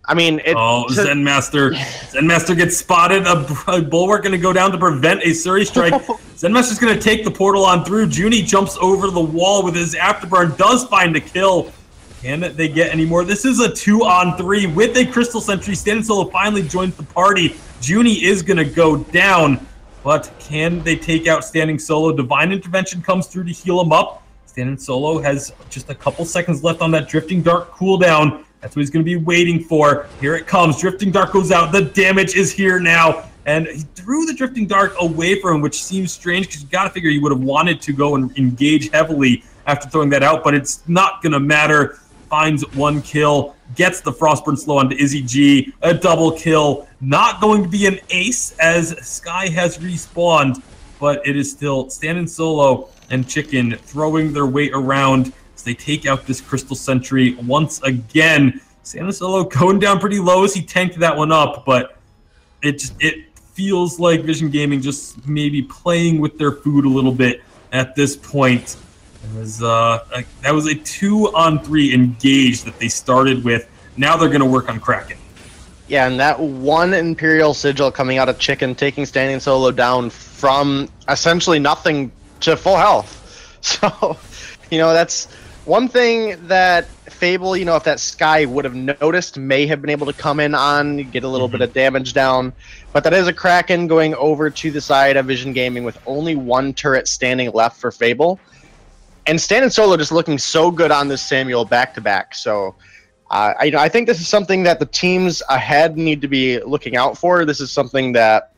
I mean, Zen Master gets spotted. A bulwark going to go down to prevent a Suri strike. Zen Master's going to take the portal on through. Junie jumps over the wall with his afterburn, does find a kill. Can they get any more? This is a 2-on-3 with a Crystal Sentry. Standing Solo finally joins the party. Junie is going to go down, but can they take out Standing Solo? Divine Intervention comes through to heal him up. Standing Solo has just a couple seconds left on that Drifting Dark cooldown. That's what he's going to be waiting for. Here it comes. Drifting Dark goes out. The damage is here now. And he threw the Drifting Dark away from him, which seems strange because you got to figure he would have wanted to go and engage heavily after throwing that out, but it's not going to matter. Finds 1 kill, gets the Frostburn slow onto Izzy G. A double kill. Not going to be an ace as Sky has respawned. but it is still Stand Solo and Chicken throwing their weight around as they take out this Crystal Sentry once again. Stand Solo going down pretty low as he tanked that one up, but it feels like Vision Gaming just maybe playing with their food a little bit at this point. It was that was a 2-on-3 engage that they started with. Now they're going to work on Kraken. Yeah, and that one Imperial Sigil coming out of Chicken, taking Standing Solo down from essentially nothing to full health. So, that's one thing that Fable, if that Sky would have noticed, may have been able to come in on, get a little bit of damage down. But that is a Kraken going over to the side of Vision Gaming with only one turret standing left for Fable. And Standing Solo just looking so good on this Samuel back-to-back. So, I think this is something that the teams ahead need to be looking out for. This is something that,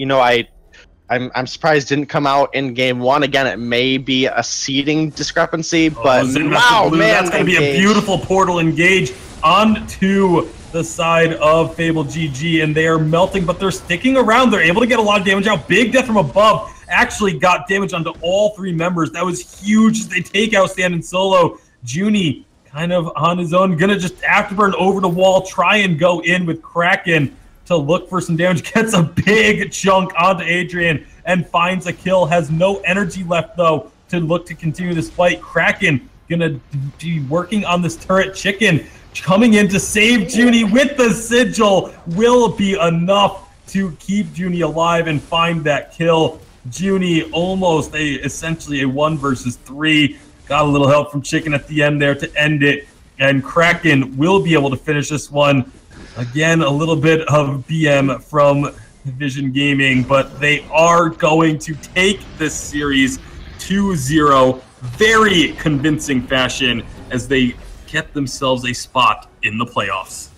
I'm surprised didn't come out in game one. Again, it may be a seeding discrepancy, but wow, man, that's going to be a beautiful portal engage onto the side of Fable GG, and they are melting, but they're sticking around. They're able to get a lot of damage out. Big Death from above actually got damage onto all three members. That was huge as they take out Standing Solo. Junie kind of on his own, gonna just afterburn over the wall, try and go in with Kraken to look for some damage. Gets a big chunk onto Adrian and finds a kill. Has no energy left though to look to continue this fight. Kraken gonna be working on this turret. Chicken coming in to save Junie with the sigil will be enough to keep Junie alive and find that kill. Junie almost essentially a 1 versus 3. Got a little help from Chicken at the end there to end it, and Kraken will be able to finish this one. Again, a little bit of BM from Vision Gaming, but they are going to take this series 2-0, very convincing fashion as they get themselves a spot in the playoffs.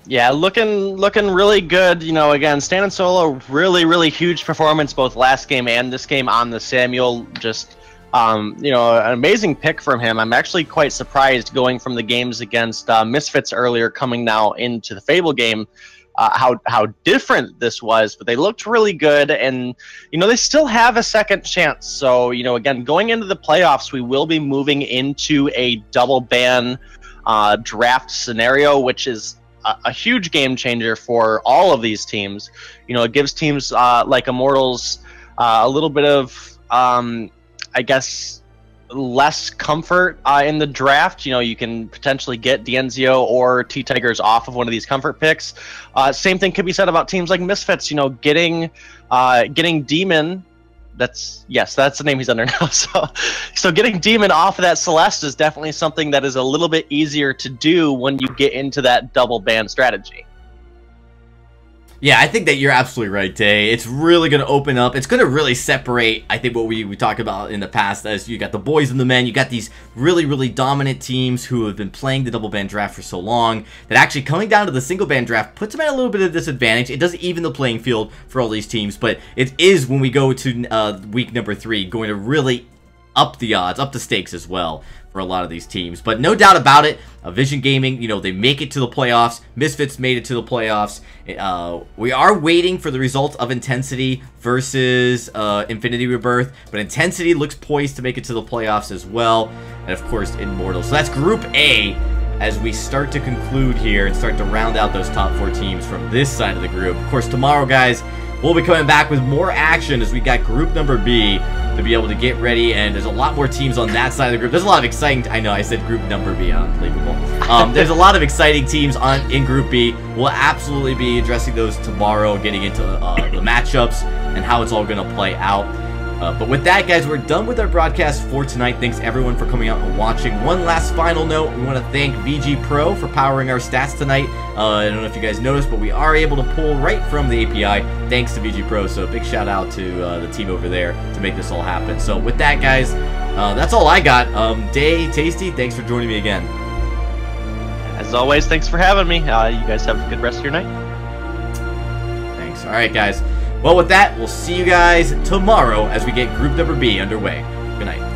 Yeah, looking really good. Again, Standing Solo, really huge performance both last game and this game on the Samuel. Just an amazing pick from him. I'm actually quite surprised going from the games against Misfits earlier, coming now into the Fable game, how different this was. But they looked really good, and they still have a second chance. So again, going into the playoffs, we will be moving into a double ban draft scenario, which is a huge game changer for all of these teams. It gives teams like Immortals a little bit of I guess less comfort in the draft. You can potentially get D'Enzio or T-Tigers off of one of these comfort picks. Same thing could be said about teams like Misfits. Getting Demon. That's the name he's under now. So getting Demon off of that Celeste is definitely something that is a little bit easier to do when you get into that double ban strategy. Yeah, I think that you're absolutely right, Day. It's really going to open up. It's going to really separate, I think, what we talked about in the past, as you got the boys and the men. You got these really dominant teams who have been playing the double ban draft for so long that actually coming down to the single ban draft puts them at a little bit of disadvantage. It doesn't even the playing field for all these teams, but it is, when we go to week number 3, going to really up the odds, up the stakes as well for a lot of these teams. But no doubt about it, Vision Gaming, they make it to the playoffs. Misfits made it to the playoffs. We are waiting for the results of Intensity versus Infinity Rebirth, but Intensity looks poised to make it to the playoffs as well, and of course Immortal. So that's Group A as we start to conclude here and start to round out those top 4 teams from this side of the group. Of course, tomorrow, guys, we'll be coming back with more action as we got Group number B to be able to get ready, and there's a lot more teams on that side of the group. There's a lot of exciting, I know I said Group number B, unbelievable. There's a lot of exciting teams in Group B. We'll absolutely be addressing those tomorrow, getting into the matchups and how it's all going to play out. But with that, guys, we're done with our broadcast for tonight. Thanks everyone for coming out and watching. One last final note, we want to thank VG Pro for powering our stats tonight. I don't know if you guys noticed, but we are able to pull right from the API thanks to VG Pro, so big shout out to the team over there to make this all happen. So with that, guys, that's all I got. Day, Tasty, thanks for joining me again. As always, thanks for having me. You guys have a good rest of your night. Thanks. All right, guys. Well, with that, we'll see you guys tomorrow as we get Group number B underway. Good night.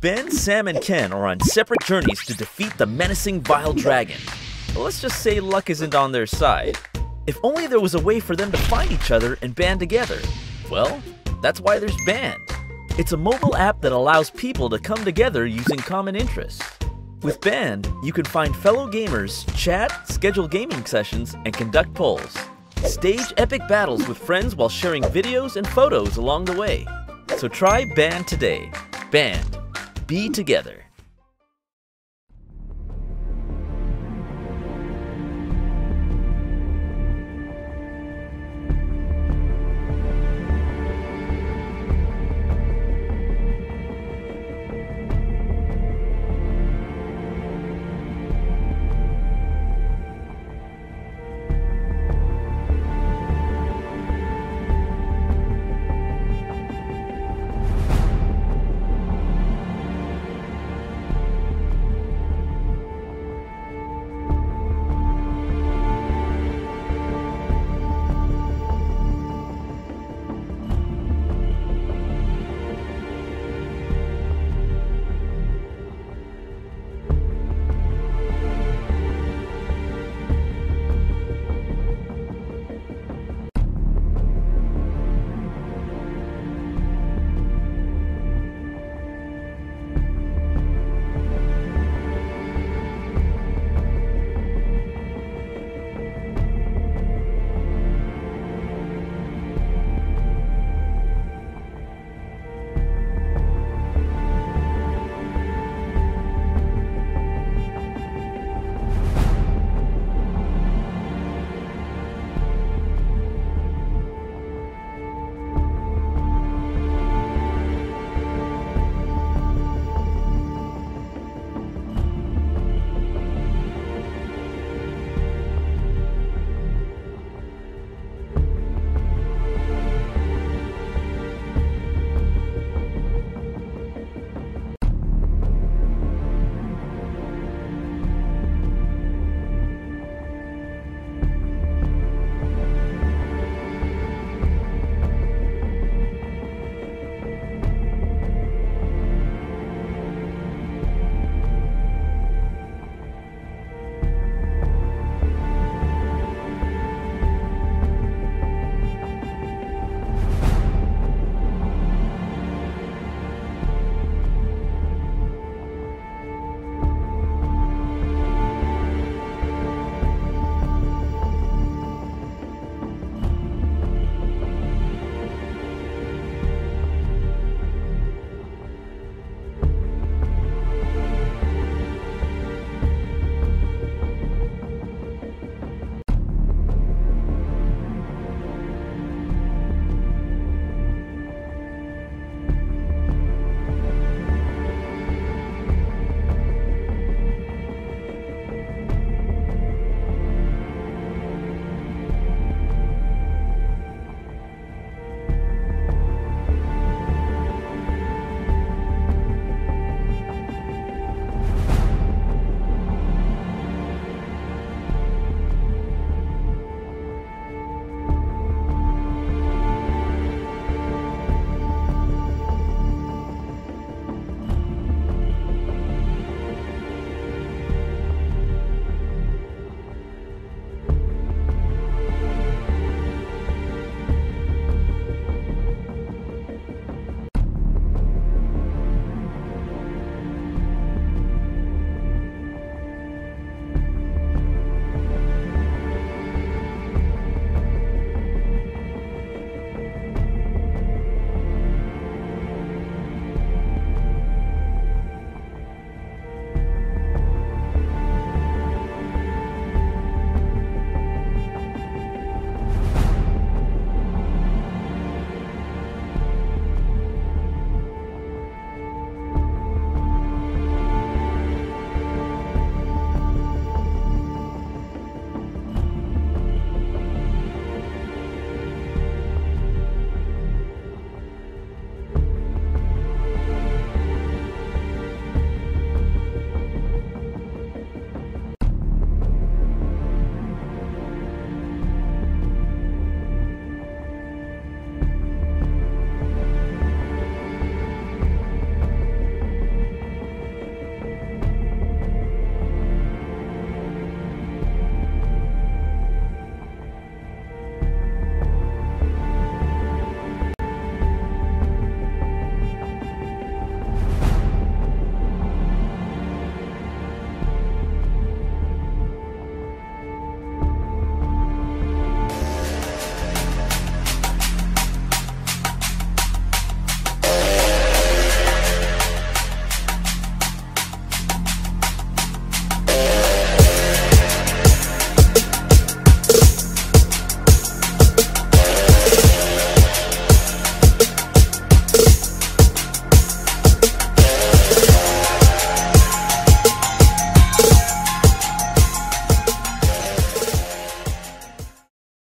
Ben, Sam, and Ken are on separate journeys to defeat the menacing Vile Dragon. But let's just say luck isn't on their side. If only there was a way for them to find each other and band together. Well, that's why there's Band. It's a mobile app that allows people to come together using common interests. With Band, you can find fellow gamers, chat, schedule gaming sessions, and conduct polls. Stage epic battles with friends while sharing videos and photos along the way. So try Band today. Band. Be together.